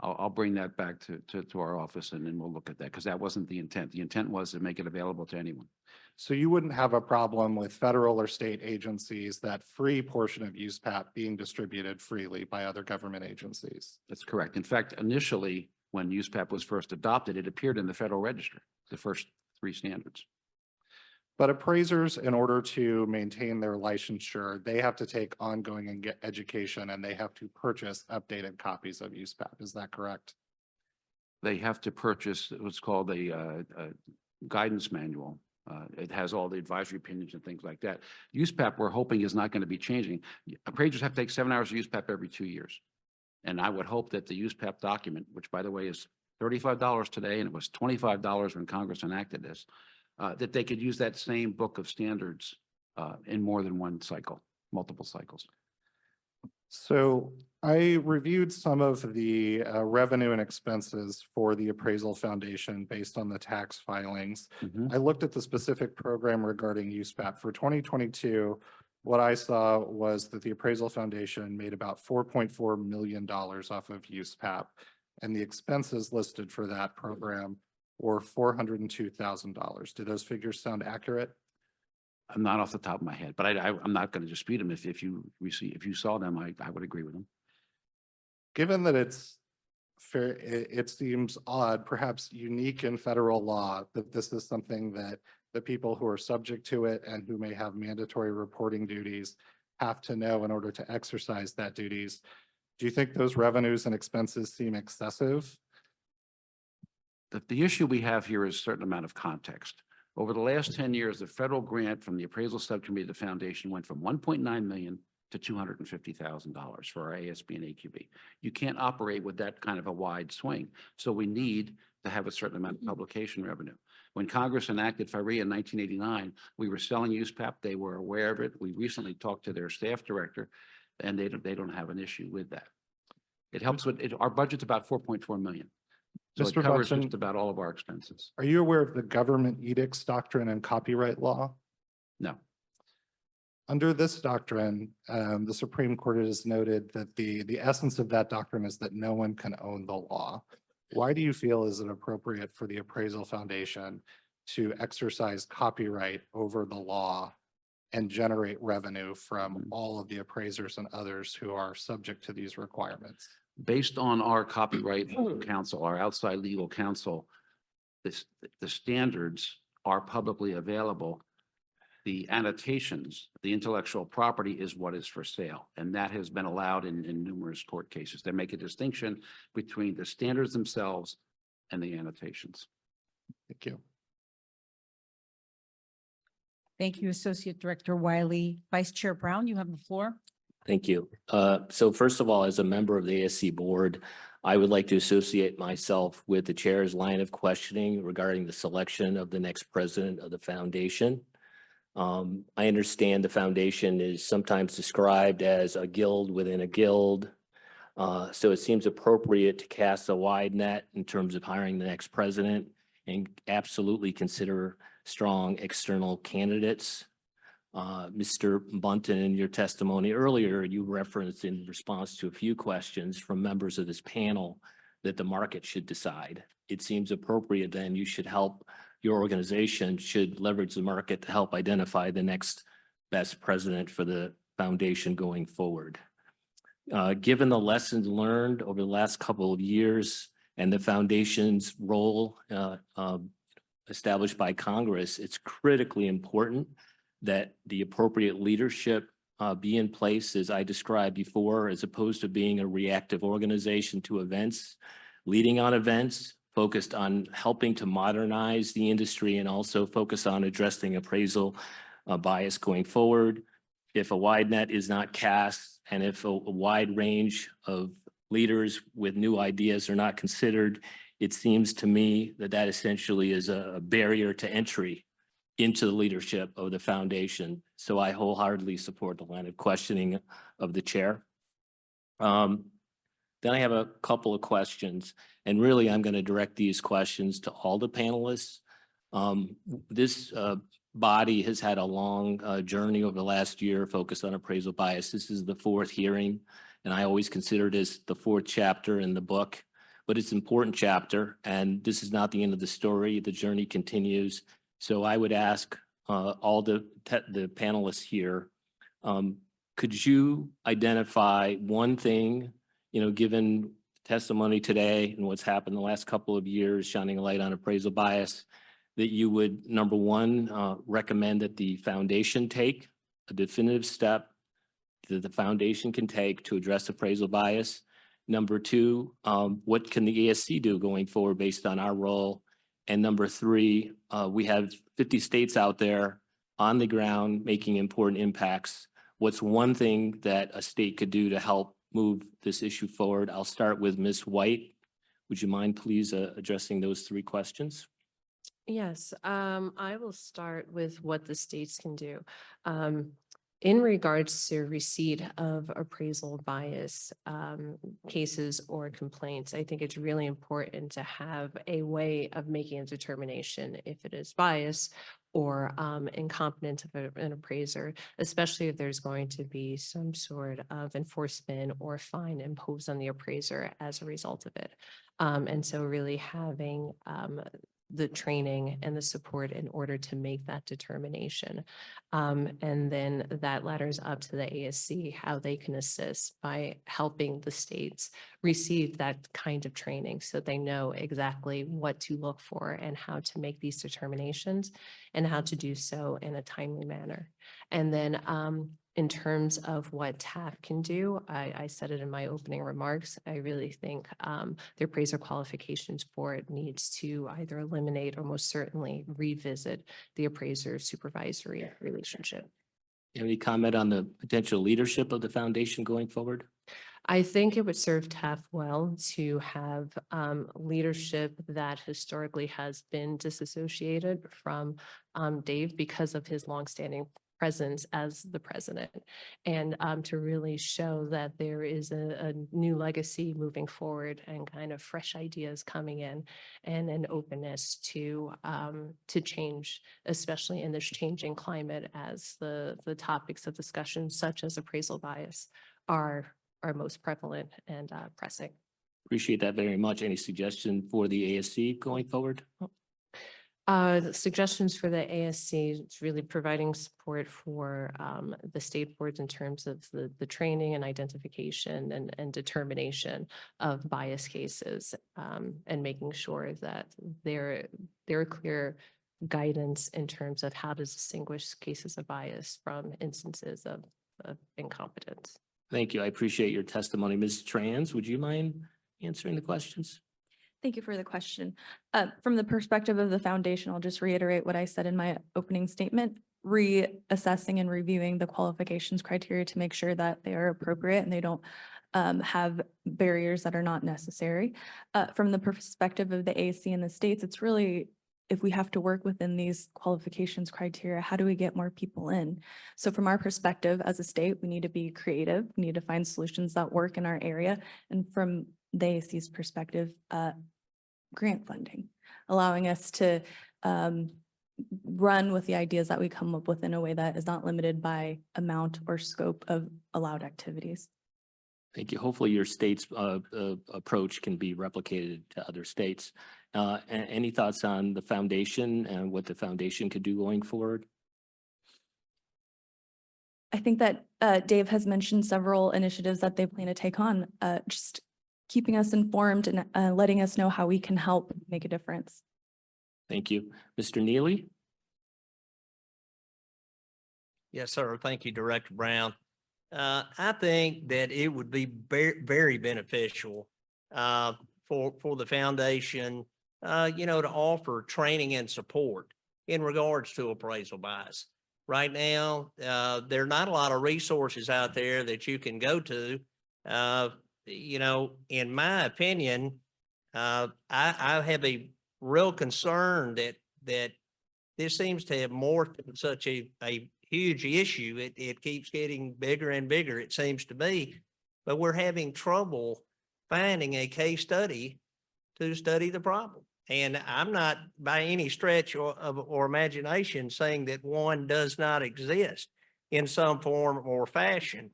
I'll bring that back to our office, and then we'll look at that, because that wasn't the intent. The intent was to make it available to anyone. So you wouldn't have a problem with federal or state agencies, that free portion of USPAP being distributed freely by other government agencies? That's correct. In fact, initially, when USPAP was first adopted, it appeared in the Federal Register, the first 3 standards. But appraisers, in order to maintain their licensure, they have to take ongoing and get education, and they have to purchase updated copies of USPAP. Is that correct? They have to purchase what's called a guidance manual. It has all the advisory opinions and things like that. USPAP, we're hoping, is not going to be changing. Appraisers have to take 7 hours of USPAP every 2 years. And I would hope that the USPAP document, which by the way is $35 today, and it was $25 when Congress enacted this, that they could use that same book of standards in more than one cycle, multiple cycles. So I reviewed some of the revenue and expenses for the Appraisal Foundation based on the tax filings. Mhm. I looked at the specific program regarding USPAP. For 2022, what I saw was that the Appraisal Foundation made about $4.4 million off of USPAP, and the expenses listed for that program were $402,000. Do those figures sound accurate? I'm not off the top of my head, but I'm not going to dispute them. If you saw them, I would agree with them. Given that it's fair, it seems odd, perhaps unique in federal law, that this is something that the people who are subject to it and who may have mandatory reporting duties have to know in order to exercise that duties. Do you think those revenues and expenses seem excessive? The issue we have here is a certain amount of context. Over the last 10 years, the federal grant from the Appraisal Subcommittee of the Foundation went from $1.9 million to $250,000 for our ASB and AQB. You can't operate with that kind of a wide swing. So we need to have a certain amount of publication revenue. When Congress enacted FIREA in 1989, we were selling USPAP. They were aware of it. We recently talked to their staff director, and they don't have an issue with that. It helps with it. Our budget's about $4.4 million. So it Mr. covers Bunton, just about all of our expenses. are you aware of the government edicts doctrine and copyright law? No. Under this doctrine, the Supreme Court has noted that the essence of that doctrine is that no one can own the law. Why do you feel is it appropriate for the Appraisal Foundation to exercise copyright over the law and generate revenue from all of the appraisers and others who are subject to these requirements? Based on our copyright counsel, our outside legal counsel, the standards are publicly available. The annotations, the intellectual property is what is for sale, and that has been allowed in numerous court cases. They make a distinction between the standards themselves and the annotations. Thank you. Thank you, Associate Director Wiley. Vice Chair Brown, you have the floor. Thank you. So first of all, as a member of the ASC board, I would like to associate myself with the chair's line of questioning regarding the selection of the next president of the foundation. I understand the foundation is sometimes described as a guild within a guild. So it seems appropriate to cast a wide net in terms of hiring the next president and absolutely consider strong external candidates. Mr. Bunton, in your testimony earlier, you referenced in response to a few questions from members of this panel that the market should decide. It seems appropriate then you should help, your organization should leverage the market to help identify the next best president for the foundation going forward. Given the lessons learned over the last couple of years and the foundation's role established by Congress, it's critically important that the appropriate leadership be in place, as I described before, as opposed to being a reactive organization to events, leading on events, focused on helping to modernize the industry and also focus on addressing appraisal bias going forward. If a wide net is not cast and if a wide range of leaders with new ideas are not considered, it seems to me that that essentially is a barrier to entry into the leadership of the foundation. So I wholeheartedly support the line of questioning of the chair. Then I have a couple of questions, and really I'm going to direct these questions to all the panelists. This body has had a long journey over the last year focused on appraisal bias. This is the fourth hearing, and I always consider it as the fourth chapter in the book, but it's an important chapter, and this is not the end of the story. The journey continues. So I would ask all the panelists here, could you identify one thing, given testimony today and what's happened the last couple of years, shining a light on appraisal bias, that you would, number one, recommend that the foundation take a definitive step that the foundation can take to address appraisal bias. Number two, what can the ASC do going forward based on our role? And number three, we have 50 states out there on the ground making important impacts. What's one thing that a state could do to help move this issue forward? I'll start with Ms. White. Would you mind please addressing those three questions? Yes, I will start with what the states can do. In regards to receipt of appraisal bias cases or complaints, I think it's really important to have a way of making a determination if it is bias or incompetent of an appraiser, especially if there's going to be some sort of enforcement or fine imposed on the appraiser as a result of it. And so really having the training and the support in order to make that determination. And then that ladders up to the ASC, how they can assist by helping the states receive that kind of training so they know exactly what to look for and how to make these determinations and how to do so in a timely manner. And then in terms of what TAF can do, I said it in my opening remarks, I really think the Appraiser Qualifications Board needs to either eliminate or most certainly revisit the appraiser supervisory relationship. Any comment on the potential leadership of the foundation going forward? I think it would serve TAF well to have leadership that historically has been disassociated from Dave because of his longstanding presence as the president, and to really show that there is a new legacy moving forward and kind of fresh ideas coming in and an openness to change, especially in this changing climate as the topics of discussion such as appraisal bias are most prevalent and pressing. Appreciate that very much. Any suggestion for the ASC going forward? The suggestions for the ASC is really providing support for the state boards in terms of the training and identification and determination of bias cases, and making sure that there are clear guidance in terms of how to distinguish cases of bias from instances of incompetence. Thank you. I appreciate your testimony. Ms. Trans, would you mind answering the questions? Thank you for the question. From the perspective of the foundation, I'll just reiterate what I said in my opening statement, reassessing and reviewing the qualifications criteria to make sure that they are appropriate and they don't have barriers that are not necessary. From the perspective of the AAC in the states, it's really, if we have to work within these qualifications criteria, how do we get more people in? So from our perspective as a state, we need to be creative. We need to find solutions that work in our area. And from the AAC's perspective, grant funding, allowing us to run with the ideas that we come up with in a way that is not limited by amount or scope of allowed activities. Thank you. Hopefully your state's approach can be replicated to other states. Any thoughts on the foundation and what the foundation could do going forward? I think that Dave has mentioned several initiatives that they plan to take on, just keeping us informed and letting us know how we can help make a difference. Thank you. Mr. Neely? Yes, sir. Thank you, Director Brown. I think that it would be very beneficial for the foundation, to offer training and support in regards to appraisal bias. Right now, there are not a lot of resources out there that you can go to. In my opinion, I have a real concern that this seems to have morphed into such a huge issue. It keeps getting bigger and bigger, it seems to be, but we're having trouble finding a case study to study the problem. And I'm not by any stretch or imagination saying that one does not exist in some form or fashion,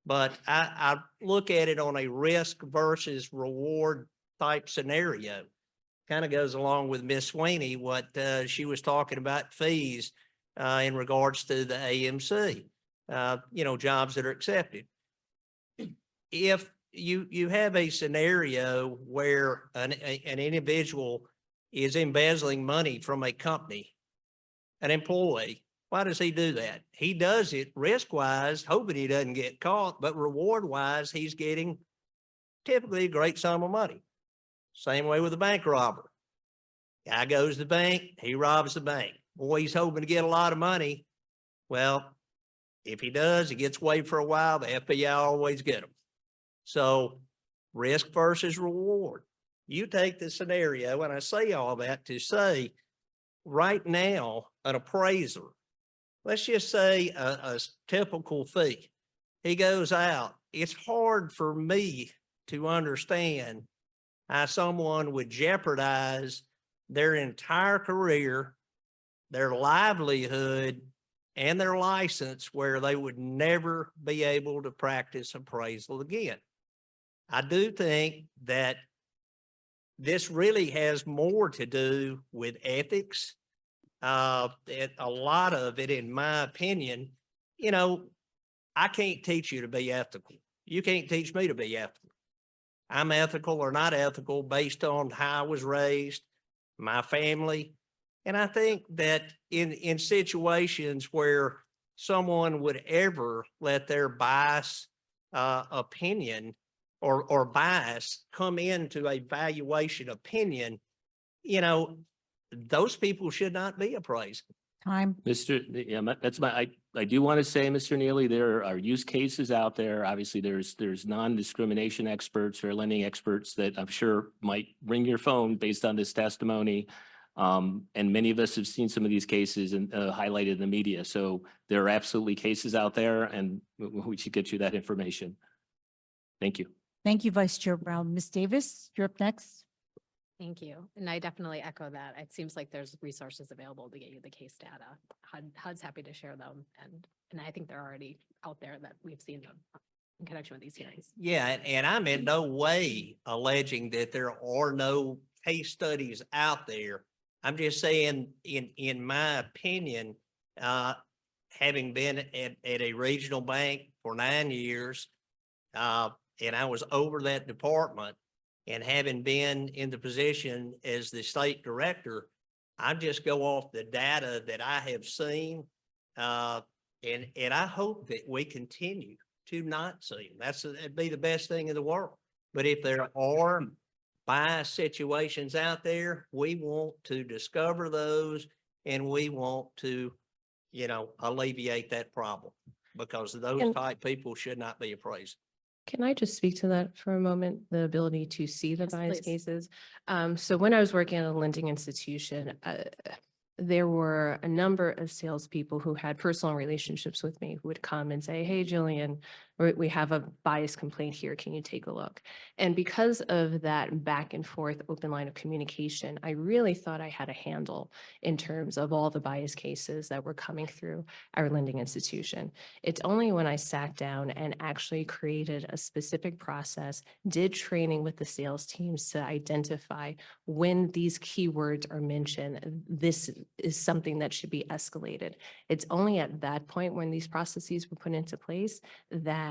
but I look at it on a risk versus reward type scenario. Kind of goes along with Ms. Sweeney, what she was talking about fees in regards to the AMC, jobs that are accepted. If you have a scenario where an individual is embezzling money from a company, an employee, why does he do that? He does it risk-wise, hoping he doesn't get caught, but reward-wise, he's getting typically a great sum of money. Same way with a bank robber. Guy goes to the bank, he robs the bank. Boy, he's hoping to get a lot of money. Well, if he does, he gets away for a while, the FBI always get him. So risk versus reward. You take the scenario, and I say all that to say, right now, an appraiser, let's just say a typical fee. He goes out. It's hard for me to understand how someone would jeopardize their entire career, their livelihood, and their license where they would never be able to practice appraisal again. I do think that this really has more to do with ethics. A lot of it, in my opinion, you know, I can't teach you to be ethical. You can't teach me to be ethical. I'm ethical or not ethical based on how I was raised, my family. And I think that in situations where someone would ever let their bias opinion or bias come into a valuation opinion, you know, those people should not be appraised. Time. I do want to say, Mr. Neely, there are use cases out there. Obviously, there's non-discrimination experts or lending experts that I'm sure might ring your phone based on this testimony. And many of us have seen some of these cases and highlighted in the media. So there are absolutely cases out there, and we should get you that information. Thank you. Thank you, Vice Chair Brown. Ms. Davis, you're up next. Thank you. And I definitely echo that. It seems like there's resources available to get you the case data. HUD's happy to share them. And I think they're already out there that we've seen them in connection with these hearings. Yeah, and I'm in no way alleging that there are no case studies out there. I'm just saying, in my opinion, having been at a regional bank for 9 years, and I was over that department, and having been in the position as the state director, I just go off the data that I have seen. And I hope that we continue to not see them. That'd be the best thing in the world. But if there are bias situations out there, we want to discover those, and we want to, you know, alleviate that problem, because those type people should not be appraised. Can I just speak to that for a moment, the ability to see the Yes, bias please. cases? So when I was working at a lending institution, there were a number of salespeople who had personal relationships with me who would come and say, "Hey, Jillian, we have a bias complaint here. Can you take a look?" And because of that back and forth open line of communication, I really thought I had a handle in terms of all the bias cases that were coming through our lending institution. It's only when I sat down and actually created a specific process, did training with the sales teams to identify when these keywords are mentioned, this is something that should be escalated. It's only at that point, when these processes were put into place, that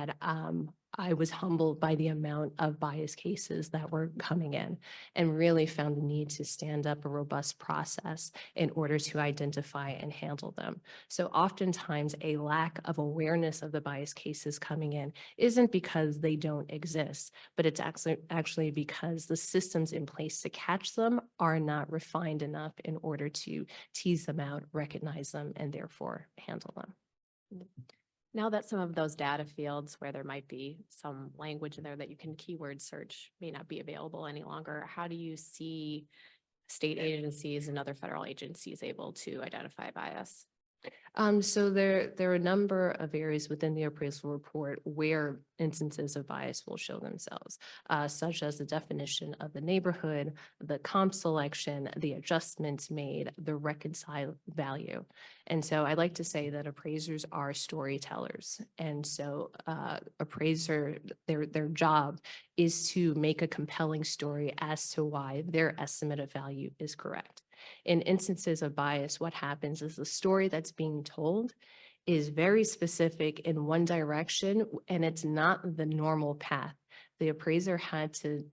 I was humbled by the amount of bias cases that were coming in, and really found the need to stand up a robust process in order to identify and handle them. So oftentimes a lack of awareness of the bias cases coming in isn't because they don't exist, but it's actually because the systems in place to catch them are not refined enough in order to tease them out, recognize them, and therefore handle them. Now that some of those data fields where there might be some language in there that you can keyword search may not be available any longer, how do you see state agencies and other federal agencies able to identify bias? So there are a number of areas within the appraisal report where instances of bias will show themselves, such as the definition of the neighborhood, the comp selection, the adjustments made, the reconciled value. And so I like to say that appraisers are storytellers. And so appraiser, their job is to make a compelling story as to why their estimate of value is correct. In instances of bias, what happens is the story that's being told is very specific in one direction, and it's not the normal path. the appraiser had to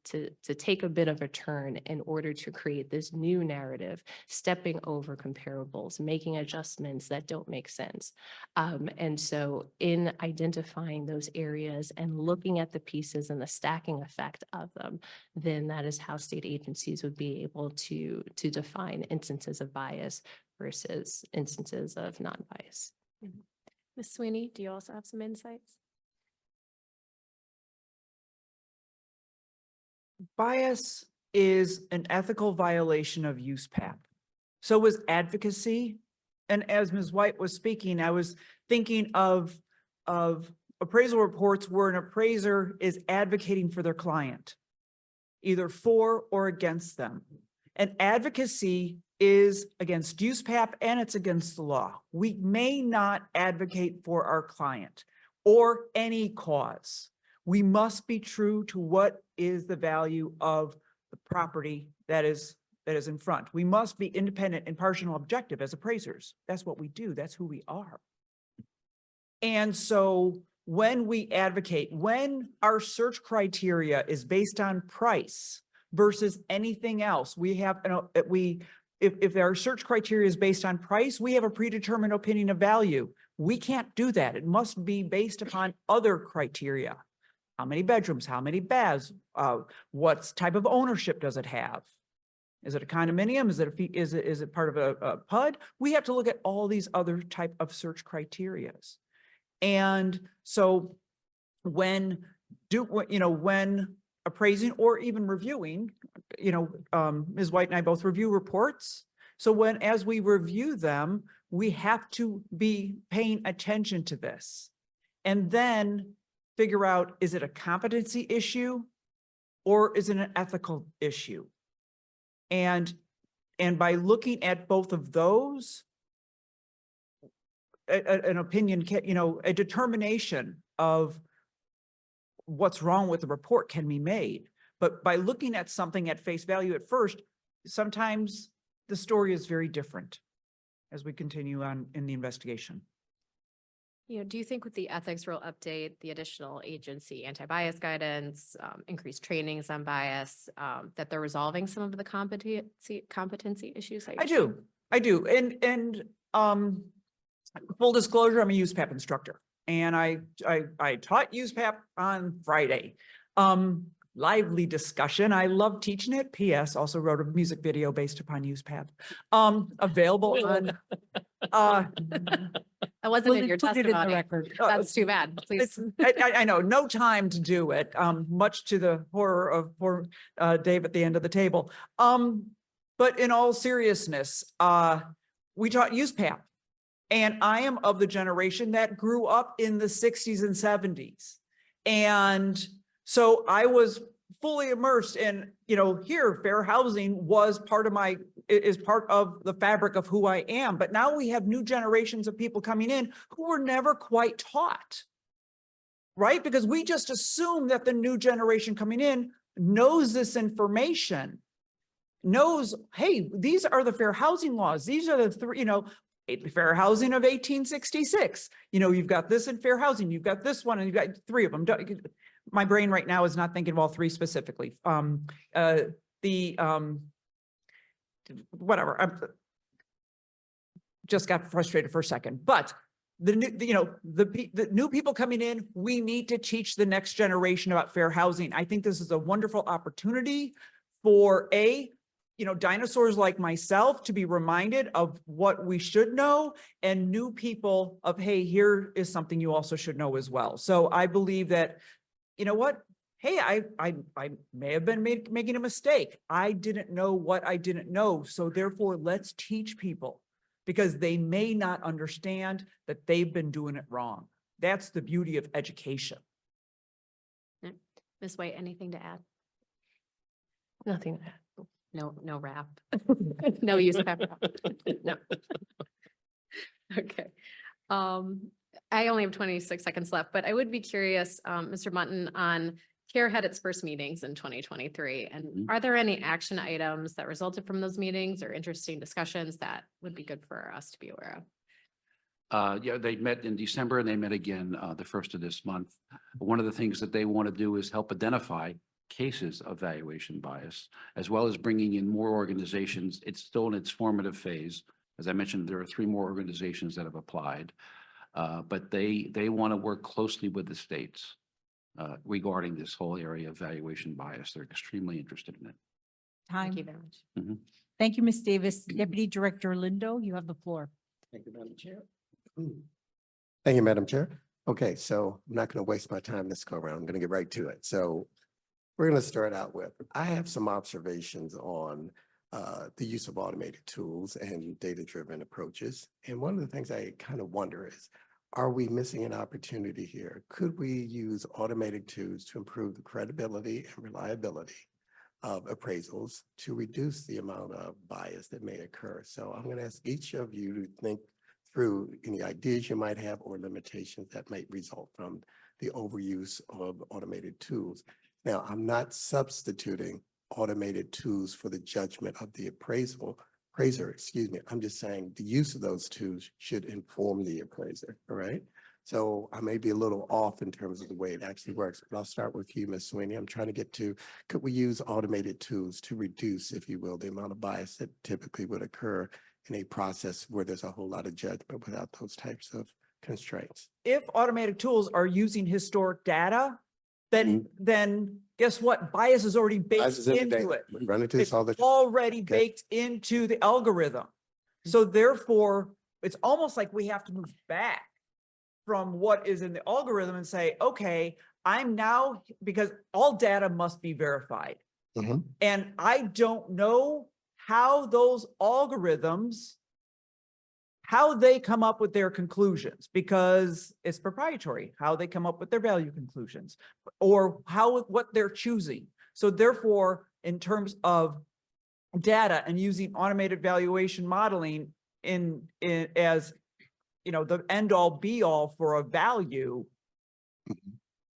take a bit of a turn in order to create this new narrative, stepping over comparables, making adjustments that don't make sense. And so in identifying those areas and looking at the pieces and the stacking effect of them, then that is how state agencies would be able to define instances of bias versus instances of non-bias. Ms. Sweeney, do you also have some insights? Bias is an ethical violation of USPAP. So is advocacy. And as Ms. White was speaking, I was thinking of appraisal reports where an appraiser is advocating for their client, either for or against them. And advocacy is against USPAP and it's against the law. We may not advocate for our client or any cause. We must be true to what is the value of the property that is in front. We must be independent, impartial, and objective as appraisers. That's what we do. That's who we are. And so when we advocate, when our search criteria is based on price versus anything else, we have, if our search criteria is based on price, we have a predetermined opinion of value. We can't do that. It must be based upon other criteria. How many bedrooms, how many baths, what type of ownership does it have? Is it a condominium? Is it part of a PUD? We have to look at all these other type of search criterias. And so when appraising or even reviewing, Ms. White and I both review reports. So as we review them, we have to be paying attention to this and then figure out, is it a competency issue or is it an ethical issue? And by looking at both of those, an opinion can, a determination of what's wrong with the report can be made. But by looking at something at face value at first, sometimes the story is very different as we continue on in the investigation. Do you think with the ethics rule update, the additional agency anti-bias guidance, increased trainings on bias, that they're resolving some of the competency issues? I do. And full disclosure, I'm a USPAP instructor and I taught USPAP on Friday. Lively discussion. I love teaching it. PS also wrote a music video based upon USPAP. Available on That wasn't in your testimony. That's too bad. Please. I know, no time to do it, much to the horror of poor Dave at the end of the table. But in all seriousness, we taught USPAP. And I am of the generation that grew up in the 60s and 70s. And so I was fully immersed in, here, fair housing was is part of the fabric of who I am. But now we have new generations of people coming in who were never quite taught, right? Because we just assume that the new generation coming in knows this information, knows, hey, these are the fair housing laws. These are the three, fair housing of 1866. You've got this in fair housing, you've got this one, and you've got three of them. My brain right now is not thinking of all three specifically. Whatever. I just got frustrated for a second. But the new people coming in, we need to teach the next generation about fair housing. I think this is a wonderful opportunity for dinosaurs like myself to be reminded of what we should know, and new people of, hey, here is something you also should know as well. So I believe that, hey, I may have been making a mistake. I didn't know what I didn't know. So therefore, let's teach people, because they may not understand that they've been doing it wrong. That's the beauty of education. Ms. White, anything to add? Nothing to add. No wrap. No use pep. No. Okay. I only have 26 seconds left, but I would be curious, Mr. Mutton, on CARE had its first meetings in 2023. And are there any action items that resulted from those meetings or interesting discussions that would be good for us to be aware of? Yeah, they met in December and they met again the first of this month. One of the things that they want to do is help identify cases of valuation bias, as well as bringing in more organizations. It's still in its formative phase. As I mentioned, there are 3 more organizations that have applied. But they want to work closely with the states regarding this whole area of valuation bias. They're extremely interested in it. Thank you Time. very much. Mhm. Thank you, Ms. Davis. Deputy Director Lindo, you have the floor. Thank you, Madam Chair. Thank you, Madam Chair. Okay, so I'm not going to waste my time this go around. I'm going to get right to it. So we're going to start out with, I have some observations on the use of automated tools and data-driven approaches. And one of the things I kind of wonder is, are we missing an opportunity here? Could we use automated tools to improve the credibility and reliability of appraisals to reduce the amount of bias that may occur? So I'm going to ask each of you to think through any ideas you might have or limitations that might result from the overuse of automated tools. Now, I'm not substituting automated tools for the judgment of the appraiser, excuse me. I'm just saying the use of those tools should inform the appraiser, all right? So I may be a little off in terms of the way it actually works, but I'll start with you, Ms. Sweeney. I'm trying to get to, could we use automated tools to reduce, if you will, the amount of bias that typically would occur in a process where there's a whole lot of judgment without those types of constraints? If automated tools are using historic data, then guess what? Bias is already baked Bias is in the into data. it. We run into this It's all the time. already Okay. baked into the algorithm. So therefore, it's almost like we have to move back from what is in the algorithm and say, okay, I'm now, because all data must be verified. Mhm. And I don't know how those algorithms, how they come up with their conclusions, because it's proprietary, how they come up with their value conclusions, or what they're choosing. So therefore, in terms of data and using automated valuation modeling as, the end all be all for a value,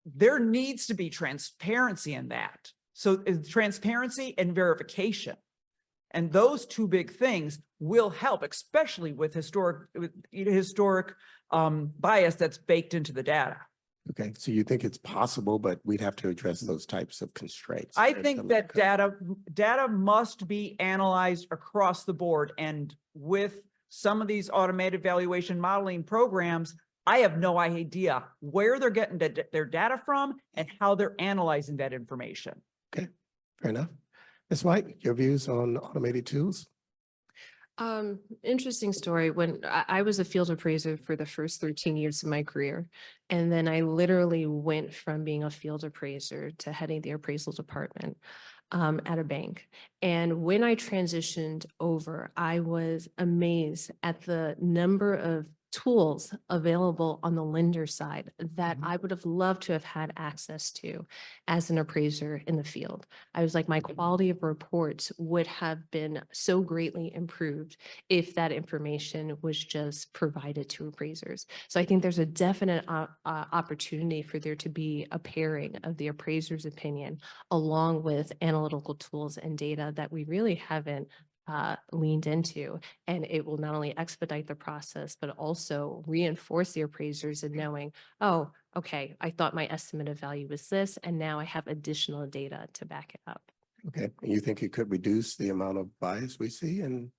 there needs to be transparency in that. So it's transparency and verification. And those 2 big things will help, especially with historic bias that's baked into the data. Okay, so you think it's possible, but we'd have to address those types of constraints. I think that data must be analyzed across the board. And with some of these automated valuation modeling programs, I have no idea where they're getting their data from and how they're analyzing that information. Okay, fair enough. Ms. White, your views on automated tools? Interesting story. When I was a field appraiser for the first 13 years of my career, and then I literally went from being a field appraiser to heading the appraisal department at a bank. And when I transitioned over, I was amazed at the number of tools available on the lender side that I would have loved to have had access to as an appraiser in the field. I was like, my quality of reports would have been so greatly improved if that information was just provided to appraisers. So I think there's a definite opportunity for there to be a pairing of the appraiser's opinion along with analytical tools and data that we really haven't leaned into. And it will not only expedite the process, but also reinforce the appraisers in knowing, oh, okay, I thought my estimate of value was this, and now I have additional data to back it up. Okay, and you think it could reduce the amount of bias we see in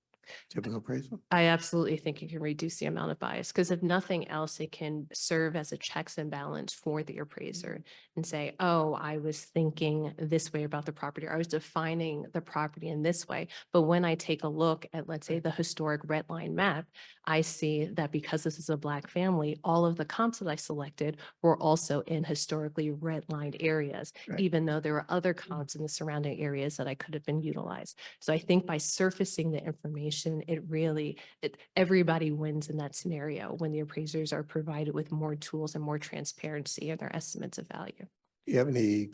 typical appraisal? I absolutely think it can reduce the amount of bias, because if nothing else, it can serve as a checks and balance for the appraiser and say, oh, I was thinking this way about the property, or I was defining the property in this way. But when I take a look at, let's say, the historic red line map, I see that because this is a Black family, all of the comps that I selected were also in historically redlined areas, Right. even though there were other comps in the surrounding areas that I could have been utilized. So I think by surfacing the information, everybody wins in that scenario when the appraisers are provided with more tools and more transparency in their estimates of value. Do you have any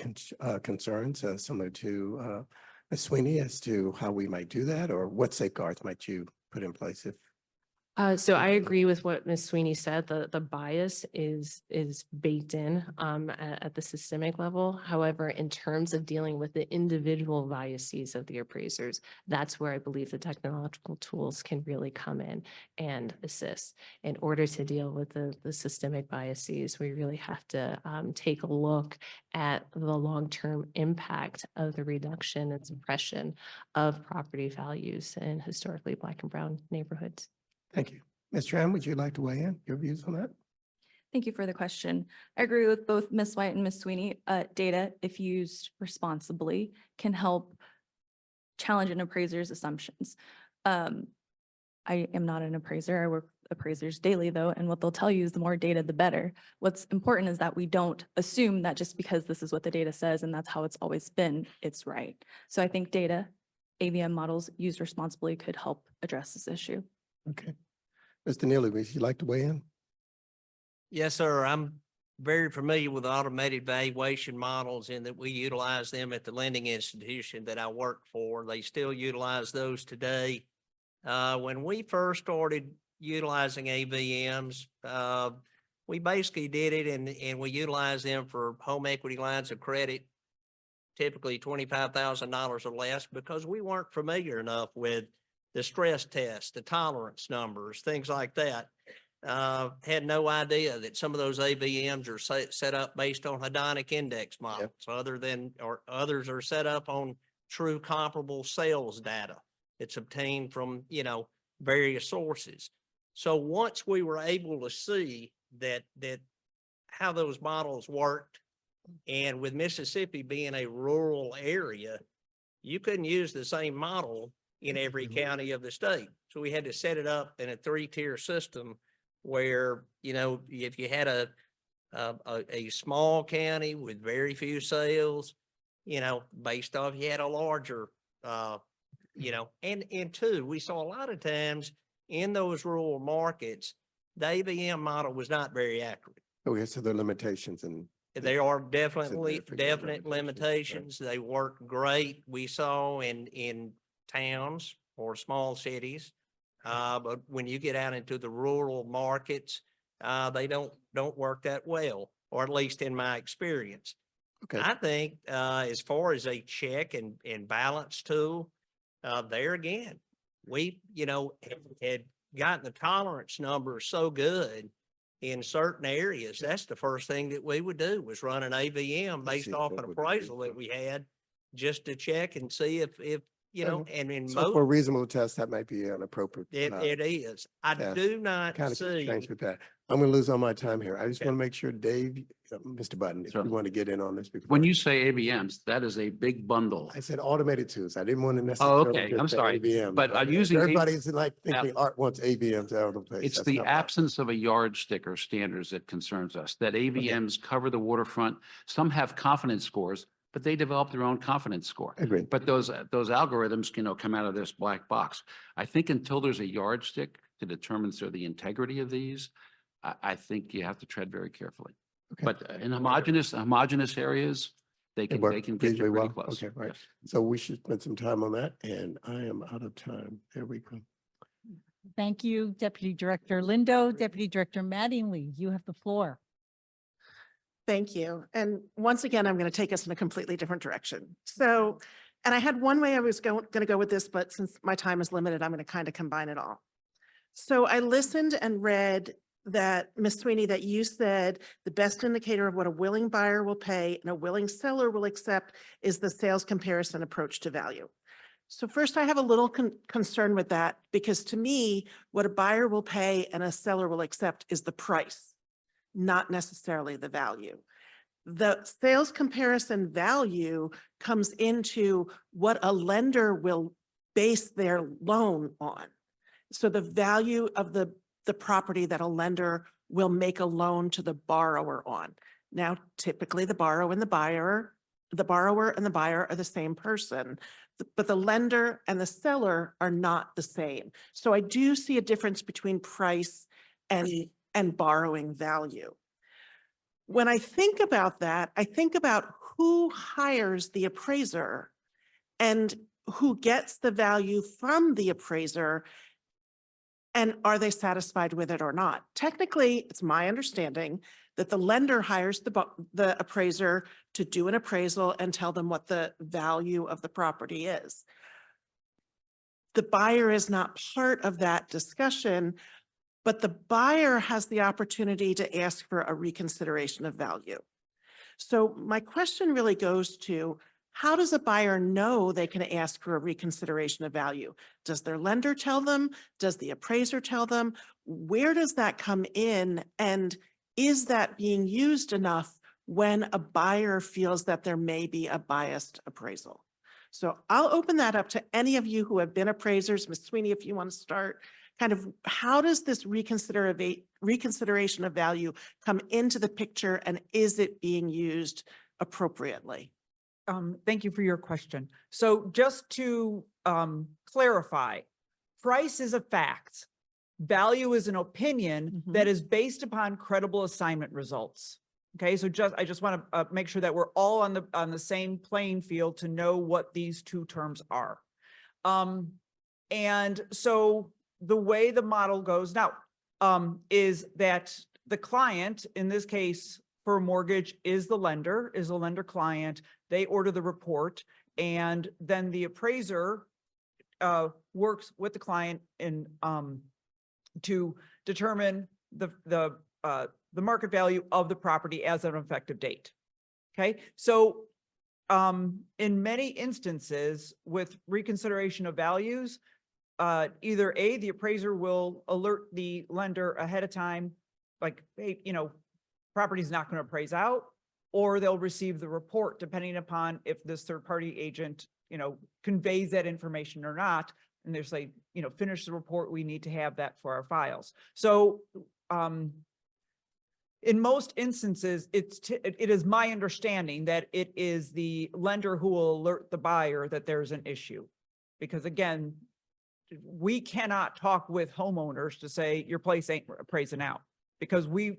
concerns similar to Ms. Sweeney as to how we might do that, or what safeguards might you put in place if So I agree with what Ms. Sweeney said. The bias is baked in at the systemic level. However, in terms of dealing with the individual biases of the appraisers, that's where I believe the technological tools can really come in and assist. In order to deal with the systemic biases, we really have to take a look at the long-term impact of the reduction and suppression of property values in historically Black and brown neighborhoods. Thank you. Ms. Tran, would you like to weigh in, your views on that? Thank you for the question. I agree with both Ms. White and Ms. Sweeney. Data, if used responsibly, can help challenge an appraiser's assumptions. I am not an appraiser. I work with appraisers daily though, and what they'll tell you is the more data, the better. What's important is that we don't assume that just because this is what the data says and that's how it's always been, it's right. So I think data, AVM models used responsibly could help address this issue. Okay. Mr. Neely, would you like to weigh in? Yes, sir. I'm very familiar with automated valuation models in that we utilize them at the lending institution that I work for. They still utilize those today. When we first started utilizing AVMs, we basically did it and we utilized them for home equity lines of credit, typically $25,000 or less, because we weren't familiar enough with the stress test, the tolerance numbers, things like that. Had no idea that some of those AVMs are set up based on hedonic index models, others are set up on true comparable sales data. It's obtained from, various sources. So once we were able to see that how those models worked, and with Mississippi being a rural area, you couldn't use the same model in every county of the state. So we had to set it up in a 3-tier system where, if you had a small county with very few sales, based off, you had a larger, and two, we saw a lot of times in those rural markets, the AVM model was not very accurate. Okay, so there are limitations and. There are definite limitations, limitations. They work great. We saw in towns or small cities. But when you get out into the rural markets, they don't work that well, or at least in my experience. Okay. I think as far as a check and balance tool, there again, we, had gotten the tolerance numbers so good in certain areas. That's the first thing that we would do, was run an AVM based off an appraisal that we had, just to check and see if and in So most, for a reasonable test, that might be an appropriate. it is. I test. do not Kind of see. change with that. I'm going to lose all my time here. I just want to make sure, Dave, Mr. Button, if you Certainly. want to get in on this. Before When you say AVMs, that is a big bundle. I said automated tools. I didn't want to Oh, necessarily. okay. just I'm say sorry. AVM, But I'm using everybody's like thinking Art wants AVMs out of the place. It's That's the not right. absence of a yardstick or standards that concerns us, that AVMs cover the waterfront. Some have confidence scores, but they develop their own confidence score. Agreed. But those algorithms, come out of this black box. I think until there's a yardstick to determine the integrity of these, I think you have to tread very carefully. Okay. But in homogeneous areas, they can work get you reasonably pretty well. close. Okay, right. Yes. So we should spend some time on that, and I am out of time. There we go. Thank you, Deputy Director Lindo. Deputy Director Mattingly, you have the floor. Thank you. And once again, I'm going to take us in a completely different direction. So, and I had one way I was going to go with this, but since my time is limited, I'm going to kind of combine it all. So I listened and read that, Ms. Sweeney, that you said the best indicator of what a willing buyer will pay and a willing seller will accept is the sales comparison approach to value. So first, I have a little concern with that, because to me, what a buyer will pay and a seller will accept is the price, not necessarily the value. The sales comparison value comes into what a lender will base their loan on. So the value of the property that a lender will make a loan to the borrower on. Now, typically the borrower and the buyer are the same person, but the lender and the seller are not the same. So I do see a difference between price and borrowing value. When I think about that, I think about who hires the appraiser and who gets the value from the appraiser. And are they satisfied with it or not? Technically, it's my understanding that the lender hires the appraiser to do an appraisal and tell them what the value of the property is. The buyer is not part of that discussion, but the buyer has the opportunity to ask for a reconsideration of value. So my question really goes to, how does a buyer know they can ask for a reconsideration of value? Does their lender tell them? Does the appraiser tell them? Where does that come in? And is that being used enough when a buyer feels that there may be a biased appraisal? So I'll open that up to any of you who have been appraisers. Ms. Sweeney, if you want to start, kind of how does this reconsideration of value come into the picture, and is it being used appropriately? Thank you for your question. So just to clarify, price is a fact. Value is an opinion that is based upon credible assignment results. Okay, so I just want to make sure that we're all on the same playing field to know what these two terms are. And so the way the model goes now is that the client, in this case for a mortgage, is a lender client. They order the report, and then the appraiser works with the client in to determine the market value of the property as of an effective date. Okay, so in many instances with reconsideration of values, either A, the appraiser will alert the lender ahead of time, like, hey, property's not going to appraise out, or they'll receive the report depending upon if this third-party agent, conveys that information or not. And they're like, finish the report. We need to have that for our files. So, in most instances, it is my understanding that it is the lender who will alert the buyer that there's an issue. Because again, we cannot talk with homeowners to say your place ain't appraising out, because we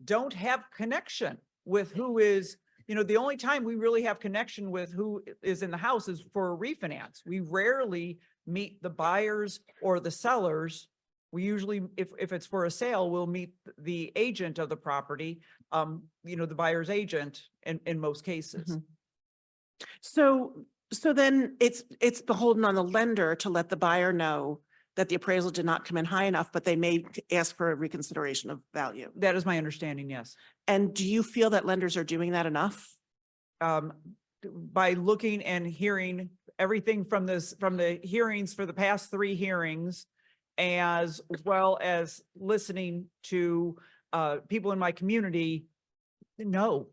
don't have connection with who is, the only time we really have connection with who is in the house is for a refinance. We rarely meet the buyers or the sellers. We usually, if it's for a sale, we'll meet the agent of the property, the buyer's agent in most cases. So then it's beholden on the lender to let the buyer know that the appraisal did not come in high enough, but they may ask for a reconsideration of value. That is my understanding, yes. And do you feel that lenders are doing that enough? By looking and hearing everything from the hearings for the past 3 hearings, as well as listening to people in my community, no.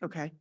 Okay.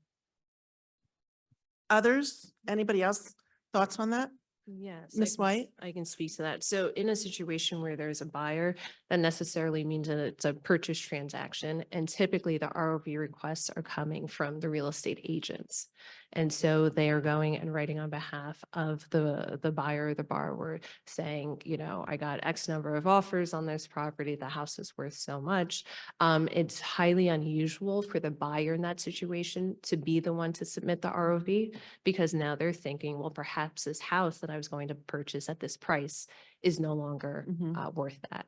Others? Anybody else? Thoughts on that? Yes. Ms. White? I can speak to that. So in a situation where there's a buyer, that necessarily means that it's a purchase transaction. And typically the ROV requests are coming from the real estate agents. And so they are going and writing on behalf of the buyer, the borrower, saying, I got X number of offers on this property. The house is worth so much. It's highly unusual for the buyer in that situation to be the one to submit the ROV, because now they're thinking, well, perhaps this house that I was going to purchase at this price is no longer worth that.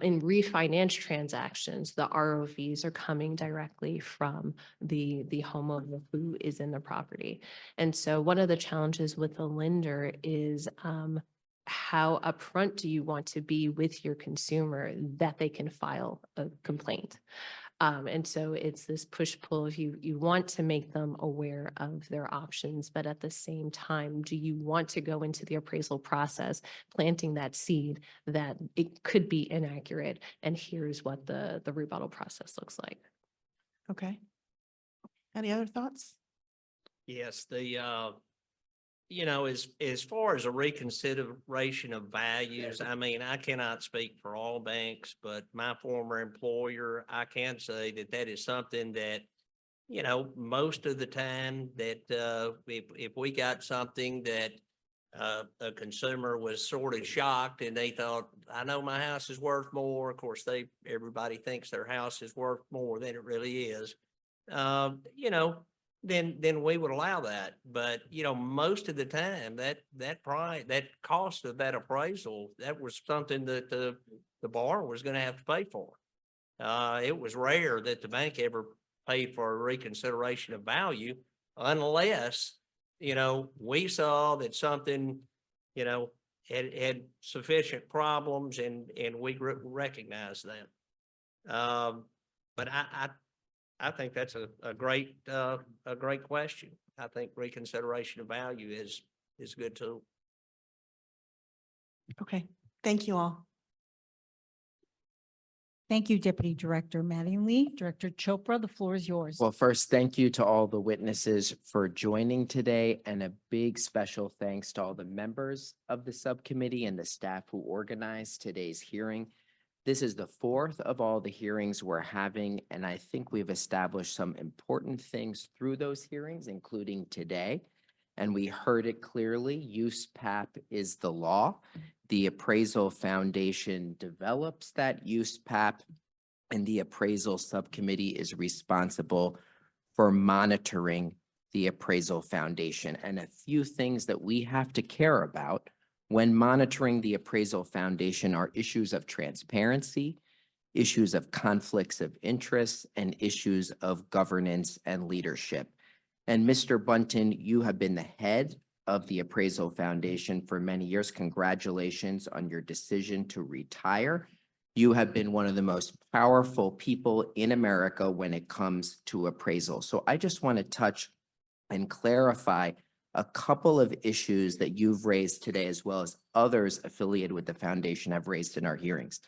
In refinance transactions, the ROVs are coming directly from the homeowner who is in the property. And so one of the challenges with the lender is how upfront do you want to be with your consumer that they can file a complaint? And so it's this push-pull. If you want to make them aware of their options, but at the same time, do you want to go into the appraisal process, planting that seed that it could be inaccurate, and here's what the rebuttal process looks like. Okay. Any other thoughts? Yes, as far as a reconsideration of values, I mean, I cannot speak for all banks, but my former employer, I can say that is something that, most of the time that if we got something that a consumer was sort of shocked and they thought, I know my house is worth more. Of course, everybody thinks their house is worth more than it really is. then we would allow that. But, you know, most of the time, that cost of that appraisal, that was something that the borrower was gonna have to pay for. It was rare that the bank ever paid for a reconsideration of value unless, you know, we saw that something, you know, had sufficient problems and we recognize them. But I think that's a great question. I think reconsideration of value is a good tool. Okay, thank you all. Thank you, Deputy Director Mattingly. Director Chopra, the floor is yours. Well, first, thank you to all the witnesses for joining today, and a big special thanks to all the members of the subcommittee and the staff who organized today's hearing. This is the fourth of all the hearings we're having, and I think we've established some important things through those hearings, including today. And we heard it clearly, USPAP is the law. The Appraisal Foundation develops that USPAP, and the Appraisal Subcommittee is responsible for monitoring the Appraisal Foundation. And a few things that we have to care about when monitoring the Appraisal Foundation are issues of transparency, issues of conflicts of interest, and issues of governance and leadership. And Mr. Bunton, you have been the head of the Appraisal Foundation for many years. Congratulations on your decision to retire. You have been one of the most powerful people in America when it comes to appraisal. So I just want to touch and clarify a couple of issues that you've raised today, as well as others affiliated with the foundation have raised in our hearings.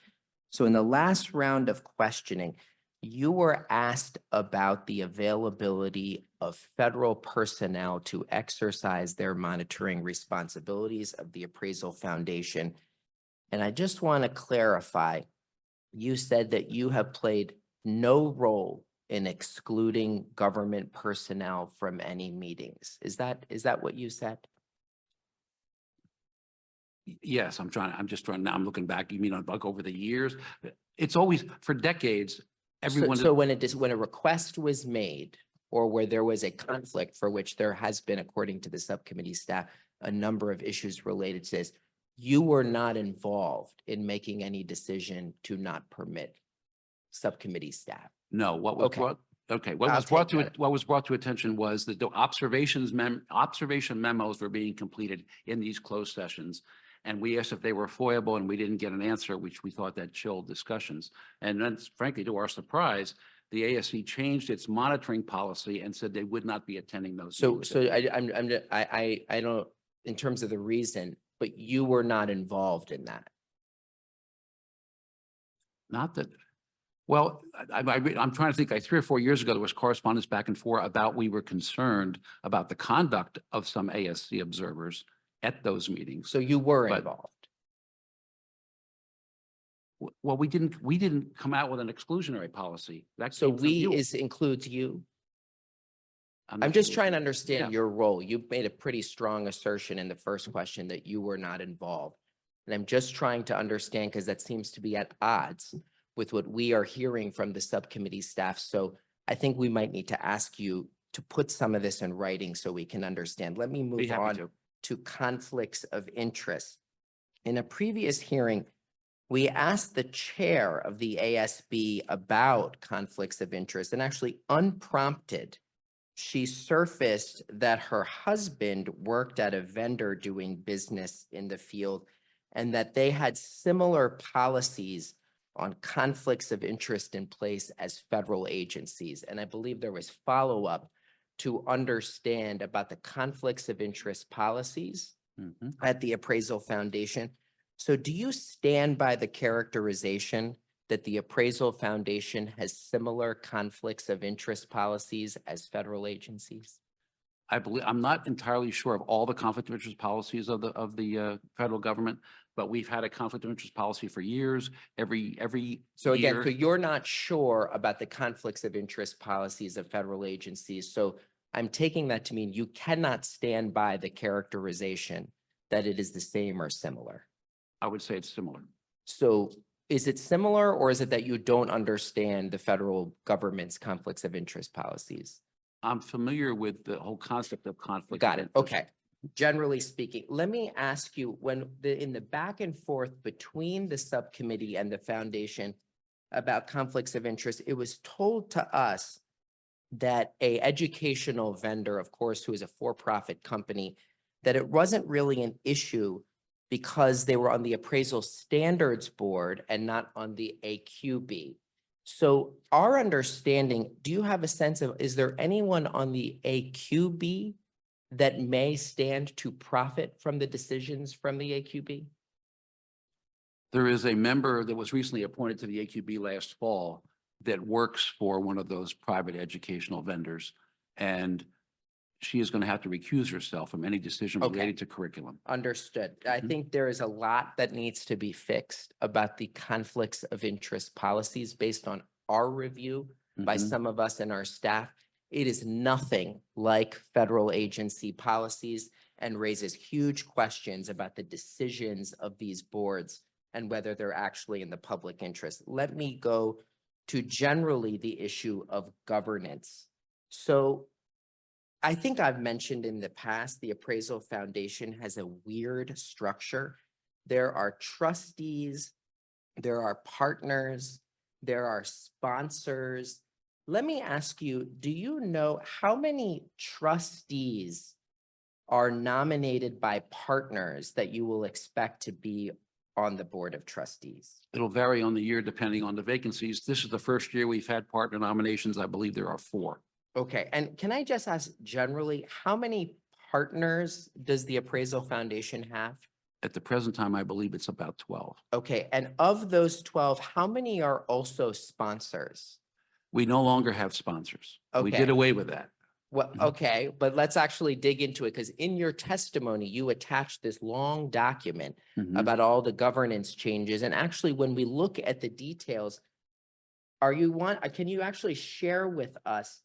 So in the last round of questioning, you were asked about the availability of federal personnel to exercise their monitoring responsibilities of the Appraisal Foundation. And I just want to clarify, you said that you have played no role in excluding government personnel from any meetings. Is that what you said? Yes, I'm looking back. You mean on back over the years? It's always, for decades, everyone. So when a request was made, or where there was a conflict for which there has been, according to the subcommittee staff, a number of issues related to this, you were not involved in making any decision to not permit subcommittee staff. No, what was Okay. brought, okay, I'll take what was brought to attention was that the observation memos were being completed in these closed sessions. And we asked if they were foiable, and we didn't get an answer, which we thought that chilled discussions. And then, frankly, to our surprise, the ASC changed its monitoring policy and said they would not be attending those. So meetings. I don't, in terms of the reason, but you were not involved in that. Not that, well, I'm trying to think, like 3 or 4 years ago, there was correspondence back and forth about, we were concerned about the conduct of some ASC observers at those meetings. So you were But- involved. Well, we didn't come out with an exclusionary policy. That So came from you. includes you. not I'm just sure. trying to understand Yeah. your role. You made a pretty strong assertion in the first question that you were not involved. And I'm just trying to understand, because that seems to be at odds with what we are hearing from the subcommittee staff. So I think we might need to ask you to put some of this in writing so we can understand. Let me Be move happy on to. to conflicts of interest. In a previous hearing, we asked the chair of the ASB about conflicts of interest, and actually unprompted, she surfaced that her husband worked at a vendor doing business in the field, and that they had similar policies on conflicts of interest in place as federal agencies. And I believe there was follow-up to understand about the conflicts of interest policies Mhm. at the Appraisal Foundation. So do you stand by the characterization that the Appraisal Foundation has similar conflicts of interest policies as federal agencies? I believe, I'm not entirely sure of all the conflict of interest policies of the federal government, but we've had a conflict of interest policy for years, every So again, year. so you're not sure about the conflicts of interest policies of federal agencies. So I'm taking that to mean you cannot stand by the characterization that it is the same or similar. I would say it's similar. So is it similar, or is it that you don't understand the federal government's conflicts of interest policies? I'm familiar with the whole concept of conflict. Got of it. interest. Okay. Generally speaking, let me ask you, in the back and forth between the subcommittee and the foundation about conflicts of interest, it was told to us that a educational vendor, of course, who is a for-profit company, that it wasn't really an issue because they were on the Appraisal Standards Board and not on the AQB. So our understanding, do you have a sense of, is there anyone on the AQB that may stand to profit from the decisions from the AQB? There is a member that was recently appointed to the AQB last fall that works for one of those private educational vendors. And she is going to have to recuse herself from any decision Okay. related to curriculum. Understood. I Mhm. think there is a lot that needs to be fixed about the conflicts of interest policies based on our review by Mhm. some of us and our staff. It is nothing like federal agency policies and raises huge questions about the decisions of these boards and whether they're actually in the public interest. Let me go to generally the issue of governance. So I think I've mentioned in the past, the Appraisal Foundation has a weird structure. There are trustees, there are partners, there are sponsors. Let me ask you, do you know how many trustees are nominated by partners that you will expect to be on the Board of Trustees? It'll vary on the year depending on the vacancies. This is the first year we've had partner nominations. I believe there are 4. Okay, and can I just ask generally, how many partners does the Appraisal Foundation have? At the present time, I believe it's about 12. Okay, and of those 12, how many are also sponsors? We no longer have sponsors. We did Okay. away with that. Well, Mhm. okay, but let's actually dig into it, because in your testimony, you attached this long document Mhm. about all the governance changes. And actually, when we look at the details, can you actually share with us,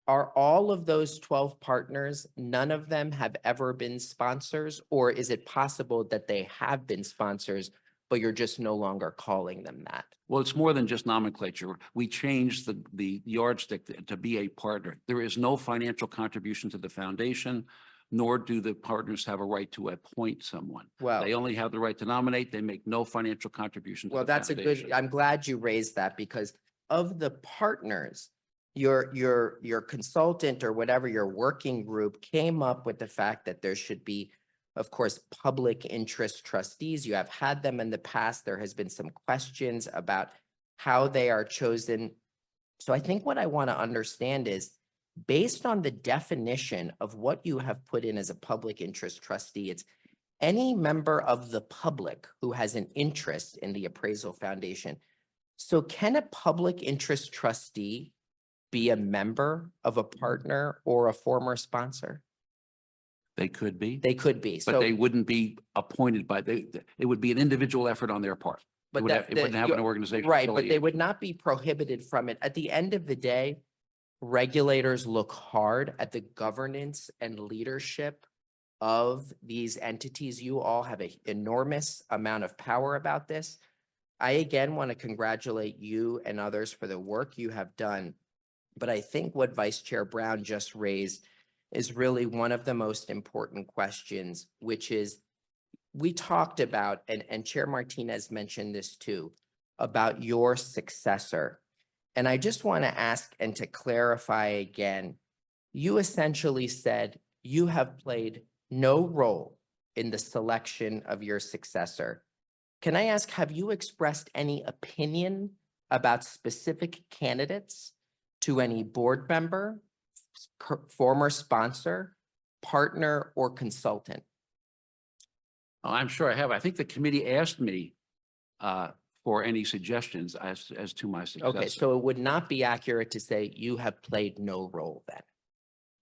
are all of those 12 partners, none of them have ever been sponsors? Or is it possible that they have been sponsors, but you're just no longer calling them that? Well, it's more than just nomenclature. We changed the yardstick to be a partner. There is no financial contribution to the foundation, nor do the partners have a right to appoint someone. Well, They only have the right to nominate. They make no financial contribution to well, the that's a foundation. good, I'm glad you raised that, because of the partners, your consultant or whatever, your working group came up with the fact that there should be, of course, public interest trustees. You have had them in the past. There has been some questions about how they are chosen. So I think what I want to understand is, based on the definition of what you have put in as a public interest trustee, it's any member of the public who has an interest in the Appraisal Foundation. So can a public interest trustee be a member of a partner or a former sponsor? They could be, They could be. but So, they wouldn't be appointed by, it would be an individual effort on their part. but It wouldn't have an organizational right, but they affiliation. would not be prohibited from it. At the end of the day, regulators look hard at the governance and leadership of these entities. You all have an enormous amount of power about this. I again want to congratulate you and others for the work you have done. But I think what Vice Chair Brown just raised is really one of the most important questions, which is, we talked about, and Chair Martinez mentioned this too, about your successor. And I just want to ask and to clarify again, you essentially said you have played no role in the selection of your successor. Can I ask, have you expressed any opinion about specific candidates to any board member, former sponsor, partner, or consultant? Oh, I'm sure I have. I think the committee asked me for any suggestions as to my successor. Okay, so it would not be accurate to say you have played no role then.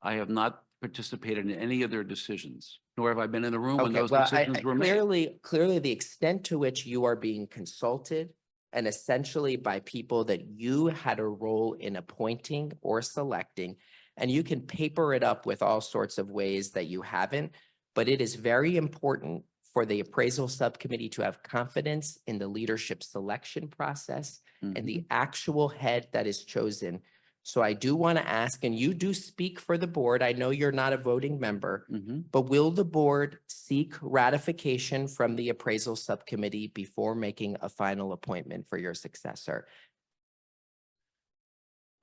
I have not participated in any of their decisions, nor have I been in the room when Okay, those well, decisions were made. clearly the extent to which you are being consulted and essentially by people that you had a role in appointing or selecting, and you can paper it up with all sorts of ways that you haven't, but it is very important for the Appraisal Subcommittee to have confidence in the leadership selection process and the actual head that is chosen So I do want to ask, and you do speak for the board. I know you're not a voting member, but will the board seek ratification from the appraisal subcommittee before making a final appointment for your successor?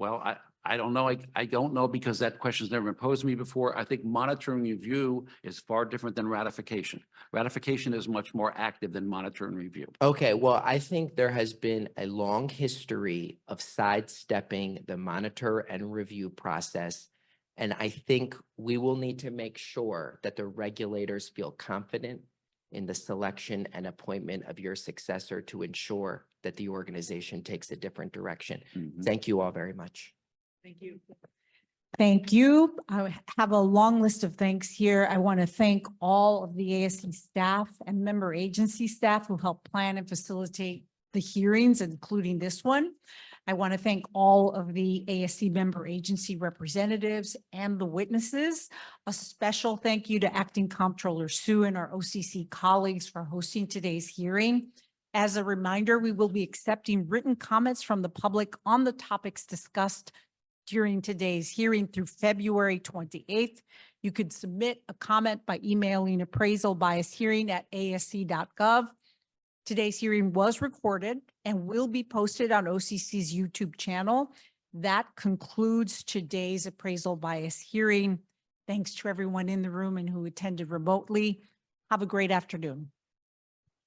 Well, I don't know. I don't know because that question's never been posed to me before. I think monitoring review is far different than ratification. Ratification is much more active than monitoring review. Okay, well, I think there has been a long history of sidestepping the monitor and review process. And I think we will need to make sure that the regulators feel confident in the selection and appointment of your successor to ensure that the organization takes a different direction. Thank you all very much. Thank you. Thank you. I have a long list of thanks here. I want to thank all of the ASC staff and member agency staff who helped plan and facilitate the hearings, including this one. I want to thank all of the ASC member agency representatives and the witnesses. A special thank you to Acting Comptroller Sue and our OCC colleagues for hosting today's hearing. As a reminder, we will be accepting written comments from the public on the topics discussed during today's hearing through February 28th. You could submit a comment by emailing appraisalbiashearing@asc.gov. Today's hearing was recorded and will be posted on OCC's YouTube channel. That concludes today's appraisal bias hearing. Thanks to everyone in the room and who attended remotely. Have a great afternoon.